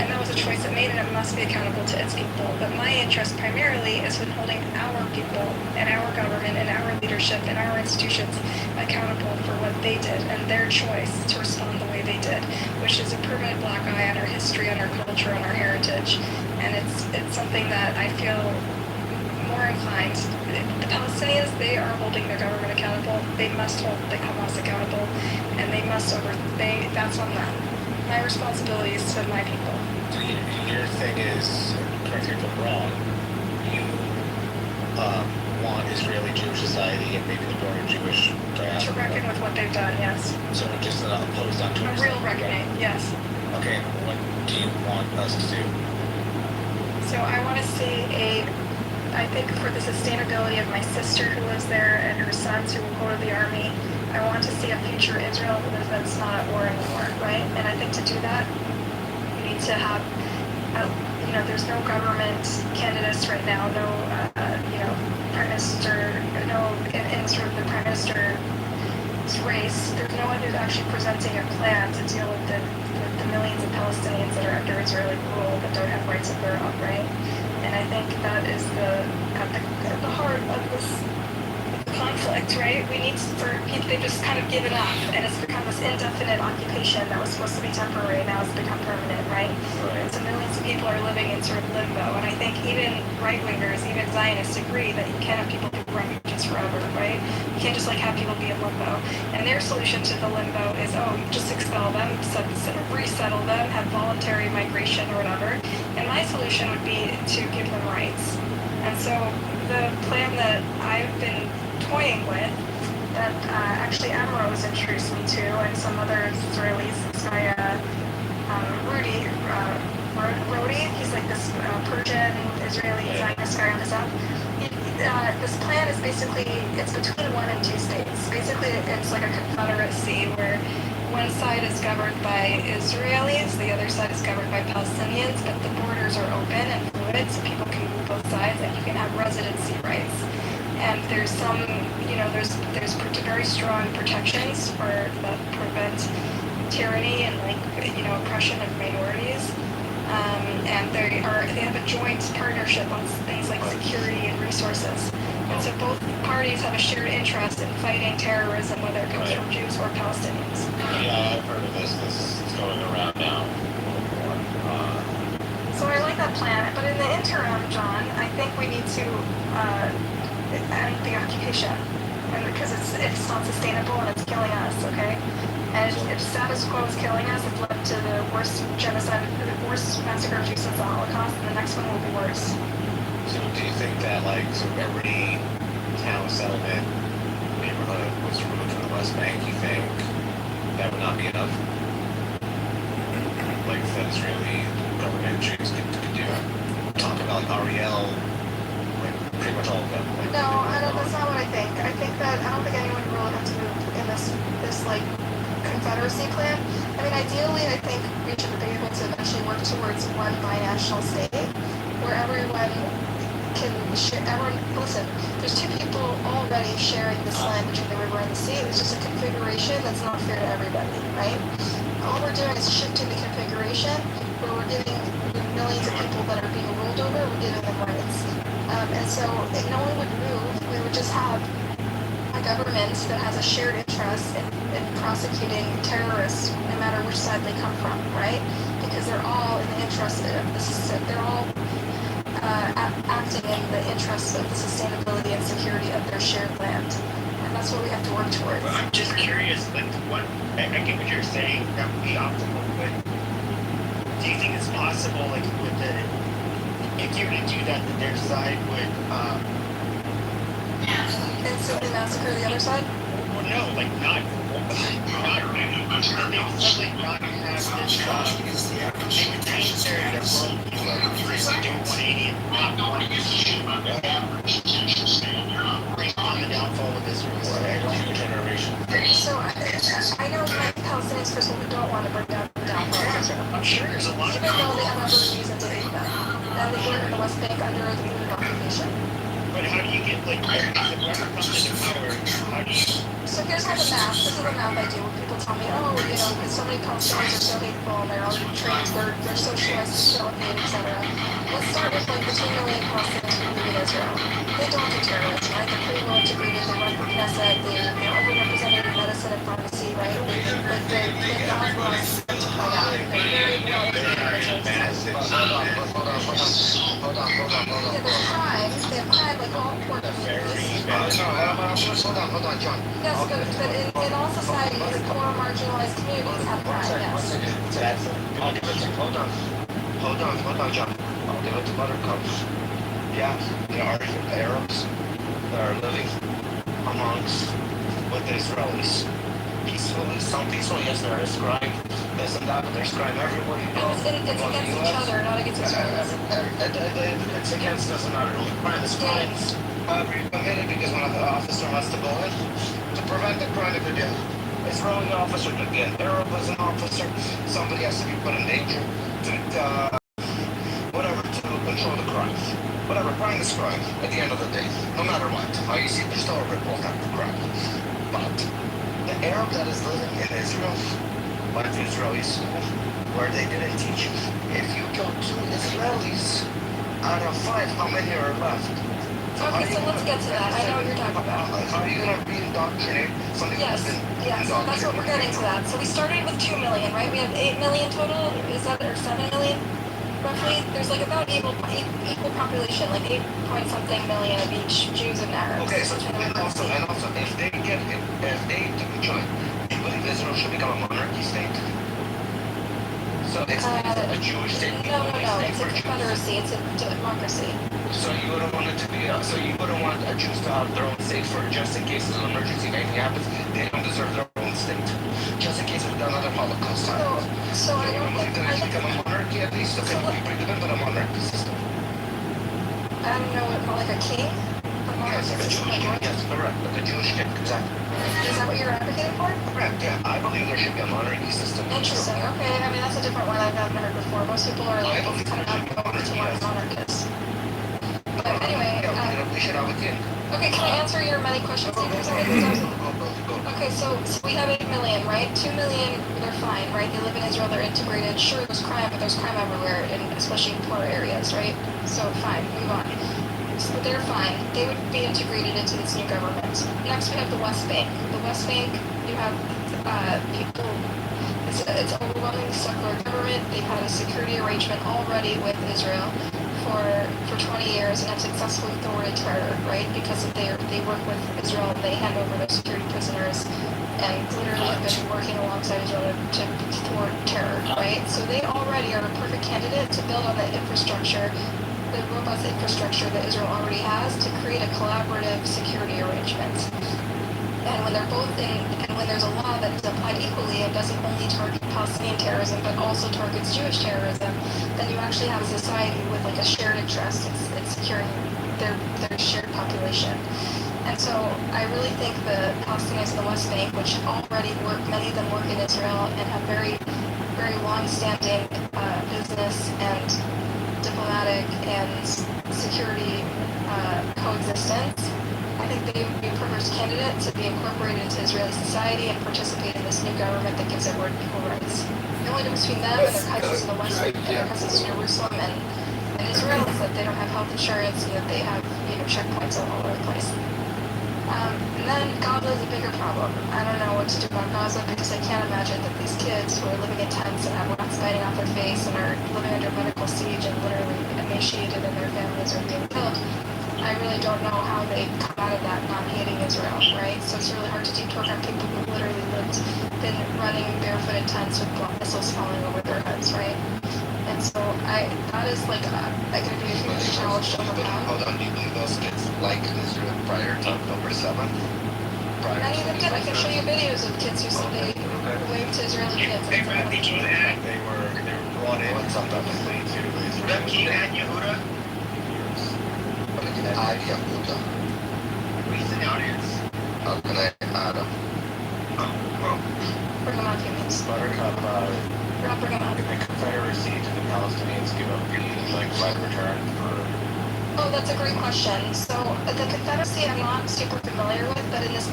and that was a choice it made, and it must be accountable to its people. But my interest primarily is in holding our people and our government and our leadership and our institutions accountable for what they did and their choice to respond the way they did, which is a permanent black eye on our history, on our culture, on our heritage, and it's something that I feel more inclined. The Palestinians, they are holding their government accountable. They must hold the Hamas accountable, and that's on them. My responsibility is to my people. So your thing is, correct me if I'm wrong, you want Israeli Jewish society and maybe the broader Jewish diaspora to reckon with what they've done, yes. So just opposed on a real reckoning, yes. Okay, what do you want us to do? So I want to see a I think for the sustainability of my sister who lives there and her sons who will go to the army, I want to see a future Israel that's not at war anymore, right? And I think to do that, you need to have, there's no government candidates right now, no, prime minister, no, in sort of the prime minister's race, there's no one who's actually presenting a plan to deal with the millions of Palestinians that are under Israeli rule that don't have rights of their own, right? And I think that is at the heart of this conflict, right? We need for people, they've just kind of given up, and it's become this indefinite occupation that was supposed to be temporary, now it's become permanent, right? And so millions of people are living in sort of limbo, and I think even right-wingers, even Zionists agree that you can't have people be refugees forever, right? You can't just have people be in limbo. And their solution to the limbo is, just expel them, resettle them, have voluntary migration or whatever. And my solution would be to give them rights. And so the plan that I've been toying with, that actually Amro has introduced me to, and some other Israelis, this guy Rodi, he's like this Persian Israeli Zionist guy on this app. This plan is basically, it's between 1 and 2 states. Basically, it's like a confederacy where one side is governed by Israelis, the other side is governed by Palestinians, but the borders are open and fluid, so people can move both sides, and you can have residency rights. And there's some, there's very strong protections that prevent tyranny and oppression of minorities. And they have a joint partnership on things like security and resources. And so both parties have a shared interest in fighting terrorism, whether it comes from Jews or Palestinians. Yeah, I've heard of this. This is going around now. So I like that plan, but in the interim, John, I think we need to end the occupation, and because it's not sustainable and it's killing us. Okay. And if status quo is killing us, it's led to the worst genocide, the worst massacre of Jews since the Holocaust, and the next one will be worse. So do you think that so every town, settlement, neighborhood was removed from the West Bank? You think that would not be enough? Like the Israeli government Jews could do? Talk about Ariel, pretty much all of them. No, that's not what I think. I don't think anyone really has to move in this confederacy plan. I mean, ideally, I think we should be able to eventually work towards one binational state where everyone can share. Listen, there's 2 people already sharing this land between the river and the sea. It's just a configuration that's not fair to everybody, right? All we're doing is shifting the configuration where we're giving millions of people that are being ruled over, we're giving them rights. And so if no one would move, we would just have a government that has a shared interest in prosecuting terrorists, no matter which side they come from, right? Because they're all in the interest of they're all acting in the interest of the sustainability and security of their shared land. And that's what we have to work towards. Well, I'm just curious, I get what you're saying, that would be optimal, but do you think it's possible, if you were to do that their side would, instantly massacre the other side? Well, no, not they would simply not have this, they would change their worldview, do 180 and not want to bring on the downfall of Israel. So I know many Palestinians, first of all, who don't want to bring down the downfall of Israel. I'm sure there's a lot of even though they have every reason to hate them. And they live in the West Bank under the Union occupation. But how do you get, whoever comes into power, how do you... So here's how the math, this is the math I do when people tell me, because so many Palestinians are so hateful and they're already trained, they're socialists, Philippines, etc. Let's start with the 2 million Palestinians who live in Israel. They don't do terrorism, right? They're pretty well integrated, they run for Knesset, they're overrepresented in medicine and pharmacy, right? The hospitals identify that. They're very well integrated. Yeah, there's crime, they have crime like all poor communities. Hold on, John. Yes, but in all societies, the poor, marginalized communities have crime, yes. Hold on, John. I'll give it to Buttercups. Yeah, there are Arabs that are living amongst with the Israelis. Peacefully, some peaceful, yes, there is crime. this and that, but there's crime everywhere you go. It's against each other, not against Israelis. It's against doesn't matter. Crime is crime. However you commit it, because one of the officer has to go in to prevent the crime again. Israeli officer could be an Arab as an officer. Somebody has to be put in danger to whatever to control the crime. Whatever, crime is crime at the end of the day. No matter what. How you see, there's still a ripple effect of crime. But the Arab that is living in Israel went to Israeli school where they didn't teach you. If you kill 2 Israelis out of 5, how many are left? Okay, so let's get to that. I know what you're talking about. How are you going to re-indoctrinate something Yes, yes, that's what we're getting to that. So we started with 2 million, right? We have 8 million total. Is that, or 7 million? Roughly, there's like about equal population, like 8 point something million of each Jews and Arabs. Okay, so and also if they join, do you believe Israel should become a monarchy state? So it's a Jewish state. No, it's a confederacy. It's a democracy. So you wouldn't want it to be. So you wouldn't want Jews to have their own state for just in case of an emergency, if anything happens, they don't deserve their own state. Just in case of another Holocaust happens. So I don't think they should become a monarchy at least. Okay, we bring them into the monarchy system. I don't know what, more like a king? Yes, a Jewish king. Yes, correct. Like a Jewish king, exactly. Is that what you're advocating for? Correct. Yeah, I believe there should be a monarchy system. Interesting. Okay, I mean that's a different one I've never heard before. Most people are like kind of not going towards monarchists. But anyway, we should have a king. Okay, can I answer your many questions? Okay, so we have 8 million, right? 2 million, they're fine, right? They live in Israel, they're integrated. Sure, there's crime, but there's crime everywhere, especially in poor areas, right? So fine, move on. So they're fine. They would be integrated into this new government. Next, we have the West Bank. The West Bank, you have people. It's overwhelmingly secular government. They've had a security arrangement already with Israel for 20 years and have successfully thwarted terror, right? Because they work with Israel and they hand over their security prisoners and literally have been working alongside Israel to thwart terror, right? So they already are a perfect candidate to build on the infrastructure, the robust infrastructure that Israel already has to create a collaborative security arrangement. And when they're both in, and when there's a law that is applied equally and doesn't only target Palestinian terrorism but also targets Jewish terrorism, then you actually have a society with like a shared interest in securing their shared population. And so I really think the Palestinians in the West Bank, which already work, many of them work in Israel and have very, very long-standing business and diplomatic and security coexistence, I think they would be a privileged candidate to be incorporated into Israeli society and participate in this new government that gives everyone equal rights. The only difference between them and their cousins in the West and their cousins in Jerusalem and Israel is that they don't have health insurance and that they have checkpoints all over the place. And then Gaza is a bigger problem. I don't know what to do about Gaza because I can't imagine that these kids who are living in tents and have rats biting off their face and are living under medical siege and literally emaciated and their families are being killed. I really don't know how they come out of that not hating Israel, right? So it's really hard to deep talk on people who literally been running barefoot in tents with missiles falling over their heads, right? And so that is like going to be a huge challenge to overcome. Hold on, do you believe those kids like Israel prior to October 7th? Many of them did. I can show you videos of kids who said they waved to Israeli kids. They were brought in Subsequently to Israel. Rebki and Yehuda. Yehuda. He's in the audience. How can I add him? Bring them out, humans. Buttercup, We're not bringing them out. did the Confederacy to the Palestinians give up the right return for? Oh, that's a great question. So the Confederacy I'm not super familiar with, but in this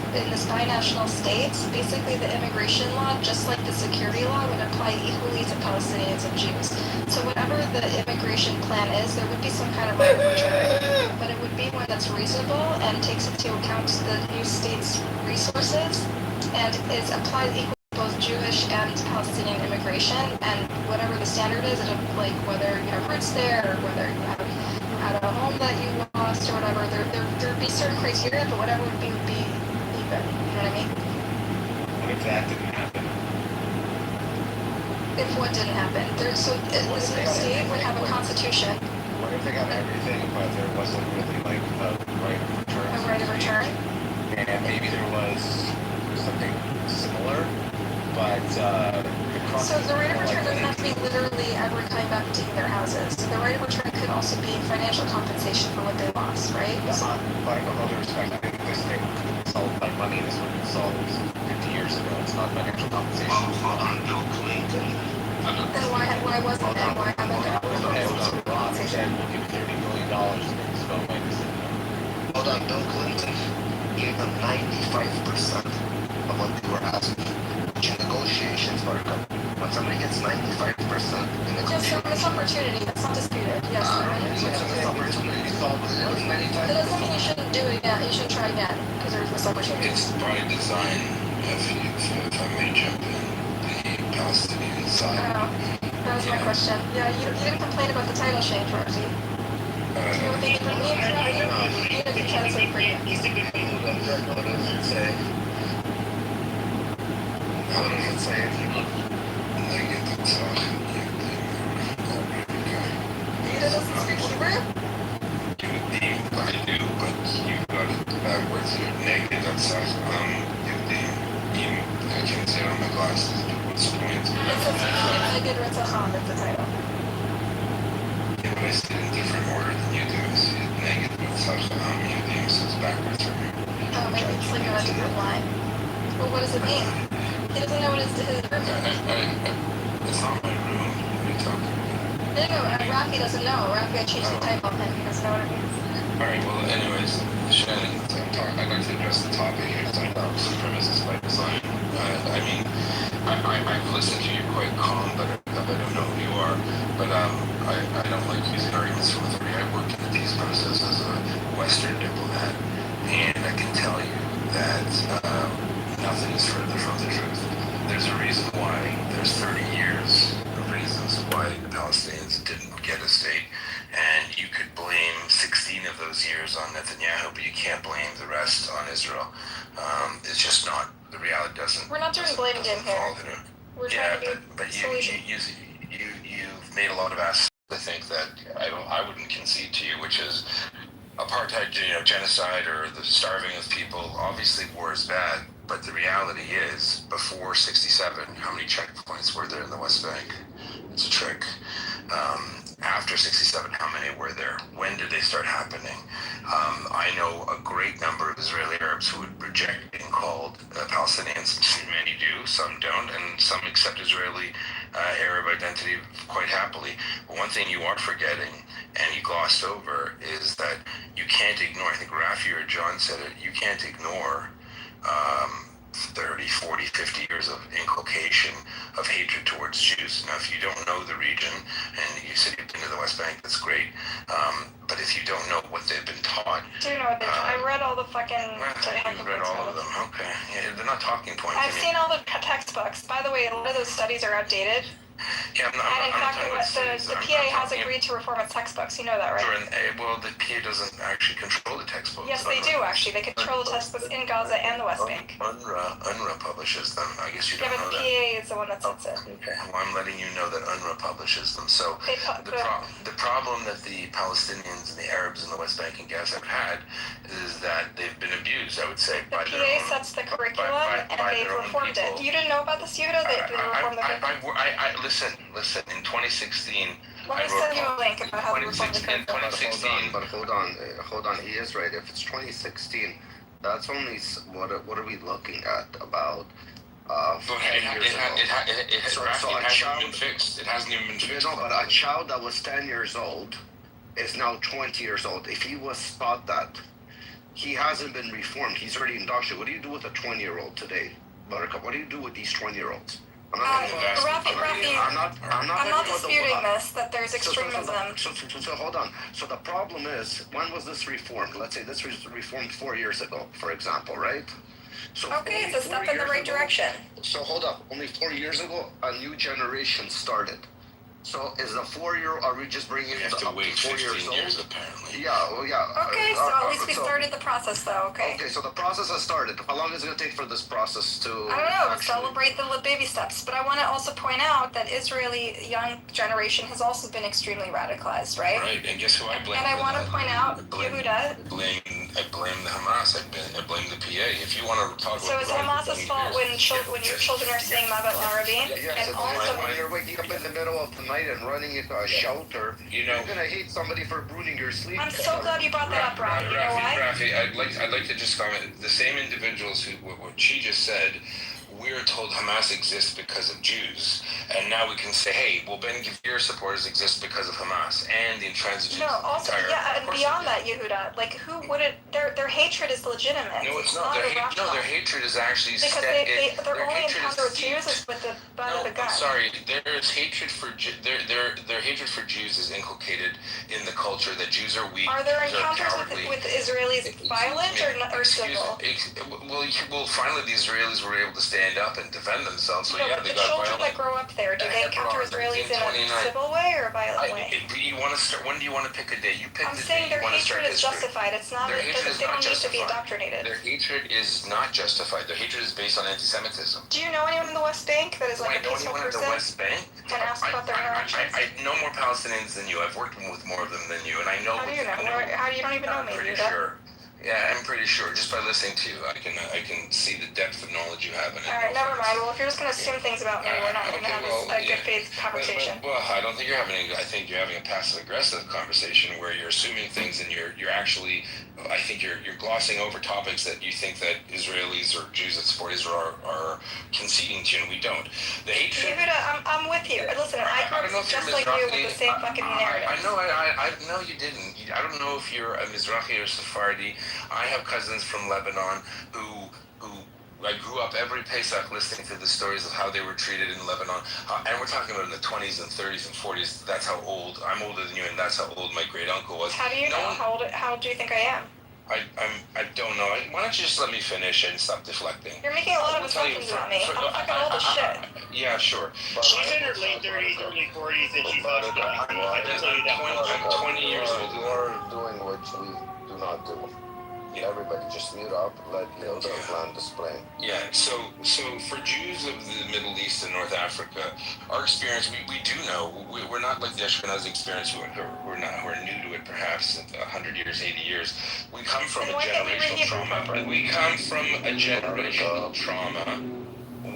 binational states, basically the immigration law, just like the security law, would apply equally to Palestinians and Jews. So whatever the immigration plan is, there would be some kind of right of return, but it would be one that's reasonable and takes into account the new state's resources and is applied equally to both Jewish and Palestinian immigration. And whatever the standard is, like whether you have roots there or whether you have had a home that you lost or whatever, there'd be certain criteria, but whatever would be even. You know what I mean? What if that didn't happen? If what didn't happen? This new state would have a constitution. What if they got everything, but there wasn't really like a right of return? A right of return? And maybe there was something similar, but the So the rate of return doesn't have to be literally everyone coming back and taking their houses. The rate of return could also be financial compensation for what they lost, right? That's not, like, with all due respect, I think this thing solved by money. This would have solved 50 years ago. It's not financial compensation. Hold on, Bill Clinton. Then why wasn't it? Why haven't there been compensation? We'll give $30 million to spell like this. Hold on, Bill Clinton gave them 95% of what they were asking. Which in negotiations, Buttercup, when somebody gets 95% in Just negotiations, this opportunity, that's not disputed. Yes, this opportunity solved it many That times. doesn't mean you shouldn't do it again. You shouldn't try again because there's this opportunity. It's by design, if I may jump in, the Palestinian side. That was my question. Yeah, you didn't complain about the title change, Roxy. Do you know what they different means, Roxy? You didn't translate for you. He's a good people. What does it say? What does it say? Rita doesn't speak Hebrew? I do, but you got it backwards. Negative, that's I can't see it on my glasses. What's the point? It says Neged Ritzacham is the title. Yeah, but I see it in different order than you do. I see it negative Ritzacham, Yudim says backwards for me. Oh, maybe it's like a different line. Well, what does it mean? He doesn't know what his room is. It's not my room. What are you talking about? No, Rafi doesn't know. Rafi, I changed the type on him. He doesn't know what it means. Alright, well, anyways, Shannon, I'd like to address the topic here. It's about supremacists by design. I mean, I've listened to you quite calm, but I don't know who you are. But I don't like using arguments from authority. I worked in the peace process as a Western diplomat, and I can tell you that nothing is further from the truth. There's a reason why there's 30 years of reasons why the Palestinians didn't get a state. And you could blame 16 of those years on Netanyahu, but you can't blame the rest on Israel. It's just not, the reality doesn't. We're not doing blame game here. We're trying to but you've made a lot of asks. I think that I wouldn't concede to you, which is apartheid, genocide, or the starving of people. Obviously, war is bad, but the reality is, before 67, how many checkpoints were there in the West Bank? It's a trick. After 67, how many were there? When did they start happening? I know a great number of Israeli Arabs who would reject being called Palestinians. Many do, some don't, and some accept Israeli Arab identity quite happily. But one thing you are forgetting, and you glossed over, is that you can't ignore, I think Rafi or John said it, you can't ignore 30, 40, 50 years of inculcation of hatred towards Jews. Now, if you don't know the region, and you said you've been to the West Bank, that's great, but if you don't know what they've been taught... Do you know what I read all the fucking... You've read all of them, okay. Yeah, they're not talking points. I've seen all the textbooks. By the way, a lot of those studies are outdated. Yeah, and in fact, the PA has agreed to reform its textbooks. You know that, right? Sure, well, the PA doesn't actually control the textbooks. Yes, they do, actually. They control the textbooks in Gaza and the West Bank. UNRWA publishes them. I guess you don't know that. Yeah, but the PA is the one that sets it. Okay, well, I'm letting you know that UNRWA publishes them. So the problem that the Palestinians and the Arabs in the West Bank and Gaza have had is that they've been abused, I would say, by their own... The PA sets the curriculum, and they've reformed it. You didn't know about this, Yehuda? They reformed the curriculum? Listen, in 2016, Let me send you a link about how to reform the curriculum. But hold on, he is right. If it's 2016, that's only, what are we looking at, about 10 years ago? It hasn't been fixed. It hasn't even been fixed. No, but a child that was 10 years old is now 20 years old. If he was taught that, he hasn't been reformed. He's already indoctrinated. What do you do with a 20-year-old today, Buttercup? What do you do with these 20-year-olds? Rafi, I'm not disputing this, that there's extremism. So hold on. So the problem is, when was this reformed? Let's say this was reformed 4 years ago, for example, right? So okay, it's a step in the right direction. So hold up. Only 4 years ago, a new generation started. So is the 4 year? Are we just bringing it up to 4 years apparently? Yeah. Well, yeah. Okay, so at least we started the process, though. Okay. Okay, so the process has started. How long is it going to take for this process to? I don't know. Celebrate the baby steps, but I want to also point out that Israeli young generation has also been extremely radicalized, right? Right, and guess who I blame? And I want to point out Yehuda. Blame I blame the Hamas. I blame the PA. If you want to talk So about it's Hamas's fault when your children are saying Mabat al-Arabi? Yes, And also, also, when you're waking up in the middle of the night and running into a shelter, you're gonna hate somebody for ruining your sleep. I'm so glad you brought that up, Ron. You know why? Rafi, I'd like to just comment. The same individuals who what she just said. We're told Hamas exists because of Jews, and now we can say, hey, well, Ben Gvir supporters exist because of Hamas and the intransigence. No, also, yeah, and beyond that, Yehuda, like, who wouldn't? Their hatred is legitimate. No, it's not. Their hatred is actually because their only encounter with Jews is with the butt of the gun. I'm sorry. There's hatred for their hatred for Jews is inculcated in the culture that Jews are weak. Are there encounters with Israelis violent or civil? Well, finally the Israelis were able to stand up and defend themselves. So no, yeah, but they the got children violent. that grow up there, do they encounter Israelis in a civil way or a violent way? You want to start? When do you want to pick a day? You pick I'm the saying day their you want to start hatred is history. justified. It's not. They don't need to be indoctrinated. Their hatred is not justified. Their hatred is based on anti-Semitism. Do you know anyone in the West Bank that is like a peaceful person? In the West Bank? And ask about their interactions? I know more Palestinians than you. I've worked with more of them than you, and I know. How do you know? How do you don't even know me? I'm pretty sure. Yeah, I'm pretty sure. Just by listening to you, I can see the depth of knowledge you have in it. All right, never mind. Well, if you're just going to assume things about me, we're not going to have a good faith conversation. Well, I don't think you're having. I think you're having a passive aggressive conversation where you're assuming things and you're actually. I think you're glossing over topics that you think that Israelis or Jews that support Israel are conceding to, and we don't. The hatred. Yehuda, I'm with you. Listen, I grew up just like you with the same fucking narrative. I know. I know you didn't. I don't know if you're a Mizrahi or Sephardi. I have cousins from Lebanon who I grew up every Pesach listening to the stories of how they were treated in Lebanon. And we're talking about in the 20s and 30s and 40s. That's how old. I'm older than you, and that's how old my great uncle was. How do you know? How do you think I am? I don't know. Why don't you just let me finish and stop deflecting? You're making a lot of assumptions about me. I'm fucking old as shit. Yeah, sure. She's in her late 30s, early 40s, and she's not doing anything. I can tell you that. I'm 20 years old. You are doing what we do not do. Everybody just mute up, let Hilda land display. Yeah, so for Jews of the Middle East and North Africa, our experience, we do know, we're not like the Ashkenazi experience, we're new to it perhaps 100 years, 80 years. We come from a generational trauma. We come from a generational trauma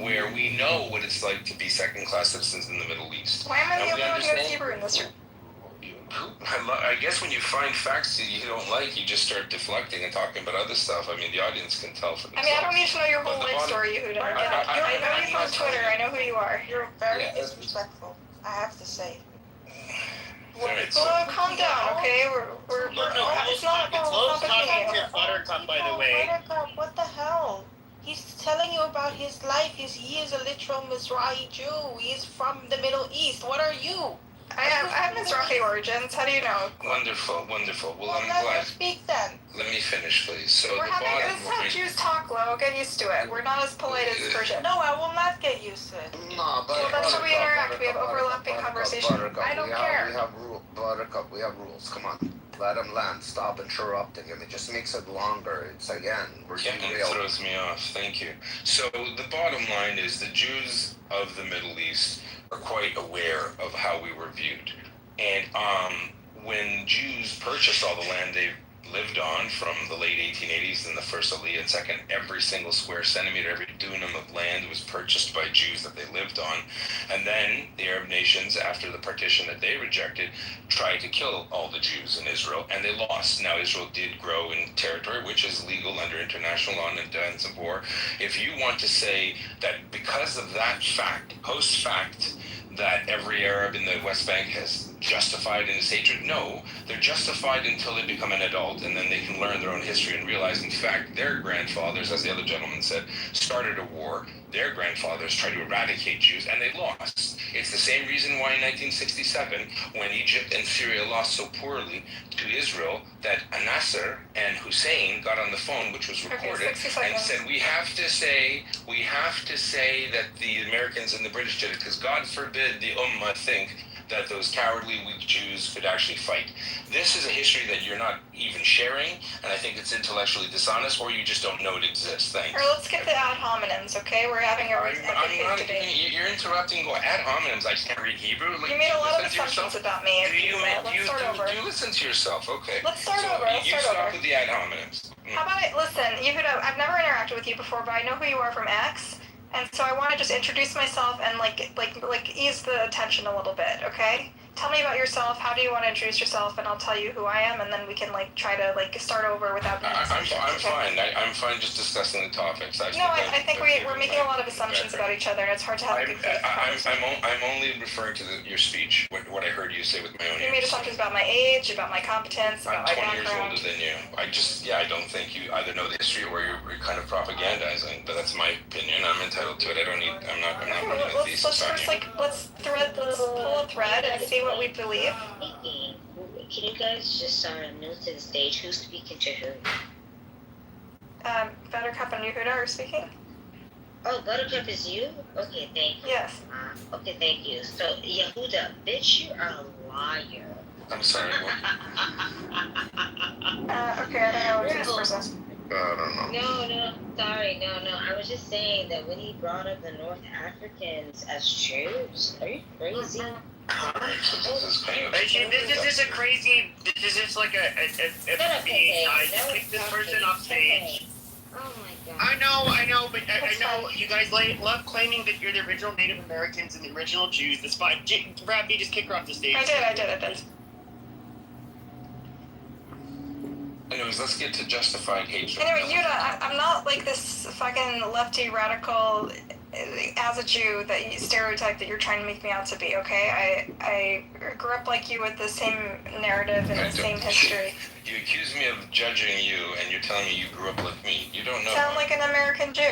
where we know what it's like to be second-class citizens in the Middle East. Why am I the only one who has Hebrew in this room? I guess when you find facts that you don't like, you just start deflecting and talking about other stuff. I mean, the audience can tell for themselves. I mean, I don't need to know your whole life story, Yehuda. I know you from Twitter. I know who you are. You're very disrespectful, I have to say. Well, calm down, okay? It's not Close talking to Buttercup, by the way. Buttercup, what the hell? He's telling you about his life. He is a literal Mizrahi Jew. He's from the Middle East. What are you? I have Mizrahi origins. How do you know? Wonderful. Well, I'm let glad. me speak then. Let me finish, please. So This is how Jews talk, Lo. Get used to it. We're not as polite as Persian. No, I will not get used to it. No, but well, that's how we interact. We have overlapping conversation. I don't care. Buttercup, we have rules. Come on. Let him land. Stop interrupting him. It just makes it longer. It's we're getting real. It throws me off. Thank you. So the bottom line is the Jews of the Middle East are quite aware of how we were viewed. And when Jews purchased all the land they lived on from the late 1880s and the first Aliyah and second, every single square centimeter, every dunam of land was purchased by Jews that they lived on. And then the Arab nations, after the partition that they rejected, tried to kill all the Jews in Israel, and they lost. Now, Israel did grow in territory, which is legal under international law and times of war. If you want to say that because of that fact, post fact, that every Arab in the West Bank has justified in his hatred? No, they're justified until they become an adult, and then they can learn their own history and realize, in fact, their grandfathers, as the other gentleman said, started a war. Their grandfathers tried to eradicate Jews, and they lost. It's the same reason why in 1967, when Egypt and Syria lost so poorly to Israel, that Nasser and Hussein got on the phone, which was recorded, and said, we have to say that the Americans and the British did it, because God forbid the Ummah think that those cowardly, weak Jews could actually fight. This is a history that you're not even sharing, and I think it's intellectually dishonest, or you just don't know it exists. Thanks. Or let's get to ad hominems, okay? We're having a I'm not, debate. you're interrupting. Go ad hominems. I can't read Hebrew. Like, You made a lot of assumptions about me. Let's start over. Do you listen to yourself? Okay. Let's start over. You stop with the ad hominems. How about listen, Yehuda, I've never interacted with you before, but I know who you are from X, and so I want to just introduce myself and like ease the tension a little bit, okay? Tell me about yourself. How do you want to introduce yourself? And I'll tell you who I am, and then we can try to start over without being I'm fine. I'm fine just discussing the topics. I think we're making a lot of assumptions about each other, and it's hard to have a good I'm only referring to your speech, what I heard you say with my own ears. You made assumptions about my age, about my competence, about my background. I'm 20 years older than you. I don't think you either know the history or you're kind of propagandizing, but that's my opinion. I'm entitled to it. I'm not running a thesis on you. Let's pull a thread and see what we believe. Can you guys just new to the stage? Who's speaking to who? Buttercup and Yehuda are speaking. Oh, Buttercup is you? Okay, thank you. Yes. Okay, thank you. So, Yehuda, bitch, you are a liar. I'm sorry, what? Okay, I don't know what this person. I don't know. No, sorry, no. I was just saying that when he brought up the North Africans as Jews, are you crazy? This is a crazy. This is like a BA side. Just kick this person off stage. Oh my god. I know, but I know you guys love claiming that you're the original Native Americans and the original Jews. That's fine. Brad B, just kick her off the stage. I did. Anyways, let's get to justifying hatred. Anyway, Yehuda, I'm not like this fucking lefty radical as a Jew that you stereotype that you're trying to make me out to be, okay? I grew up like you with the same narrative and the same history. You accuse me of judging you, and you're telling me you grew up like me. You don't know. You sound like an American Jew.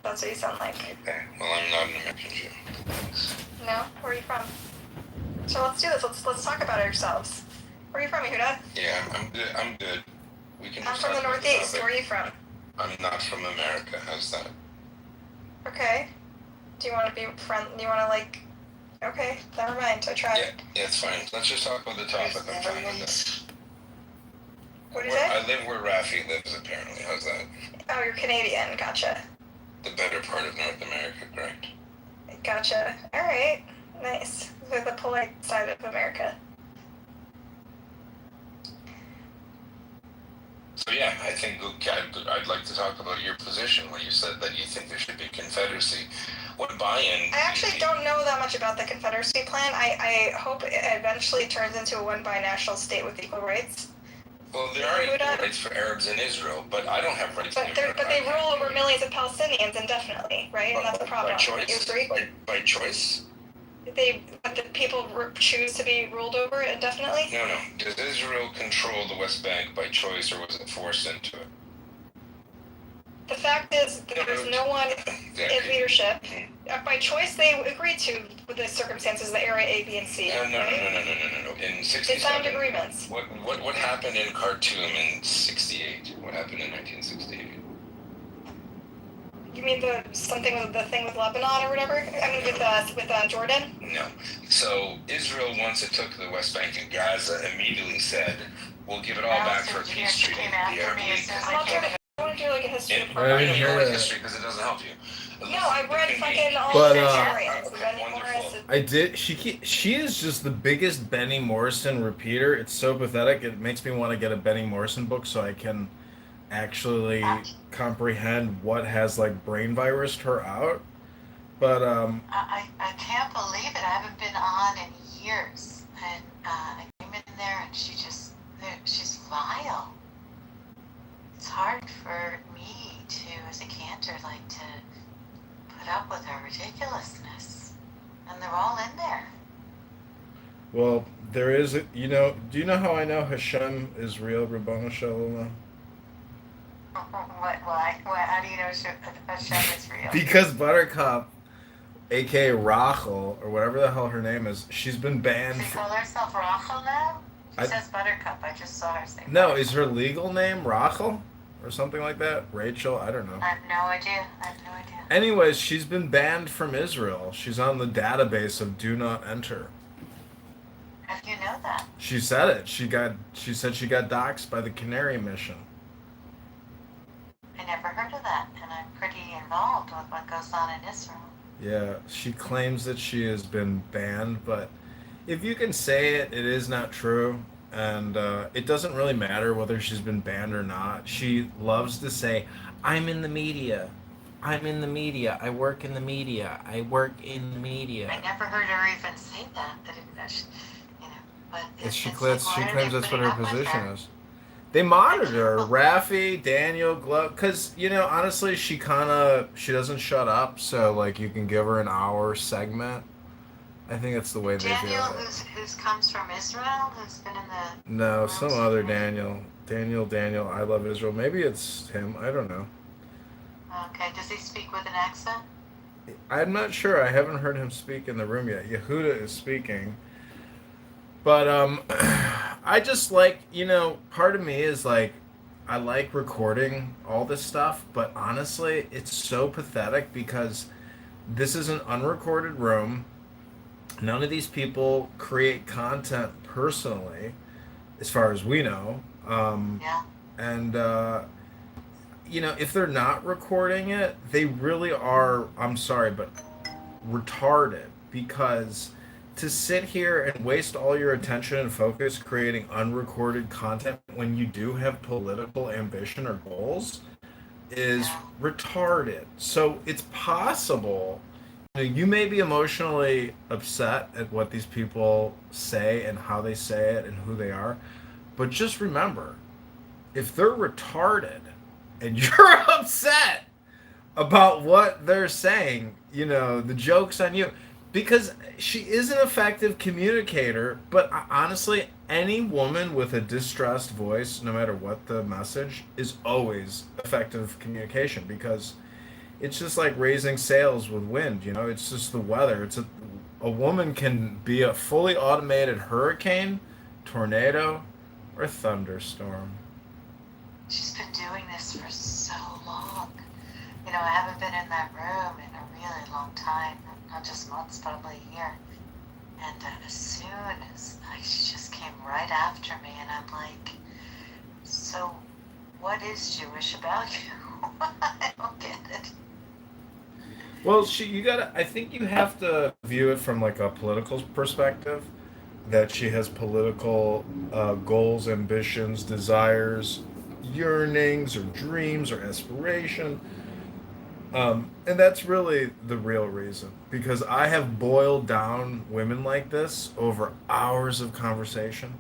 That's what you sound like. Okay. Well, I'm not an American Jew. No? Where are you from? So let's do this. Let's talk about ourselves. Where are you from, Yehuda? Yeah, I'm good. We can. I'm from the Northeast. Where are you from? I'm not from America. How's that? Okay. Do you want to be friend? Do you want to Okay, never mind. I tried. Yeah, it's fine. Let's just talk about the topic. I'm fine with that. What is it? I live where Rafi lives, apparently. How's that? Oh, you're Canadian. Gotcha. The better part of North America, correct? Gotcha. All right. Nice. The polite side of America. So yeah, I think I'd like to talk about your position when you said that you think there should be confederacy. What buy-in? I actually don't know that much about the confederacy plan. I hope it eventually turns into a one binational state with equal rights. Well, there are equal rights for Arabs in Israel, but I don't have rights. But they rule over millions of Palestinians indefinitely, right? And that's the problem. By choice. You agree? By choice. But the people choose to be ruled over indefinitely? No. Does Israel control the West Bank by choice, or was it forced into it? The fact is, there's no one in leadership. By choice, they agreed to the circumstances, the area A, B, and C. No. In 67. They signed agreements. What happened in Khartoum in 68? What happened in 1968? You mean the thing with Lebanon or whatever? I mean with Jordan? No. So Israel, once it took the West Bank and Gaza, immediately said, "We'll give it all back for a peace treaty." The Arab League. I want to do like a history. I know you don't like history because it doesn't help you. No, I read fucking all the historians. I did. She is just the biggest Benny Morrison repeater. It's so pathetic. It makes me want to get a Benny Morrison book so I can actually comprehend what has brain virused her out. But I can't believe it. I haven't been on in years, and I came in there and she's vile. It's hard for me to, as a cantor, to put up with her ridiculousness, and they're all in there. well, there is do you know how I know Hashem is real, Rabbana Shalom? Why? How do you know Hashem is real? Because Buttercup, aka Rachel, or whatever the hell her name is, she's been banned. She calls herself Rachel now? She says Buttercup. I just saw her say No, is her legal name Rachel? Or something like that? Rachel? I don't know. I have no idea. Anyways, she's been banned from Israel. She's on the database of do not enter. How do you know that? She said it. She said she got doxxed by the Canary mission. I never heard of that, and I'm pretty involved with what goes on in Israel. Yeah, she claims that she has been banned, but if you can say it, it is not true. And it doesn't really matter whether she's been banned or not. She loves to say, I'm in the media. I'm in the media. I work in the media. I work in the media. I never heard her even say that. You know, but She it's claims like, why are that's they what putting her up with position her? is. They monitor her. Rafi, Daniel, Glove, because honestly, she doesn't shut up. So like, you can give her an hour segment. I think that's the way they do Daniel, it. who's comes from Israel, who's been in the No, some other Daniel. Daniel, I love Israel. Maybe it's him. I don't know. Okay, does he speak with an accent? I'm not sure. I haven't heard him speak in the room yet. Yehuda is speaking. But I just like, part of me is like, I like recording all this stuff, but honestly, it's so pathetic because this is an unrecorded room. None of these people create content personally, as far as we know. Yeah. And, if they're not recording it, they really are, I'm sorry, but retarded, because to sit here and waste all your attention and focus creating unrecorded content when you do have political ambition or goals is retarded. So it's possible, you may be emotionally upset at what these people say and how they say it and who they are, but just remember, if they're retarded and you're upset about what they're saying, the joke's on you. Because she is an effective communicator, but honestly, any woman with a distressed voice, no matter what the message, is always effective communication, because it's just like raising sails with wind, it's just the weather. A woman can be a fully automated hurricane, tornado, or thunderstorm. She's been doing this for so long. I haven't been in that room in a really long time, not just months, probably a year. And as soon as she just came right after me, and I'm like, so what is Jewish about you? I don't get it. Well, I think you have to view it from like a political perspective, that she has political goals, ambitions, desires, yearnings, or dreams, or aspiration. And that's really the real reason, because I have boiled down women like this over hours of conversation,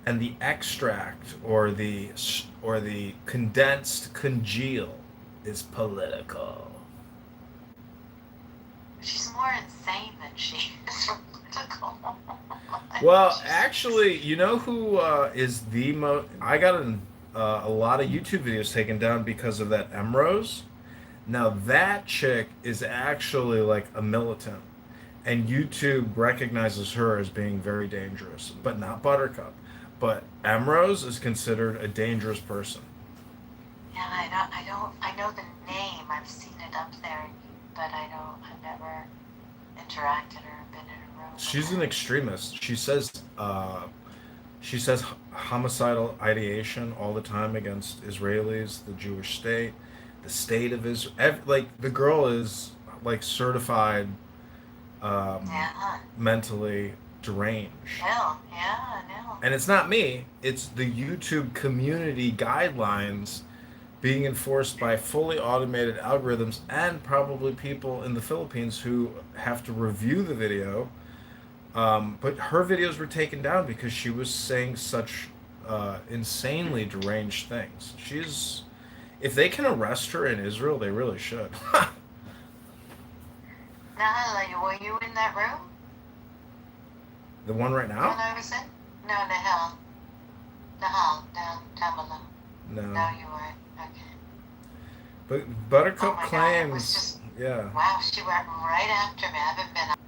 and the extract or the condensed congeal is political. She's more insane than she is political. Well, actually, you know who is the most? I got a lot of YouTube videos taken down because of that Emrose. Now that chick is actually like a militant, and YouTube recognizes her as being very dangerous, but not Buttercup. But Emrose is considered a dangerous person. Yeah, I know the name. I've seen it up there, but I've never interacted or been in a room. She's an extremist. She says homicidal ideation all the time against Israelis, the Jewish state, the state of Israel. Like, the girl is like certified mentally deranged. Yeah, I know. And it's not me, it's the YouTube community guidelines being enforced by fully automated algorithms, and probably people in the Philippines who have to review the video. But her videos were taken down because she was saying such insanely deranged things. If they can arrest her in Israel, they really should. Nahal, were you in that room? The one right now? When I was in? No, Nahal, down below. No. No, you weren't. Okay. But Buttercup God, claims, it was just, yeah. wow, she went right after me. I haven't been up.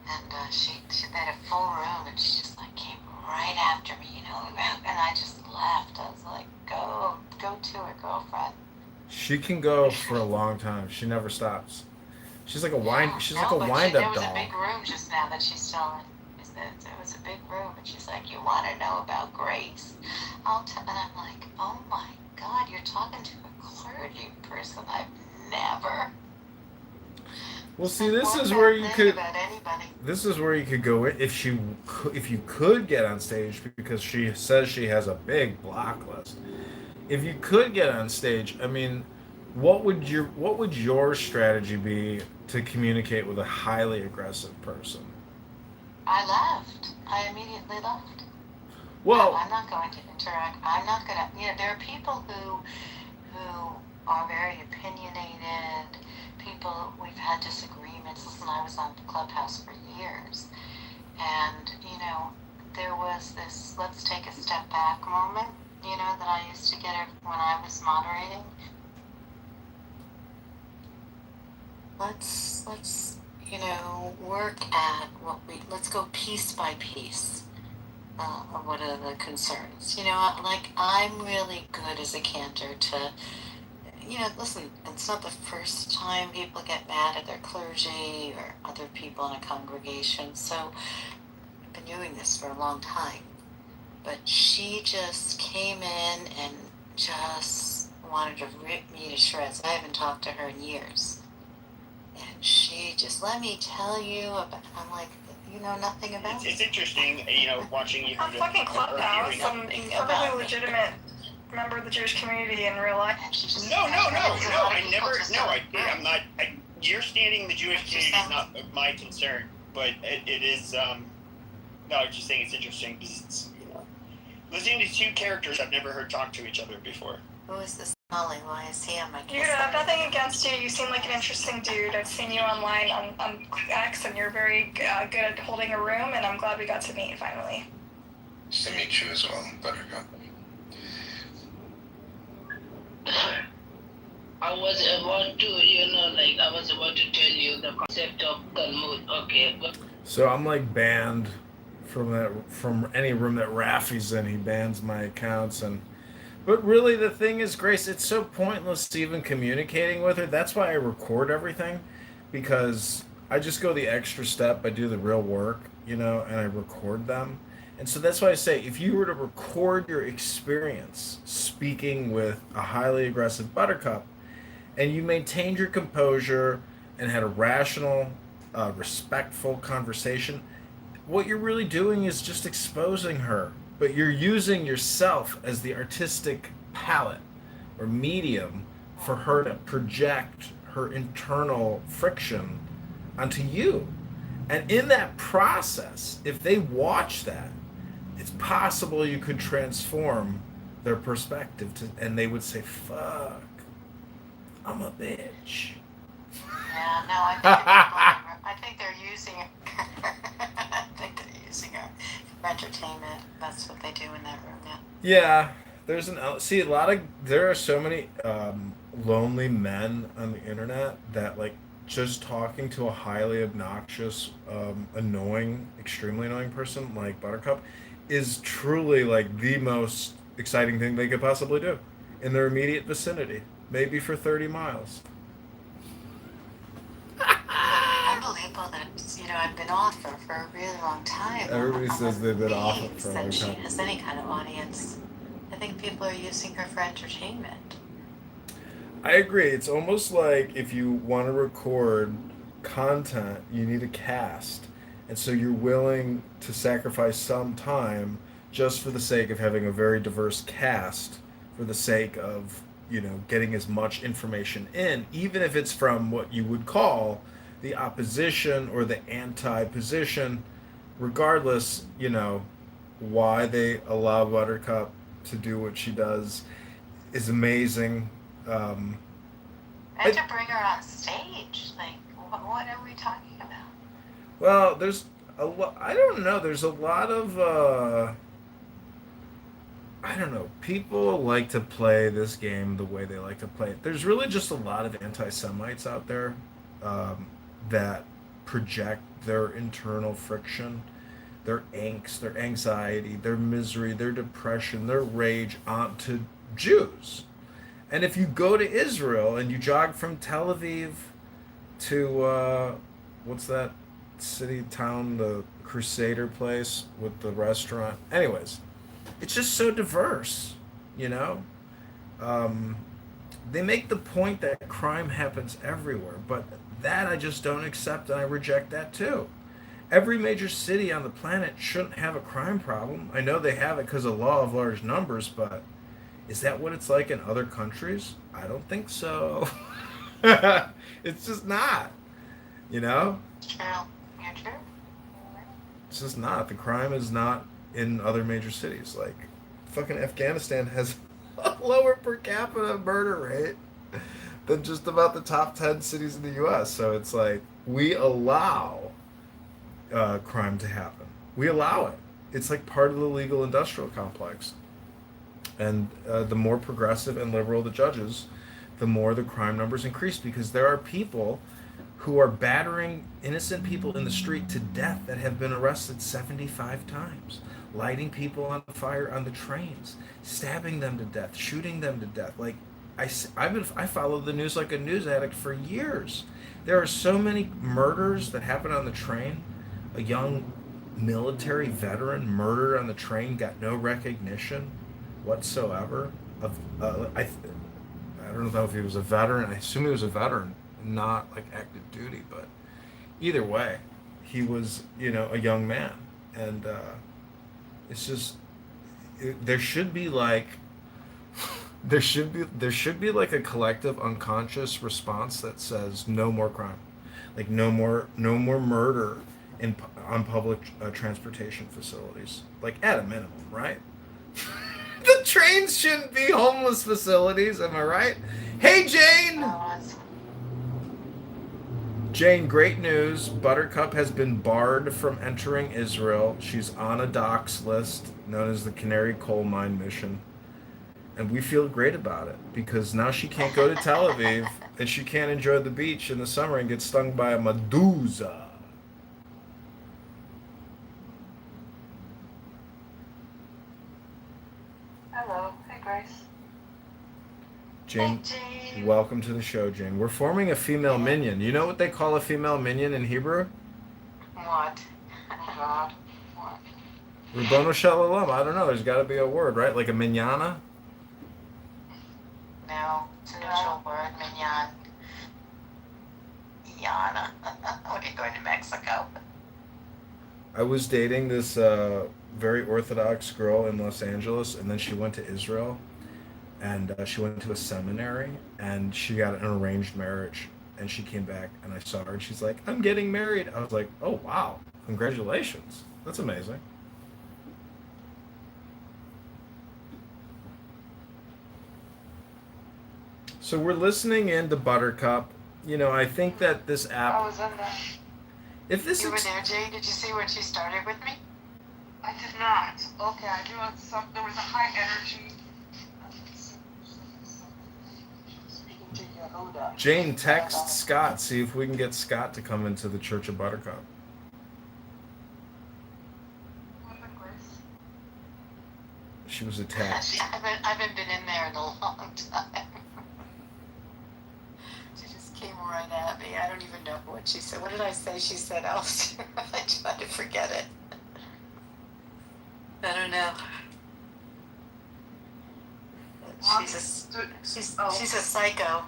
And she had a full room, and she just like came right after me, and I just left. I was like, go to it, girlfriend. She can go for a long time. She never stops. She's like a wind. She's like a but wind-up there was doll. a big room just now that she's still in. Is it was a big room, and she's like, "You want to know about grace? And I'm like, "Oh my God, you're talking to a clergy person I've never." Well, see, this is where you could. This is where you could go in if you could get on stage, because she says she has a big block list. If you could get on stage, I mean, what would your strategy be to communicate with a highly aggressive person? I left. I immediately left. Well, I'm not going to interact. I'm not going to. There are people who are very opinionated. People, we've had disagreements. Listen, I was on Clubhouse for years, and there was this "let's take a step back" moment. That I used to get when I was moderating. Let's work at let's go piece by piece. What are the concerns? Like, I'm really good as a cantor to, listen, it's not the first time people get mad at their clergy or other people in a congregation, so I've been doing this for a long time. But she just came in and just wanted to rip me to shreds. I haven't talked to her in years. And she just, let me tell you about, I'm like, you know nothing about It's interesting, watching you. On fucking Clubhouse, I'm a perfectly legitimate member of the Jewish community in real life. No, I'm not. You're standing in the Jewish community is not my concern, but it is. No, I'm just saying it's interesting because it's, listening to two characters I've never heard talk to each other before. Who is this Molly? Why is he on my Dude, I have nothing against you. You seem like an interesting dude. I've seen you online on X, and you're very good at holding a room, and I'm glad we got to meet finally. Nice to meet you as well, Buttercup. I was about to tell you the concept of Talmud. Okay. So I'm like banned from any room that Rafi's in. He bans my accounts, but really the thing is, Grace, it's so pointless even communicating with her. That's why I record everything, because I just go the extra step. I do the real work, and I record them. And so that's why I say, if you were to record your experience speaking with a highly aggressive Buttercup, and you maintained your composure and had a rational, respectful conversation, what you're really doing is just exposing her. But you're using yourself as the artistic palette or medium for her to project her internal friction onto you. And in that process, if they watch that, it's possible you could transform their perspective and they would say, "Fuck, I'm a bitch." Yeah, no, I think they're using it. I think they're using it for entertainment. That's what they do in that room now. Yeah, there's there are so many lonely men on the internet that, like, just talking to a highly obnoxious, extremely annoying person like Buttercup is truly like the most exciting thing they could possibly do in their immediate vicinity, maybe for 30 miles. Unbelievable that I've been off for a really long time. Everybody says they've been off it for a long that she time. has any kind of audience. I think people are using her for entertainment. I agree. It's almost like if you want to record content, you need a cast. And so you're willing to sacrifice some time just for the sake of having a very diverse cast, for the sake of, getting as much information in, even if it's from what you would call the opposition or the anti-position, regardless, why they allow Buttercup to do what she does is amazing. And to bring her on stage, like, what are we talking about? Well, there's a lot. I don't know. There's a lot of. I don't know. People like to play this game the way they like to play it. There's really just a lot of anti-Semites out there that project their internal friction, their angst, their anxiety, their misery, their depression, their rage onto Jews. And if you go to Israel and you jog from Tel Aviv to what's that city, town, the Crusader place with the restaurant. Anyways, it's just so diverse, you know. Um, they make the point that crime happens everywhere, but that I just don't accept, and I reject that too. Every major city on the planet shouldn't have a crime problem. I know they have it because of law of large numbers, but is that what it's like in other countries? I don't think so. It's just not, you know? True. You're true. It's just not. The crime is not in other major cities. Like, fucking Afghanistan has a lower per capita murder rate than just about the top 10 cities in the U.S. So it's like, we allow crime to happen. We allow it. It's like part of the legal industrial complex. And the more progressive and liberal the judges, the more the crime numbers increase, because there are people who are battering innocent people in the street to death that have been arrested 75 times, lighting people on fire on the trains, stabbing them to death, shooting them to death. Like, I follow the news like a news addict for years. There are so many murders that happen on the train. A young military veteran murdered on the train, got no recognition whatsoever. I don't know if he was a veteran. I assume he was a veteran, not like active duty, but either way, he was, a young man. And it's just, there should be like a collective unconscious response that says no more crime, like no more murder on public transportation facilities, like at a minimum, right? The trains shouldn't be homeless facilities, am I right? Hey, Jane! Jane, great news. Buttercup has been barred from entering Israel. She's on a docs list known as the Canary Coal Mine Mission. And we feel great about it, because now she can't go to Tel Aviv and she can't enjoy the beach in the summer and get stung by a medusa. Hello. Hey, Grace. Jane, Hey, Jane. welcome to the show, Jane. We're forming a female minion. You know what they call a female minion in Hebrew? What? Oh, God. What? Rabbonu Shalom. I don't know. There's got to be a word, right? Like a minyana? No. It's a neutral word, minyan. Yana. When you're going to Mexico. I was dating this very Orthodox girl in Los Angeles, and then she went to Israel, and she went to a seminary, and she got an arranged marriage, and she came back, and I saw her, and she's like, I'm getting married. I was like, oh, wow. Congratulations. That's amazing. So we're listening in to Buttercup. I think that this app... I was in there. If this You were there, Jay? Did you see when she started with me? I did not. Okay, I knew there was a high energy. Speaking to Yehuda. Jane, text Scott. See if we can get Scott to come into the Church of Buttercup. She was attacked. I haven't been in there in a long time. She just came right at me. I don't even know what she said. What did I say? She said, Alistair. I tried to forget it. I don't know. She's a psycho.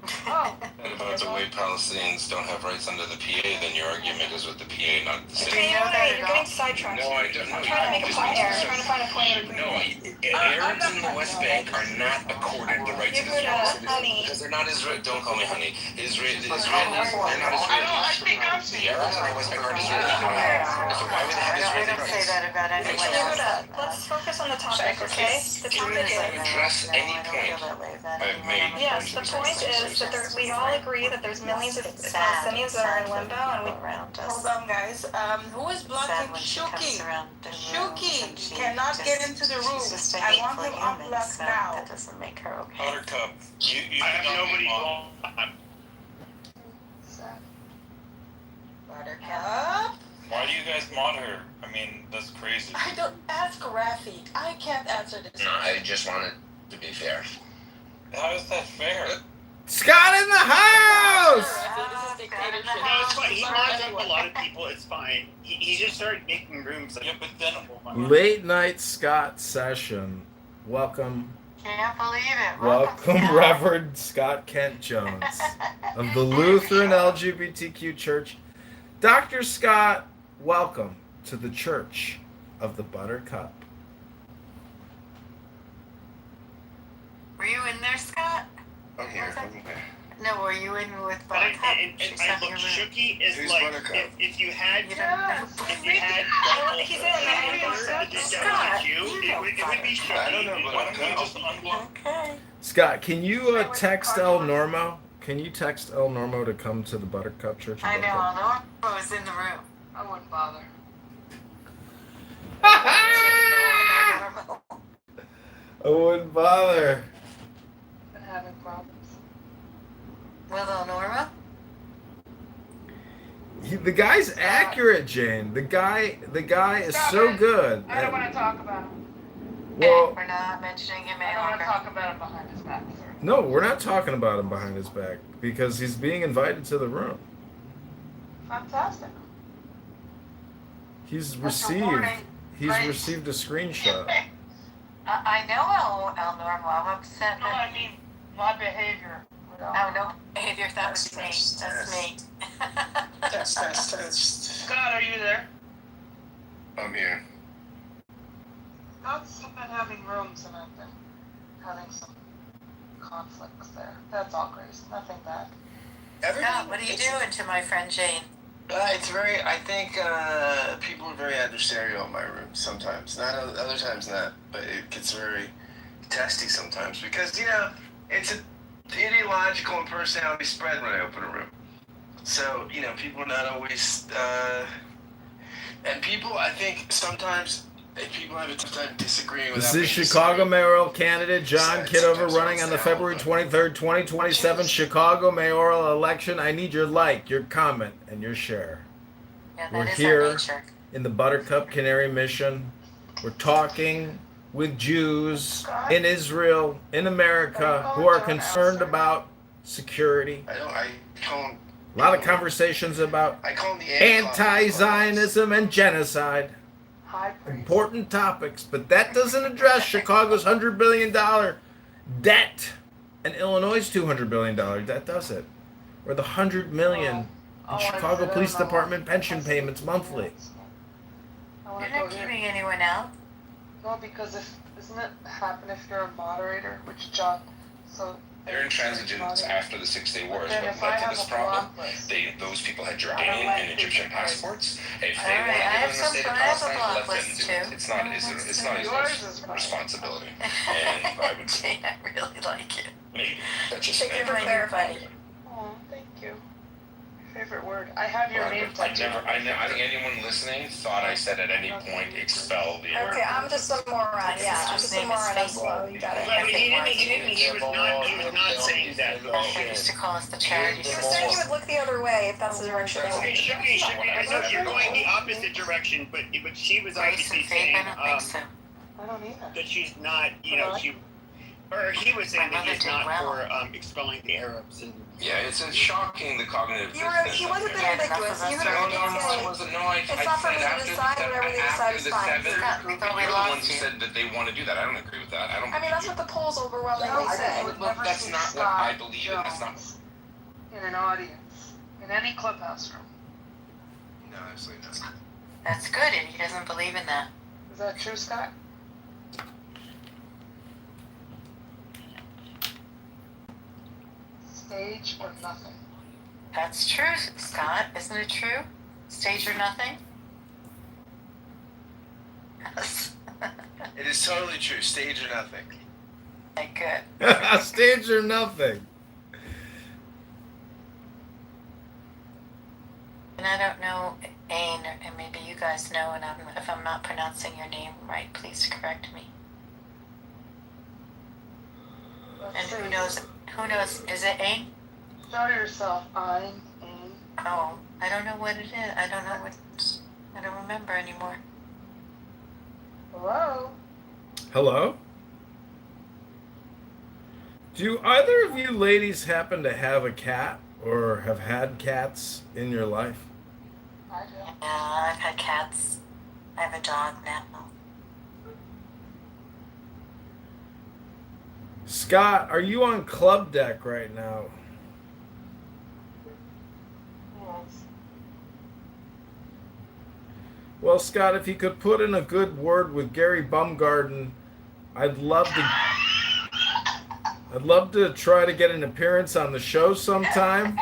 And about the way Palestinians don't have rights under the PA, then your argument is with the PA, not the state. You're getting sidetracked. No, I don't know. I'm trying to make a point here. I'm trying to find a point. No, Arabs in the West Bank are not accorded the rights of Israel because they're not Israel. Don't call me honey. Israelis, they're not Israelis. The Arabs in the West Bank aren't Israelis. So why would they have Israeli rights? I don't say that about anyone else. Let's focus on the topic, okay? The topic is... Address any point I've made. Yes, the point is that we all agree that there's millions of Palestinians that are in limbo, and we... Hold on, guys. Who is blocking Shuki? Shuki cannot get into the room. I want him unblocked now. That doesn't make her okay. Buttercup, you I have nobody on. Buttercup? Why do you guys mod her? I mean, that's crazy. I don't ask Rafi. I can't answer this. No, I just wanted to be fair. How is that fair? Scott in the house! No, it's fine. mods up a lot of people. It's fine. He just started making rooms. Like, Yeah, but then Late night Scott session. Welcome. Can't believe it. Welcome, Scott. Reverend Scott Kent Jones of the Lutheran LGBTQ Church. Dr. Scott, welcome to the Church of the Buttercup. Were you in there, Scott? I'm here. No, were you in with but I, Buttercup? and She's I not look, in your room. Shooky is Who's like Buttercup? if you had You don't know. if you had He's in there. Scott, you, it would be Shooky. I don't know why don't we Buttercup. just unblock? Okay. Scott, can you text El Normo? Can you text El Normo to come to the Buttercup Church of I know, Buttercup? Norma was in the room. I wouldn't bother. I wouldn't bother. Been having problems. With Norma? The guy's accurate, Jane. The guy is so good. I don't want to talk about him. Well, We're not mentioning him any longer. I don't want to talk about him behind his back, sir. no, we're not talking about him behind his back because he's being invited to the room. Fantastic. He's That's a received. warning. He's Right. received a screenshot. I know El Norma. I'm upset. No, I mean my behavior. Oh, no behavior. That was me. That's me. Test. Scott, are you there? I'm here. Scott's been having rooms and I've been having some conflicts there. That's all, Grace. Nothing bad. Scott, what are you doing to my friend Jane? It's very. I think people are very adversarial in my room sometimes. Not other times not, but it gets very testy sometimes because it's an ideological and personality spread when I open a room. So people are not always. And people, I think sometimes people have a tough time disagreeing with. This is Chicago mayoral candidate John Kitover running on the February 23rd, 2027 Chicago mayoral election. I need your like, your comment, and your share. Yeah, We're that is here our nature. in the Buttercup Canary Mission. We're talking with Jews in Israel, in America, who are concerned about security. I call them. A lot of conversations about I call them the anti-Zionism and genocide. Important topics, but that doesn't address Chicago's $100 billion debt and Illinois' $200 billion debt, does it? Or the $100 million in Chicago Police Department pension payments monthly. You're not keeping anyone out. No, because isn't it happen if you're a moderator, which John, so. They're intransigent after the 6-Day Wars. Then What if I led to have this a problem? block list. Those people had Jordanian and Egyptian passports. If they Alright, want to I live have in the some- state of I have a Palestine, block let them list do too. it. It's not Israel's responsibility. And I would Jane, I really like it. maybe that's just Thank you for me. clarifying. Oh, thank you. Favorite word. I have your name tattooed. I think anyone listening thought I said at any point expel the Okay, I'm just a moron. Yeah, I'm just a moron. I'm slow. You got it. I mean, he was not saying that. They used to call us the charity. He was saying he would look the other way if that's the direction they Okay, went. Shooky, I know you're going the opposite direction, but she was obviously saying I don't either. that she's not, or he was saying that he's not for expelling the Arabs. And Yeah, it's shocking the cognitive dissonance. He wasn't that ambiguous. You heard No, what he I said. wasn't. No, I It's not for me to decide. Whatever they decide is fine. You're the ones who said that they want to do that. I don't agree with that. I mean, that's what the polls overwhelmingly say. Look, that's not what I believe, and that's not. In an audience, in any clubhouse room. No, absolutely not. That's good, and he doesn't believe in that. Is that true, Scott? Stage or nothing. That's true, Scott. Isn't it true? Stage or nothing? Yes. It is totally true. Stage or nothing. Okay, good. Stage or nothing. And I don't know, Ain, and maybe you guys know, and if I'm not pronouncing your name right, please correct me. And who knows, is it Ain? Show yourself, Ain. Oh, I don't know what it is. I don't remember anymore. Hello? Hello? Do either of you ladies happen to have a cat or have had cats in your life? I do. Yeah, I've had cats. I have a dog now. Scott, are you on club deck right now? Yes. Well, Scott, if you could put in a good word with Gary Bumgarden, I'd love to try to get an appearance on the show sometime.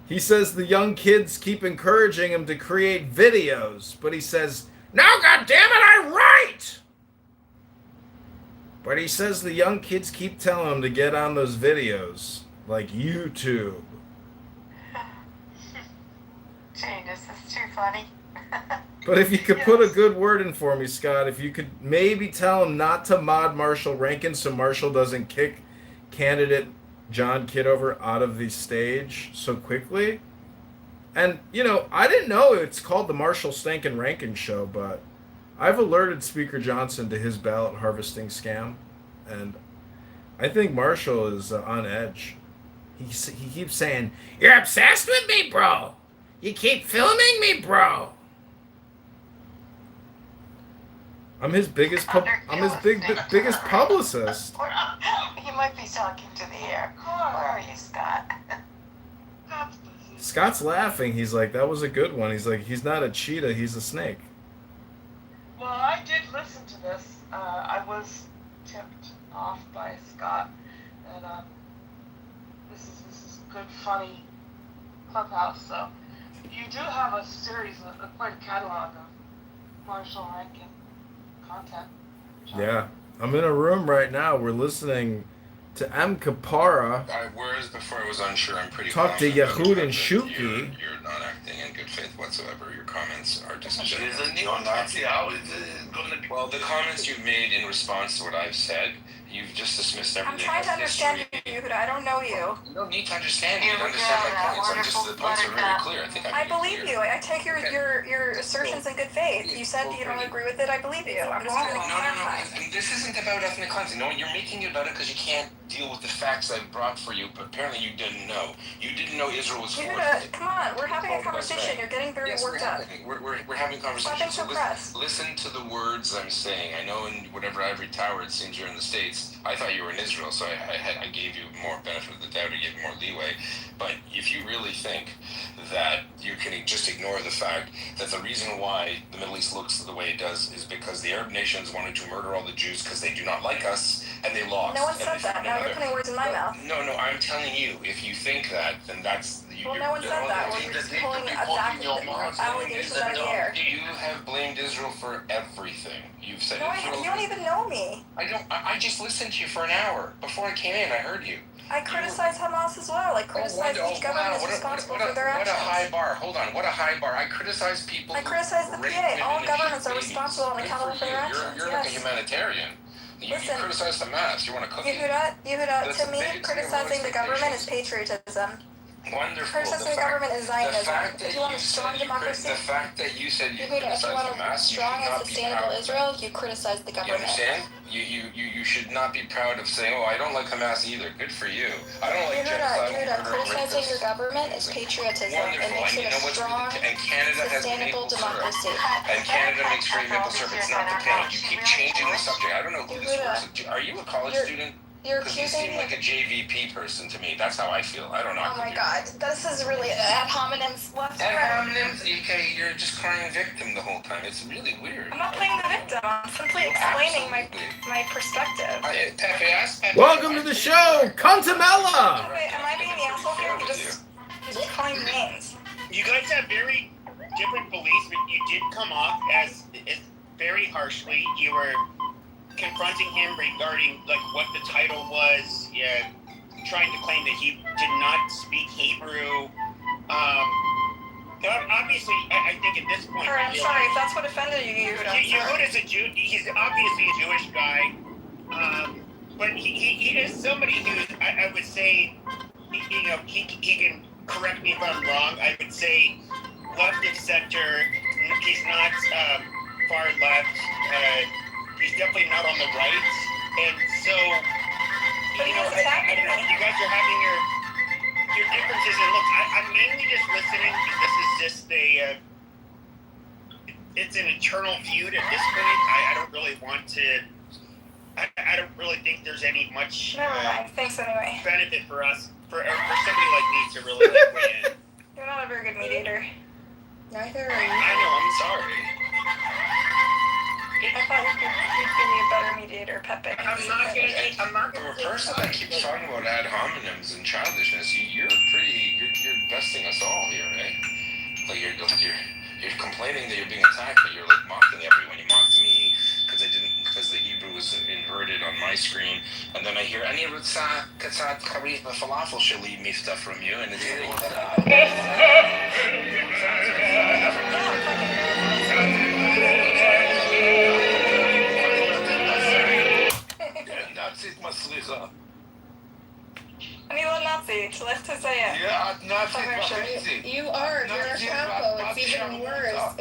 He says the young kids keep encouraging him to create videos, but he says, "No, goddammit, I write!" But he says the young kids keep telling him to get on those videos, like YouTube. Gee, this is too funny. But if you could put a good word in for me, Scott, if you could maybe tell him not to mod Marshall Rankin so Marshall doesn't kick candidate John Kitover out of the stage so quickly. And, you know, I didn't know it's called the Marshall Stankin Rankin Show, but I've alerted Speaker Johnson to his ballot harvesting scam, and I think Marshall is on edge. He keeps saying, "You're obsessed with me, bro. You keep filming me, bro." I'm his biggest biggest publicist. You might be talking to the air. Where are you, Scott? Scott's laughing. He's like, "That was a good one." He's like, "He's not a cheetah. He's a snake." Well, I did listen to this. I was tipped off by Scott, and this is good, funny clubhouse. So you do have a series, quite a catalog of Marshall Rankin content. Yeah, I'm in a room right now. We're listening to M. Kapara Whereas before I was unsure, I'm pretty talk to confident Yehud and that Shuki. You're not acting in good faith whatsoever. Your comments are just She's general. a neo-Nazi. How is it going to be? Well, the comments you've made in response to what I've said, you've just dismissed I'm everything. trying to as understand history. you, Yehuda. I don't know you. You don't need to understand me. Here You we understand go, my points. wonderful The points are very buttercup. clear. I think I believe you. I take your assertions in good faith. You said you don't agree with it. I believe you. I'm just trying to clarify. No. This isn't about ethnic cleansing. No, you're making it about it because you can't deal with the facts I've brought for you, but apparently you didn't know. You didn't know Israel was Yehuda, come on. We're having a conversation. You're getting very worked up. We're having a conversation. Stop being so pressed. Listen to the words I'm saying. I know in whatever ivory tower it seems you're in the States. I thought you were in Israel, so I gave you more benefit of the doubt, or gave you more leeway. But if you really think that you can just ignore the fact that the reason why the Middle East looks the way it does is because the Arab nations wanted to murder all the Jews because they do not like us, and they lost. No one said that. Now you're putting words in my mouth. No, I'm telling you. If you think that, then that's... Well, no one said that. We're just pulling allegations out of the air. You have blamed Israel for everything. You've said No, Israel... you don't even know me. I just listened to you for an hour. Before I came in, I heard you. I criticize Hamas as well. I criticize each government is responsible for their actions. What a high bar. Hold on. What a high bar. I criticize people... I criticize the PA. All governments are responsible and accountable for their actions. You're like a humanitarian. You criticize Hamas. You want to cook Yehuda, to me, criticizing the government is patriotism. Wonderful. Criticizing the government is Zionism. If you want a strong democracy, the fact that you said you Yehuda, if you want Hamas, a strong and sustainable Israel, you criticize the You government. understand? You should not be proud of saying, "Oh, I don't like Hamas either." Good for you. I don't like Yehuda, criticizing your government is patriotism. It makes it a strong, sustainable democracy. And Canada makes free maple syrup. It's not the point. You keep changing the subject. I don't know who this was. Are you a college student? You're Because you accusing seem like a JVP person to me. That's how I feel. I don't know. Oh my God, this is really ad hominems left and right. Okay, you're just crying victim the whole time. It's really weird. I'm not playing the victim. I'm simply explaining my perspective. Pepe, ask Pepe. Welcome to the show, Contamella. Wait, am I being the asshole here? You're just calling me names. You guys have very different beliefs, but you did come off as very harshly. You were confronting him regarding like what the title was, trying to claim that he did not speak Hebrew. Obviously, I think at this point, I'm sorry if that's what offended you. Yehuda's a Jew. He's obviously a Jewish guy, but he is somebody who I would say, he can correct me if I'm wrong. I would say left of center. He's not far left. He's definitely not on the right, and so, But I don't know, you guys are having your your differences, and look, I'm mainly just listening because this is just it's an eternal feud at this point. I don't really want to. I don't really think there's any much Never mind. Thanks anyway. benefit for us, for somebody like me to really like weigh in. You're not a very good mediator. Neither are you. I know. I'm sorry. I thought you'd be a better mediator, Pepe. I'm not For a person that keeps talking about ad hominems and childishness, you're besting us all here, eh? Like you're complaining that you're being attacked, but you're like mocking everyone. You mocked me because the Hebrew was inverted on my screen, and then I hear any katzat karizma falafel shalim me stuff from you, and it's Nazis masliza. I mean, a Nazi. Let's just say it. Yeah, Nazis. You're a capo. It's even worse.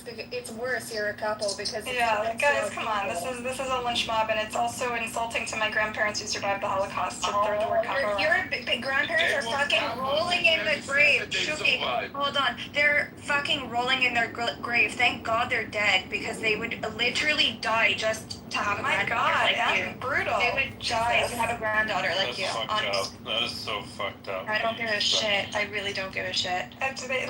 It's worse. You're a capo because yeah, guys, come on. This is a lynch mob, and it's also insulting to my grandparents who survived the Holocaust to throw the word capo. Your grandparents are fucking rolling in the grave. Shuki, hold on. They're fucking rolling in their grave. Thank God they're dead because they would literally die just to have a granddaughter like you. Brutal. They would die to have a granddaughter like you. Honestly. That is so fucked up. I don't give a shit. I really don't give a shit.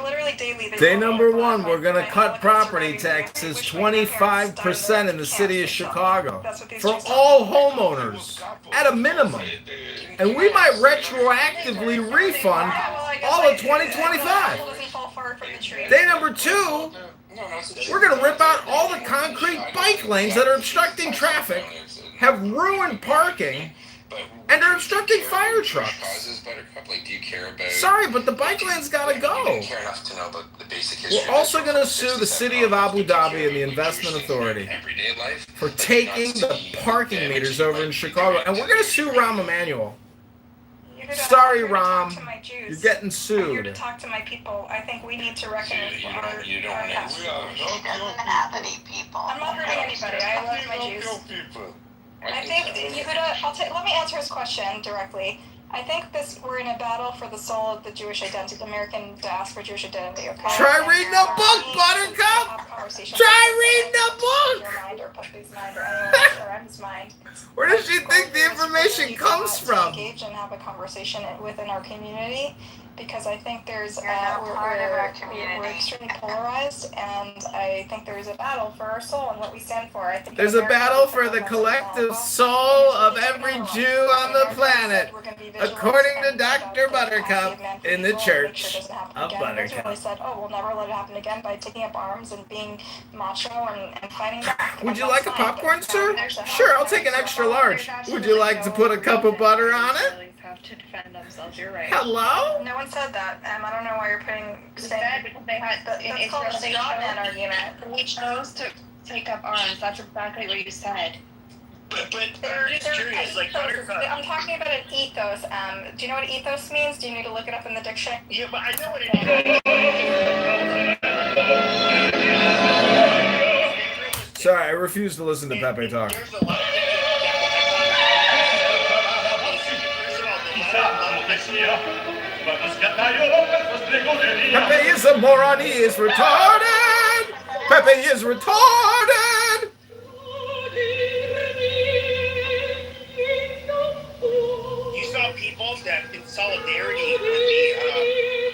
Literally daily. Day number 1, we're going to cut property taxes 25% in the city of Chicago for all homeowners at a minimum. And we might retroactively refund all of 2025. Day number 2, we're going to rip out all the concrete bike lanes that are obstructing traffic, have ruined parking, and they're obstructing fire trucks. Like, do you care about? Sorry, but the bike lane's gotta go. I care enough to know about the basic history. We're also gonna sue the city of Abu Dhabi and the Investment Authority for taking the parking meters over in Chicago, and we're gonna sue Rahm Emanuel. Sorry, Rahm, you're getting I'm here sued. to talk to my people. I think we need to reckon with our You don't past. He doesn't have any people. I'm not hurting anybody. I love my Jews. I think Yehuda, let me answer his question directly. I think we're in a battle for the soul of the Jewish identity, the American diaspora Jewish identity, okay? Try reading a book, Buttercup! Try reading a book! Your mind or Puppy's mind or anyone else's mind. Where does she think the information comes from? Engage and have a conversation within our community, because I think there's You're not part of our we're community. extremely polarized, and I think there's a battle for our soul and what we stand for. I think There's a battle for the collective soul of every Jew on the planet, according to Dr. Buttercup in the Church of Buttercup. They said, oh, we'll never let it happen again by taking up arms and being macho and fighting back. Would you like a popcorn, sir? Sure, I'll take an extra large. Would you like to put a cup of butter on it? Have to defend themselves. You're right. Hello? No one said that. I don't know why you're saying Because they had that's called a straw man argument. They chose to take up arms. That's exactly what you said. But I'm just curious, like I'm talking about an ethos. Do you know what ethos means? Do you need to look it up in the dictionary? Yeah, but I know what it is. Sorry, I refuse to listen to Pepe talk. There's a lot of Pepe is a moron, he is retarded! Pepe is retarded! You saw people that in solidarity with the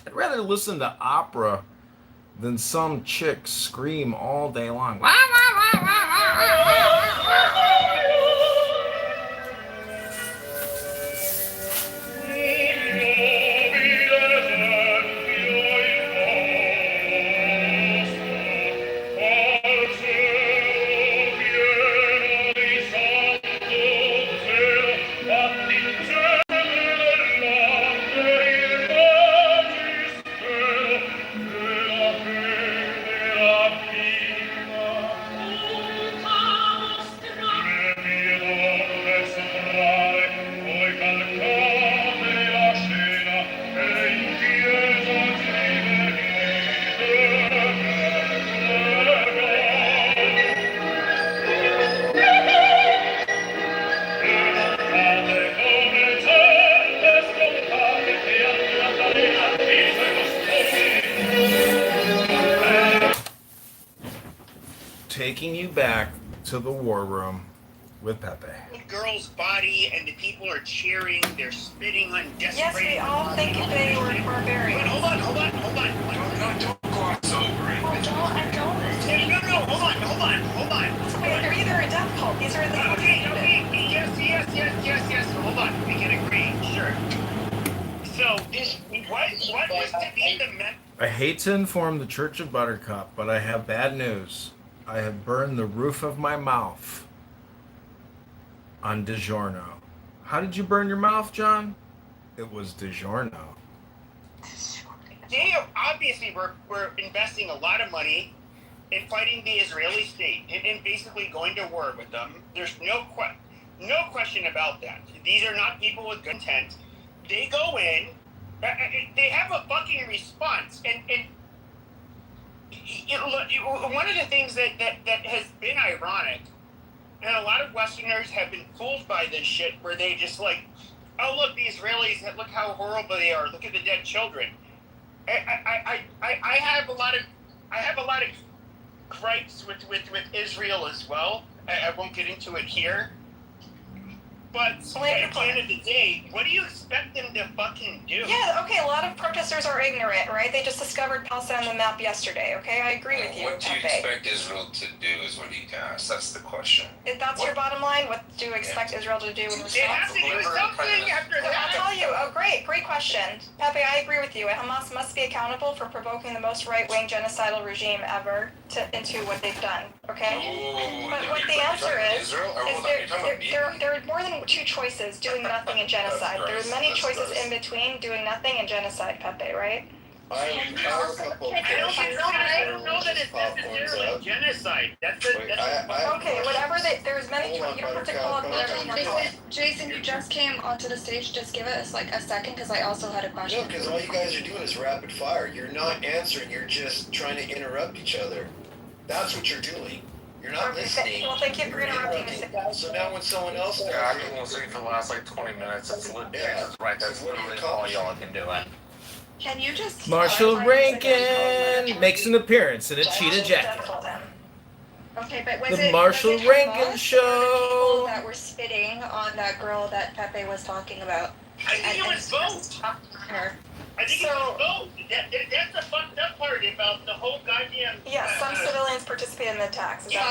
I'd rather listen to opera than some chick scream all day long. to the war room with Pepe. Girl's body and the people are cheering, they're spitting on desecrated. Yes, we all think they were barbarians. Hold on. Don't gloss over it. No, hold on. Wait, they're either a death cult. These are the Okay, yes. Hold on, we can agree, sure. So, what was to be the message? I hate to inform the Church of Buttercup, but I have bad news. I have burned the roof of my mouth on DiGiorno. How did you burn your mouth, John? It was DiGiorno. They obviously were investing a lot of money in fighting the Israeli state and basically going to war with them. There's no question about that. These are not people with good intent. They go in, they have a fucking response, and one of the things that has been ironic, and a lot of Westerners have been fooled by this shit, where they just like, oh look, the Israelis, look how horrible they are, look at the dead children. I have a lot of gripes with Israel as well. I won't get into it here. But at the end of the day, what do you expect them to fucking do? Yeah, okay, a lot of protesters are ignorant, right? They just discovered Palestine on the map yesterday, okay? I agree with you, What do you expect Israel to do is what he asked. That's the question. If that's your bottom line, what do you expect Israel to do in response? They have to do something after that. I'll tell you. Oh, great question. Pepe, I agree with you. Hamas must be accountable for provoking the most right-wing genocidal regime ever into what they've done, okay? But what the answer is there are more than two choices, doing nothing and genocide. There are many choices in between doing nothing and genocide, Pepe, right? I have a couple. I don't know that it's necessarily genocide. Okay, whatever. There's many. You don't have to call it whatever you want. Jason, you just came onto the stage. Just give us like a second, because I also had a question. No, because all you guys are doing is rapid fire. You're not answering. You're just trying to interrupt each other. That's what you're doing. You're not listening. Well, thank you for interrupting me. So now when someone else Yeah, I've been listening for the last like 20 minutes. That's right. That's literally all y'all can do. And can you just Marshall Rankin makes an appearance in a cheetah jacket. Okay, but was The it Marshall was it Rankin Hamas Show. that were spitting on that girl that Pepe was talking about? I think it was both. I think it was both. That's the fucked up part about the whole goddamn. Yes, some civilians participated in the attacks. But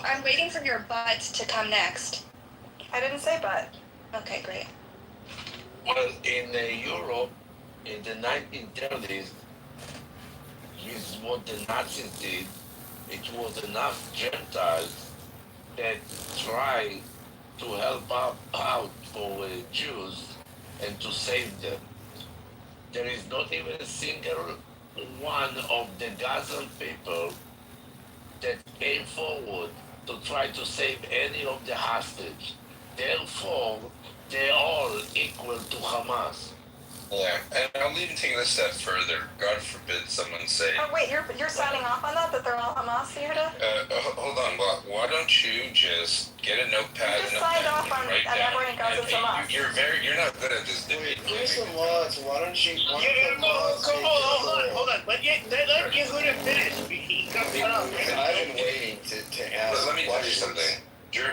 I'm waiting for your but to come next. I didn't say but. Okay, great. Well, in Europe, in the 1930s, is what the Nazis did. It was enough Gentiles that tried to help out for Jews and to save them. There is not even a single one of the Gazan people that came forward to try to save any of the hostage. Therefore, they're all equal to Hamas. Yeah, and I'll even take it a step further. God forbid someone say. Oh wait, you're signing off on that they're all Hamas, Yehuda? Hold on. Well, why don't you just get a notepad You just and a signed pen off on and write down. everyone in Gaza's Hamas. You're not good at this debate. Give some mods. Why don't you? Hold on. Let Yehuda finish. I've been waiting to ask. Let me tell you something.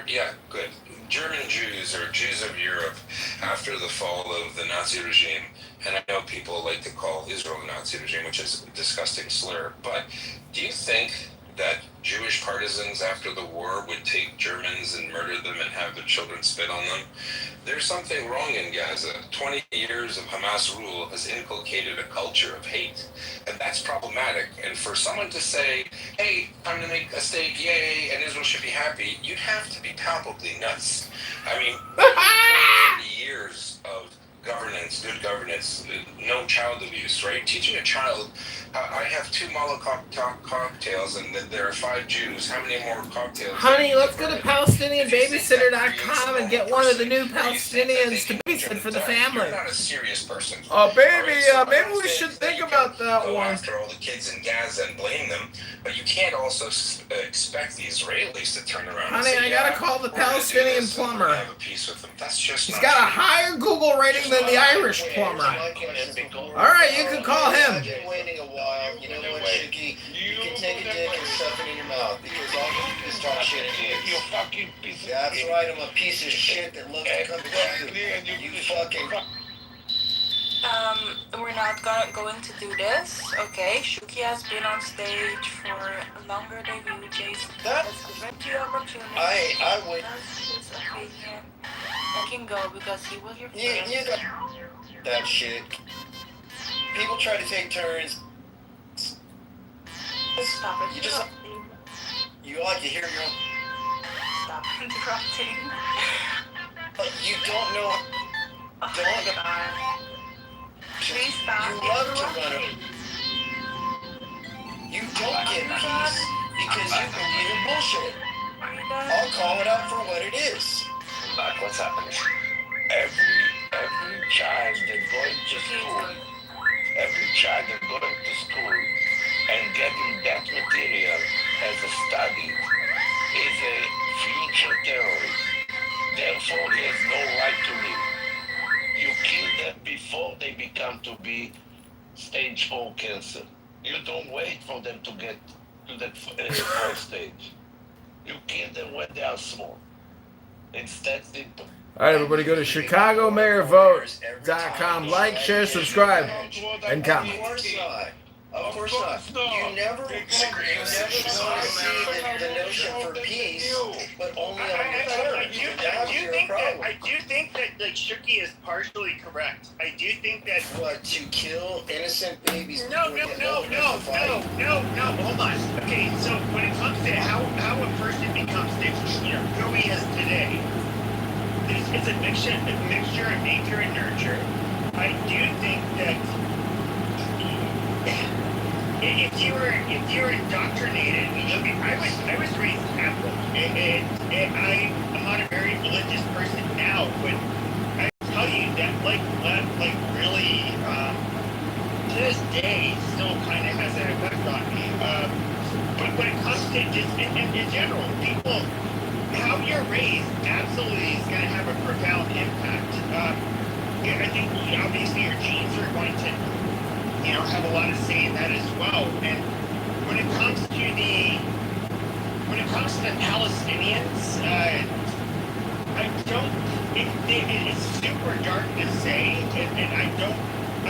Yeah, good. German Jews or Jews of Europe after the fall of the Nazi regime, and I know people like to call Israel the Nazi regime, which is a disgusting slur, but do you think that Jewish partisans after the war would take Germans and murder them and have their children spit on them? There's something wrong in Gaza. 20 years of Hamas rule has inculcated a culture of hate, and that's problematic. And for someone to say, hey, time to make a steak, yay, and Israel should be happy, you'd have to be palpably nuts. I mean, 30 years of governance, good governance, no child abuse, right? Teaching a child, I have 2 Molotov cocktails and there are 5 Jews. How many more cocktails? Honey, let's go to PalestinianBabysitter.com and get one of the new Palestinians to babysit for the family. You're not a serious person. Oh, baby, maybe we should think about that go one. after all the kids in Gaza and blame them, but you can't also expect the Israelis to turn around. Honey, I gotta call the Palestinian plumber. Have a peace with them. That's just He's not got a true. higher Google rating than the Irish plumber. All right, you can call him. I've been waiting a while. You know what, Shiki? You can take a dick and stuff it in your mouth because all you do is talk shit anyways. You fucking piece of That's shit. right, I'm a piece of shit that loves to come at you. You fucking... We're not going to do this. Okay, Shuki has been on stage for longer than you, Jason. Let's give him the opportunity. I would... His opinion. You can go because he was your friend. You got that shit. People try to take turns. Stop it. You just... You like to hear your own... Stop interrupting. You don't know... Oh my god. Please stop. You love to run over. You don't get peace because you believe in bullshit. I'll call it out for what it is. Like, what's happening? Every child that's going to school, and getting that material as a study is a future terrorist. Therefore, he has no right to live. You kill them before they become to be stage 4 cancer. You don't wait for them to get to that fourth stage. You kill them when they are small. It's that simple. All right, everybody, go to ChicagoMayorVote.com. Like, share, subscribe, and comment. Of course not. You never saw the notion for peace, but only on the terms. I do think that like Shuki is partially correct. I do think that what to kill innocent babies. No. Hold on. Okay, so when it comes to how a person becomes who he is today, it's a mixture of nature and nurture. I do think that if you were indoctrinated, I was raised Catholic, and I'm not a very religious person now, but I tell you that like really to this day still kind of has an effect on me. But when it comes to just in general, people, how you're raised absolutely is going to have a profound impact. I think obviously your genes are going to have a lot of say in that as well. And when it comes to the Palestinians, I don't. It's super dark to say, and I'm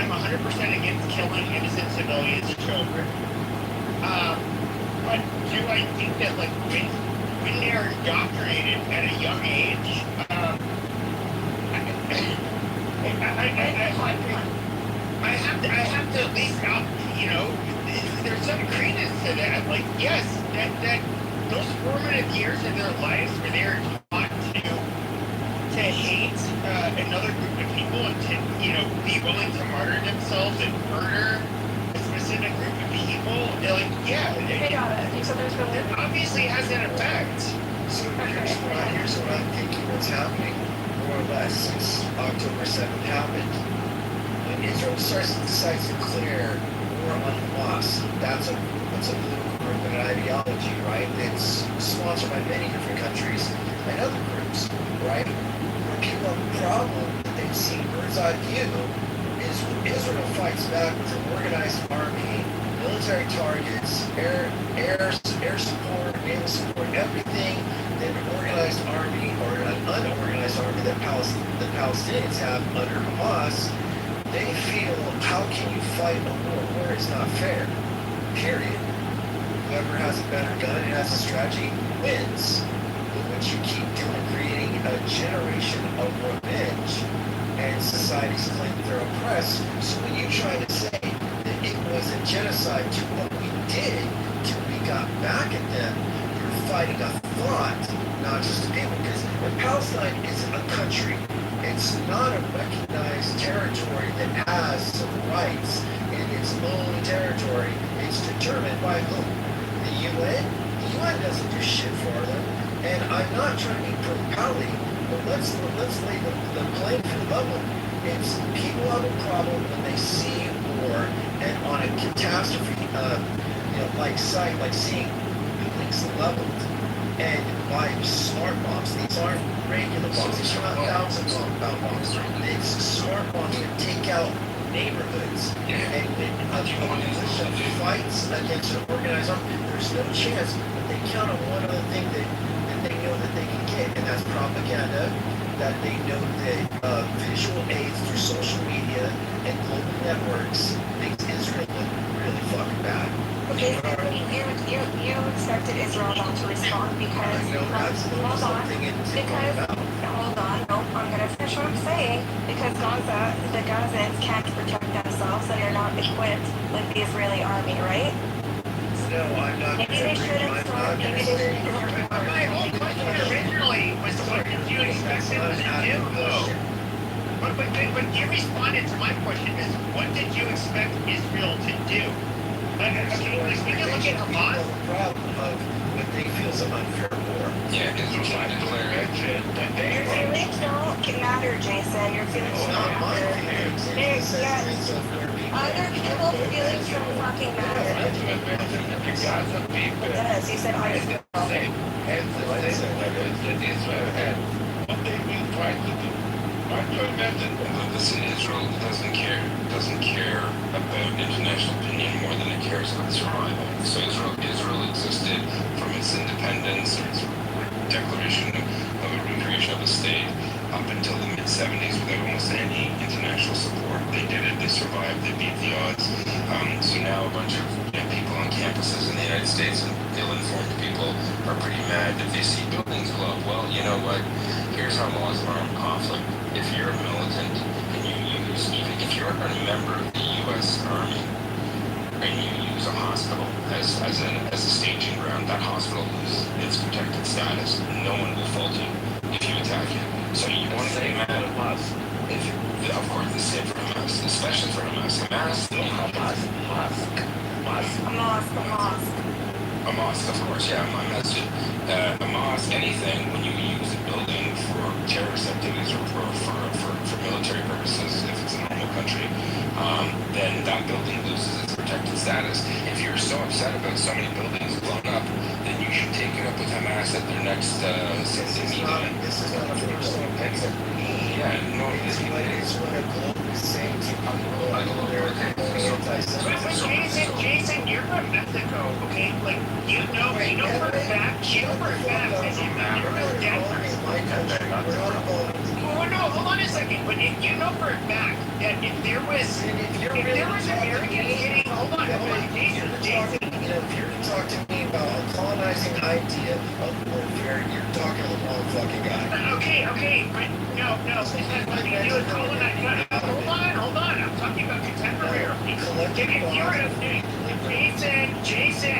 100% against killing innocent civilians and children. But do I think that like when they're indoctrinated at a young age, I have to at least there's some credence to that. Like, yes, that those formative years of their lives where they're taught to hate another group of people and to be willing to martyr themselves and murder a specific group of people. They're like, yeah, They got it. So there's it obviously has an effect. So here's what I'm thinking. What's happening, more or less, since October 7th happened. Israel decides to declare war on Hamas. That's a political group and an ideology, right? It's sponsored by many different countries and other groups, right? Where people have a problem that they've seen bird's eye view is when Israel fights back with an organized army, military targets, air support, naval support, everything that an organized army or an unorganized army that the Palestinians have under Hamas. They feel, how can you fight a war where it's not fair? Period. Whoever has a better gun and has a strategy wins. But what you keep doing, creating a generation of revenge, and societies claim that they're oppressed. So when you try to say that it was a genocide to what we did till we got back at them, you're fighting a thought, not just a people. Because Palestine is a country. It's not a recognized territory that has some rights in its own territory. It's determined by who? The UN? The UN doesn't do shit for them. And I'm not trying to be pro-Pally, but let's lay the playing field level. It's people have a problem when they see war and on a catastrophe, like seeing buildings leveled. And by smart bombs, these aren't regular bombs, these are not 1,000 pound bombs. It's smart bombs that take out neighborhoods. And a militia fights against an organized army, there's no chance, but they count on one other thing that they know that they can get, and that's propaganda, that they know that visual aids through social media and global networks makes Israel look really fucking bad. Okay, you expected Israel not to respond because I know that's hold on, because hold on, nope, I'm gonna finish what I'm saying because the Gazans can't protect themselves and they're not equipped like the Israeli army, right? No, I'm not. Maybe they shouldn't start. Maybe they shouldn't. My whole question originally was what did you expect them to do, though? But you responded to my question is what did you expect Israel to do? Okay, we can look at Hamas. Problem of what they feel is an unfair war. Yeah, Israel trying to declare it. Your feelings don't matter, Jason. Your feelings don't matter. Yes. Other people's feelings don't fucking matter. It does. You said I feel. Israel had what they been trying to do. Listen, Israel doesn't care about international opinion more than it cares about survival. So Israel existed from its independence, or its declaration of a recreation of a state, up until the mid-70s without almost any international support. They did it, they survived, they beat the odds. So now a bunch of people on campuses in the United States, and ill-informed people, are pretty mad that they see buildings blow up. Well, you know what? Here's how laws of armed conflict. If you're a militant and you use, even if you're a member of the U.S. Army and you use a hospital as a staging ground, that hospital loses its protected status. No one will fault you if you attack it. So you want to say mad at Hamas? Of course, the same for Hamas, especially for Hamas. A mosque, of course, yeah, my message. A mosque, anything, when you use a building for terrorist activities or for military purposes, if it's a normal country, then that building loses its protected status. If you're so upset about so many buildings blown up, then you should take it up with Hamas at their next meeting. This is not a personal opinion. Yeah, no, It's what a globe is saying to people. They're Jason, you're from Mexico, okay? Like, you know for a fact, that if there was death oh, no, hold on a second, but you know for a fact that if there was Americans hitting, hold on, Jason. If you're to talk to me about a colonizing idea of warfare, you're talking to the wrong fucking guy. Okay, but no, this has nothing to do with colonizing. Hold on, I'm talking about contemporary. Jason,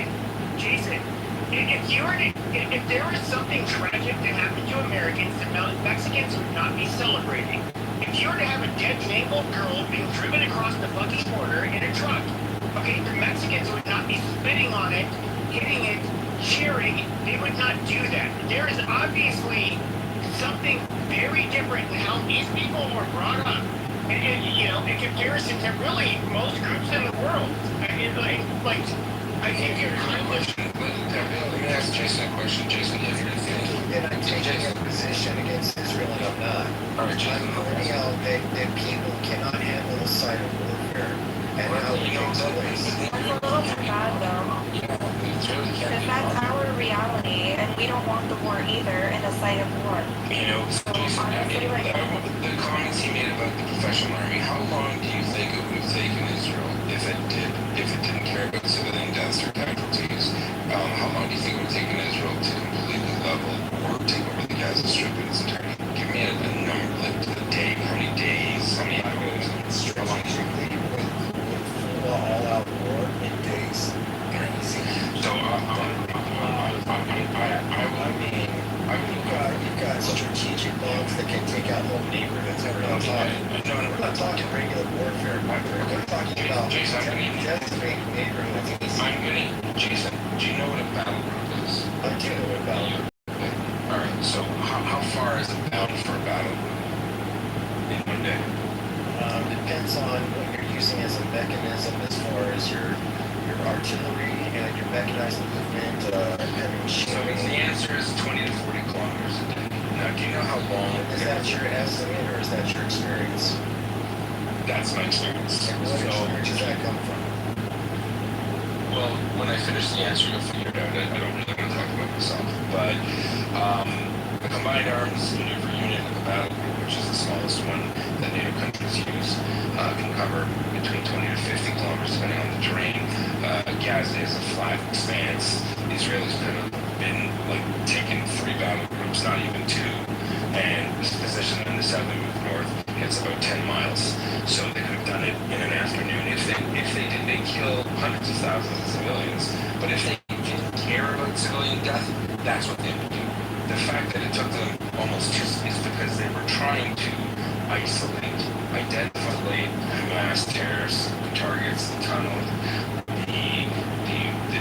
if there was something tragic that happened to Americans, the Mexicans would not be celebrating. If you were to have a dead mangled girl being driven across the fucking border in a truck, okay, the Mexicans would not be spitting on it, hitting it, cheering. They would not do that. There is obviously something very different in how these people were brought up. And in comparison to really most groups in the world. I think you're question. Let me ask Jason a question. Jason, if you're thinking and I'm taking a position against Israel, and I'm not. I'm pointing out that people cannot handle the side of warfare and how it takes place. That's a little too bad, though. Because that's our reality, and we don't want the war either in the sight of war. So honestly, the comments he made about the professional army, how long do you think it would have taken Israel if it didn't care about civilian deaths or casualties? How long do you think it would have taken Israel to completely level or take over the Gaza Strip in its entirety? Give me a number, like to the day, how many days, how many hours? Strategically, with full all-out war in days. Crazy. So you've got strategic bombs that can take out whole neighborhoods. We're not talking regular warfare. We're talking about decimating neighborhoods. Jason, do you know what a battle group is? I do know what a battle group is. Alright, so how far is it bound for a battle group in one day? Depends on what you're using as a mechanism as far as your artillery and your mechanized movement, heavy machinery. So the answer is 20 to 40 kilometers a day. Now, do you know how long? Is that your estimate or is that your experience? That's my experience. Where does that come from? Well, when I finish the answer, you'll figure it out. I don't really want to talk about myself. But the combined arms maneuver unit of the battle group, which is the smallest one that NATO countries use, can cover between 20 to 50 kilometers depending on the terrain. Gaza is a flat expanse. The Israelis could have been like taking 3 battle groups, not even 2, and positioned in the south and moved north. It's about 10 miles, so they could have done it in an afternoon. If they did, they kill hundreds of thousands of civilians. But if they didn't care about civilian death, that's what they would do. The fact that it took them almost 2 is because they were trying to isolate, identify Hamas terrorist targets, the tunnels, the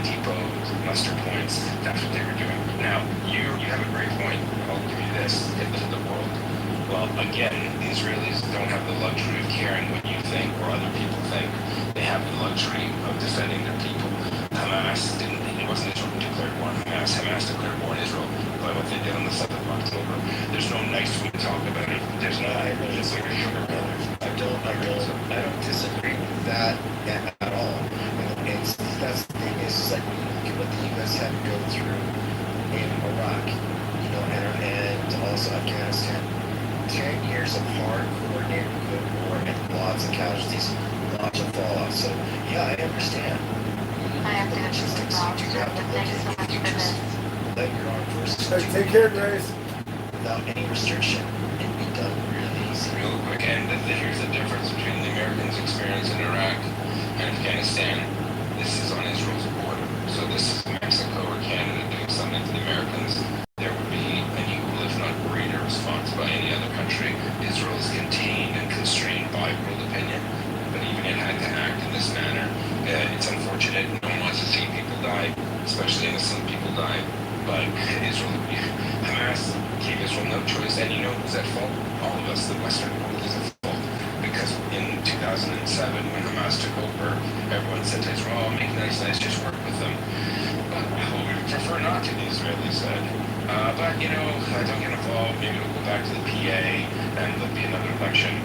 depots, muster points. That's what they were doing. Now, you have a great point. I'll give you this. It was the world. Well, again, the Israelis don't have the luxury of caring what you think or other people think. They have the luxury of defending their people. Hamas didn't. It wasn't Israel who declared war on Hamas. Hamas declared war on Israel by what they did on the 7th of October. There's no nice way to talk about it. There's no. I don't disagree with that at all. That's the thing is like when you look at what the U.S. had to go through in Iraq, and also Afghanistan. 10 years of hard, coordinated, good war, and lots of casualties, lots of fallout. So, yeah, I understand. I have to go to the doctor, but thanks so much for this. Let your armed forces Take care, Grace. without any restriction and be done really easy. Real quick, and here's the difference between the Americans' experience in Iraq and Afghanistan. This is on Israel's border. So this is Mexico or Canada doing something to the Americans. There would be an equal, if not greater, response by any other country. Israel is contained and constrained by world opinion, but even it had to act in this manner. It's unfortunate. No one wants to see people die, especially innocent people die. But Hamas gave Israel no choice, and you know who's at fault? All of us, the Western world, is at fault. Because in 2007, when Hamas took over, everyone said to Israel, "Oh, make nice, just work with them." But we would prefer not to, the Israelis said. But, don't get involved. Maybe we'll go back to the PA and there'll be another election.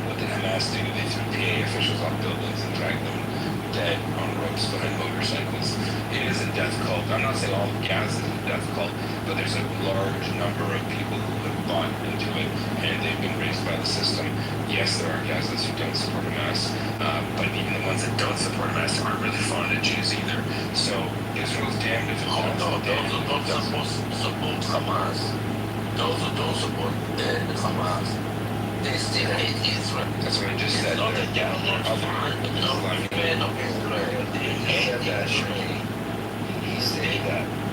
What did Hamas do? They threw PA officials off buildings and dragged them dead on ropes behind motorcycles. It is a death cult. I'm not saying all of Gaza is a death cult, but there's a large number of people who have bought into it and they've been raised by the system. Yes, there are Gazans who don't support Hamas, but even the ones that don't support Hamas aren't really fond of Jews either. So Israel's damned if it does. No, those who don't support Hamas, those who don't support Hamas, they still hate Israel. That's what I just said. Not that they are not fine, fan of Israel. They hate Israel.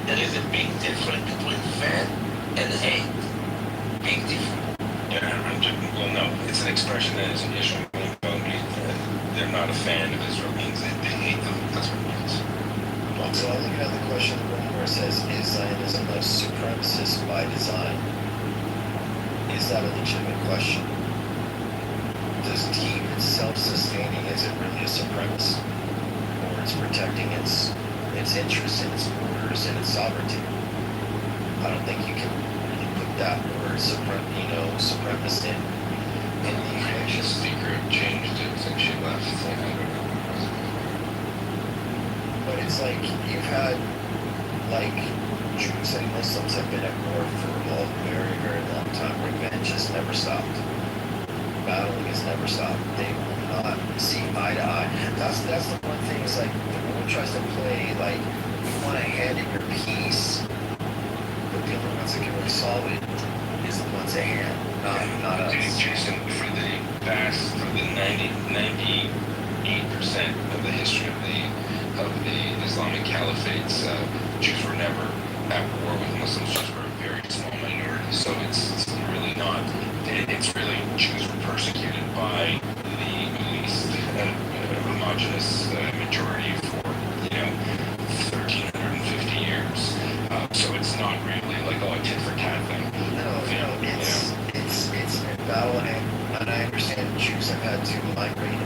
There is a big difference between fan and hate. Big difference. Well, no, it's an expression that is an issue. They're not a fan of Israel means they hate them. That's what it means. So I look at the question of the room where it says, is Zionism a supremacist by design? Is that a legitimate question? Does deep and self-sustaining, is it really a supremacist? Or it's protecting its interests and its borders and its sovereignty? I don't think you can really put that word supremacist in the equation. The speaker changed it since she left. I don't know. But it's like you've had, Jews and Muslims have been at war for a very, very long time. Revenge has never stopped. Battling has never stopped. They will not see eye to eye. That's the one thing. Is like the world tries to play you want to hand in your peace, but the only ones that can really solve it is the ones at hand, not us. Jason, for the 98% of the history of the Islamic caliphates, Jews were never at war with Muslims. Jews were a very small minority. So it's really not. It's really Jews were persecuted by the least homogenous majority for 1,350 years. So it's not really like a tit for tat thing. No, it's been battle, and I understand Jews have had to migrate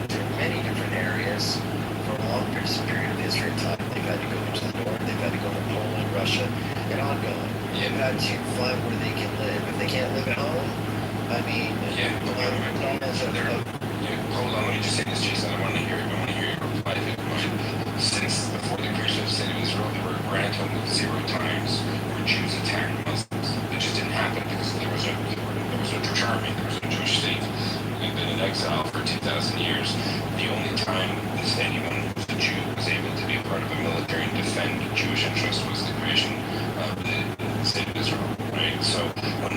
to many different areas for a long period of history of time. They've had to go into the north, they've had to go to Poland, Russia, and ongoing. They've had to find where they can live. If they can't live at home, I mean, hold on, let me just say this, Jason. I want to hear your reply if you don't mind. Since before the creation of the state of Israel, there were a grand total of 0 times where Jews attacked Muslims. It just didn't happen because there was no Jewish army, there was no Jewish state. We've been in exile for 2,000 years. The only time anyone who was a Jew was able to be a part of a military and defend Jewish interests was the creation of the state of Israel, right? So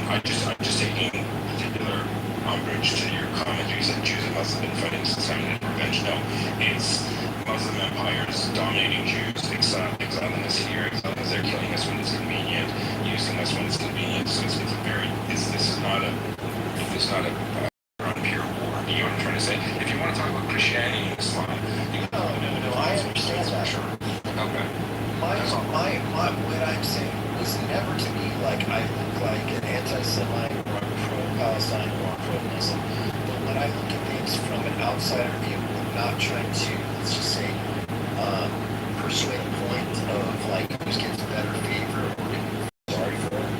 I'm just taking particular umbrage to your comment. You said Jews and Muslims have been fighting since time of revenge. No, it's Muslim empires dominating Jews, exiling us here, exiling us there, killing us when it's convenient, using us when it's convenient. So this is not a pure war. You know what I'm trying to say? If you want to talk about Christianity and Islam, you can No, I understand that. sure. Okay. What I'm saying was never to be like I look like an anti-Semite or I'm pro-Palestine or I'm pro-Muslim. But when I look at things from an outsider view, I'm not trying to, let's just say, persuade a point of like who gets better favor or who sorry for it.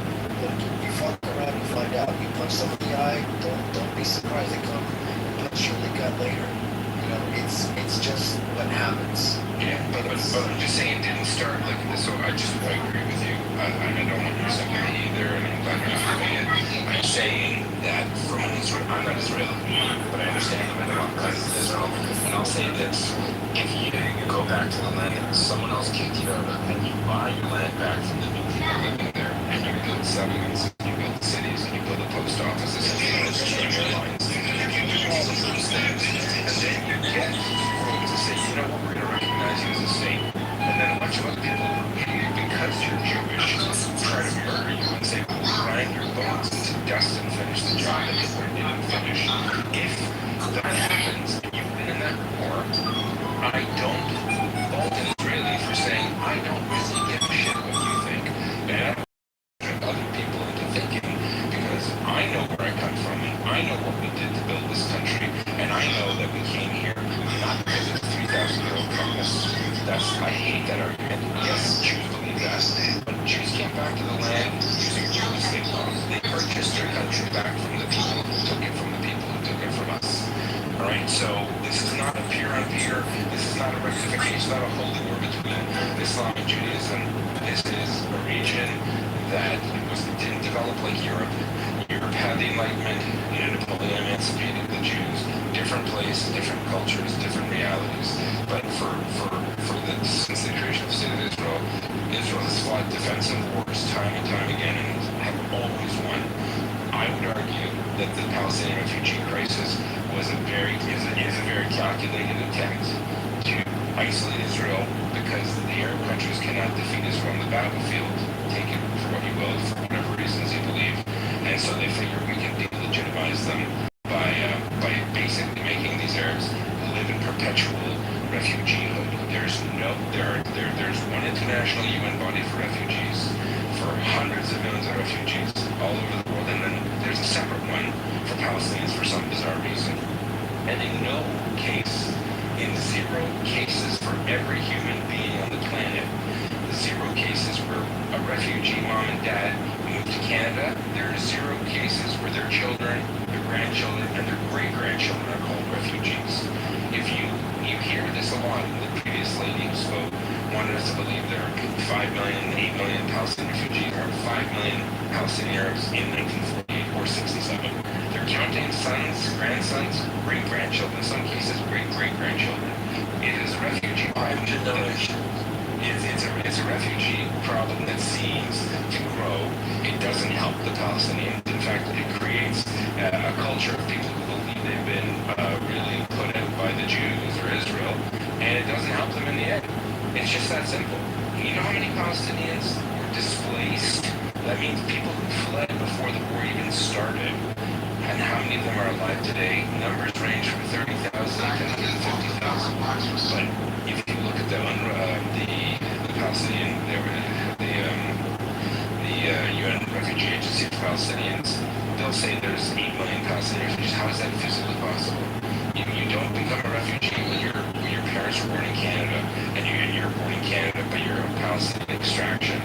Look, you fuck around and find out. You punch someone in the eye, don't be surprised they come and punch you in the gut later. You know, it's just what happens. Yeah, but I'm just saying it didn't start like this. So I agree with you. I don't want your sympathy either, and I'm glad you're not doing it. I'm saying that from an I'm not Israeli, but I understand the minimum crisis of Israel. And I'll say this: if you go back to the land that someone else kicked you out of, and you buy your land back from the new people living there, and you build settlements, you build cities, and you build a post office, and airlines, and you do all of those things, and then you get to say, you know what, we're going to recognize you as a state. And then a bunch of other people, because you're Jewish, try to murder you and say, we'll grind your bones into dust and finish the job that Hitler didn't finish. If that happens and you've been in that war, I don't fault an Israeli for saying, I don't really give a shit what you think. And I don't want other people into thinking, because I know where I come from and I know what we did to build this country, and I know that we came here not because it's 3,000-year-old promise. I hate that argument. Yes, Jews believe that. But Jews came back to the land using Jewish state laws. They purchased their country back from the people who took it from the people who took it from us. Alright, so this is not a peer on peer. This is not a rectification. It's not a holy war between Islam and Judaism. This is a region that didn't develop like Europe. Europe had the Enlightenment. Napoleon emancipated the Jews. Different place, different cultures, different realities. But since the creation of the state of Israel, Israel has fought defensive wars time and time again and have always won. I would argue that the Palestinian refugee crisis is a very calculated attempt to isolate Israel because the Arab countries cannot defeat Israel on the battlefield. Take it for what you will, for whatever reasons you believe. And so they figure we can delegitimize them by basically making these Arabs live in perpetual refugeehood. There's one international UN body for refugees for hundreds of millions of refugees all over the world, and then there's a separate one for Palestinians for some bizarre reason. And in zero cases for every human being on the planet, 0 cases where a refugee mom and dad moved to Canada, there are 0 cases where their children, their grandchildren, and their great-grandchildren are called refugees. If you hear this a lot, the previous lady who spoke wanted us to believe there are 5 million, 8 million Palestinian refugees, or 5 million Palestinian Arabs in 1948 or 67. They're counting sons, grandsons, great-grandchildren, in some cases great-great-grandchildren. It is a refugee generation. It's a refugee problem that seems to grow. It doesn't help the Palestinians. In fact, it creates a culture of people who believe they've been really put out by the Jews or Israel, and it doesn't help them in the end. It's just that simple. You know how many Palestinians were displaced? That means people who fled before the war even started. And how many of them are alive today? Numbers range from 30,000 to 50,000. But if you look at the Palestinian, the UN Refugee Agency for Palestinians, they'll say there's 8 million Palestinian refugees. How is that physically possible? You don't become a refugee when your parents were born in Canada, and you're born in Canada, but you're of Palestinian extraction,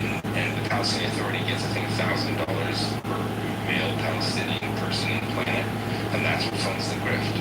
and the Palestinian Authority gets, I think, $1,000 per male Palestinian person on the planet, and that's what funds the grift.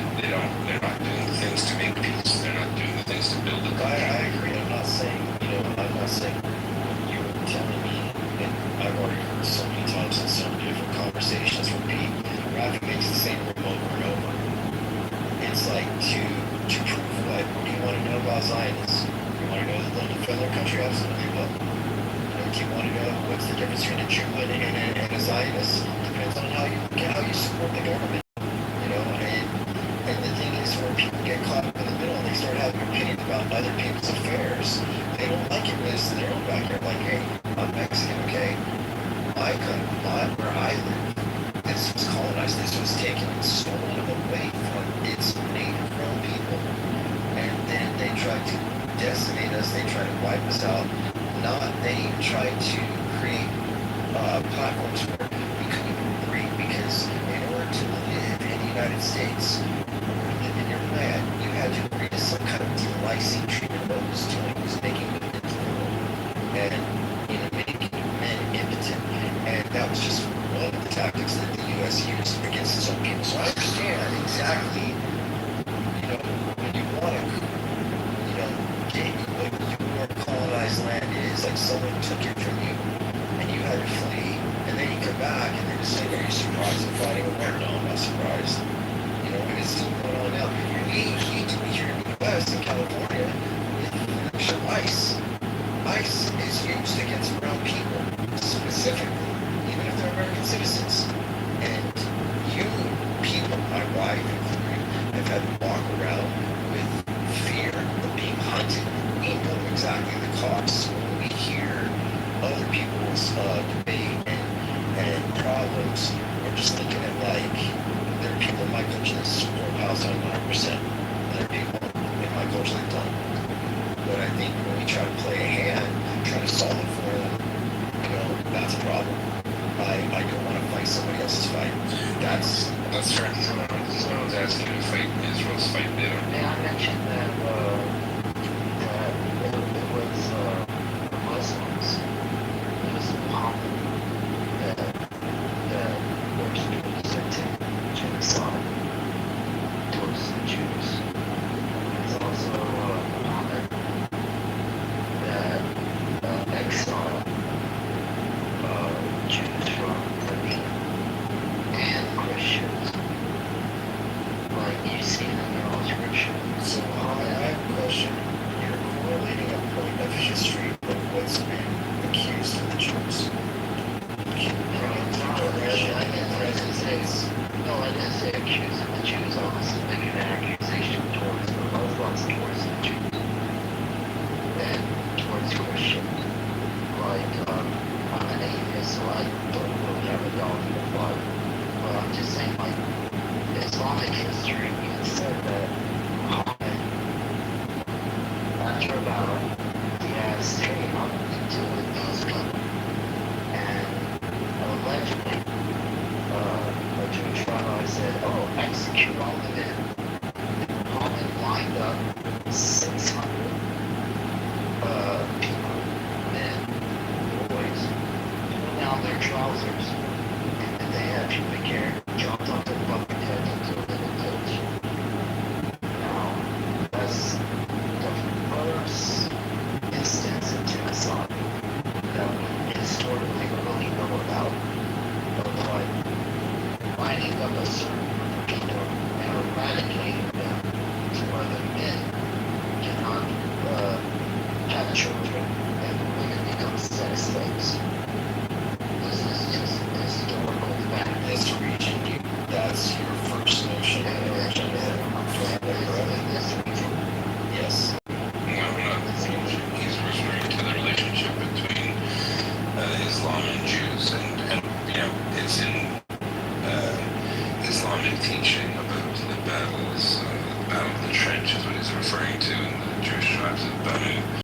how you support the government, you know, and the thing is where people get caught up in the middle and they start having opinions about other people's affairs. They don't like it when it's in their own backyard. Like, hey, I'm Mexican, okay? My country, where I live, this was colonized. This was taken and stolen away from its native-grown people. And then they tried to decimate us. They tried to wipe us out. They tried to create platforms where we couldn't breathe because in order to live in the United States, or live in your land, you had to agree to some kind of de-licing treatment of what it was doing. It was making women infertile and, you know, making men impotent. And that was just one of the tactics that the U.S. used against its own people. So I understand exactly, you know, when you want to, you know, get what your colonized land is, like someone took it from you and you had to flee, and then you come back and they're just saying, are you surprised I'm fighting a war? No, I'm not surprised. You know, and it's still going on now. We here in the U.S. in California, with ICE. ICE is used against brown people specifically, even if they're American citizens. And you people, my wife including, have had to walk around with fear of being hunted. We know exactly the costs. When we hear other people's debate and problems, we're just looking at like, there are people in my culture that support Palestine 100%. There are people in my culture that don't. But I think when we try to play a hand, try to solve it for them, you know, that's a problem. I don't want to fight somebody else's fight. That's fair. Someone was asking to fight Israel's fight there. May I mention that it was the Muslims, it was Muhammad that orchestrated genocide towards the Jews. It's also Muhammad that exiled Jews from Libya and Christians. Like you see them in all scripture. So I have a question. You're correlating a point of history of what's been accused of the Jews. I didn't say accused of the Jews. I was making an accusation towards the Muslims, towards the Jews, and towards Christians. Like, I'm an atheist, so I don't really have a dog in the fight. But I'm just saying, like, Islamic history, it said that Muhammad, after a battle, he asked, hey, how do we deal with these people? And allegedly, a Jewish rabbi said, oh, execute all the men. Muhammad lined up 600 people, men, boys, pulled down their trousers, and they had pubic hair, chopped off their fucking heads and threw them in the ditch. Now, that's the first instance of genocide that we historically really know about, of like lining up a certain group of people and eradicating them to where the men cannot have children and women become sex slaves. This is just historical fact. This region, that's your first notion of genocide. Yes. He's referring to the relationship between Islam and Jews, and you know, it's in Islamic teaching about the battle of the trench is what he's referring to.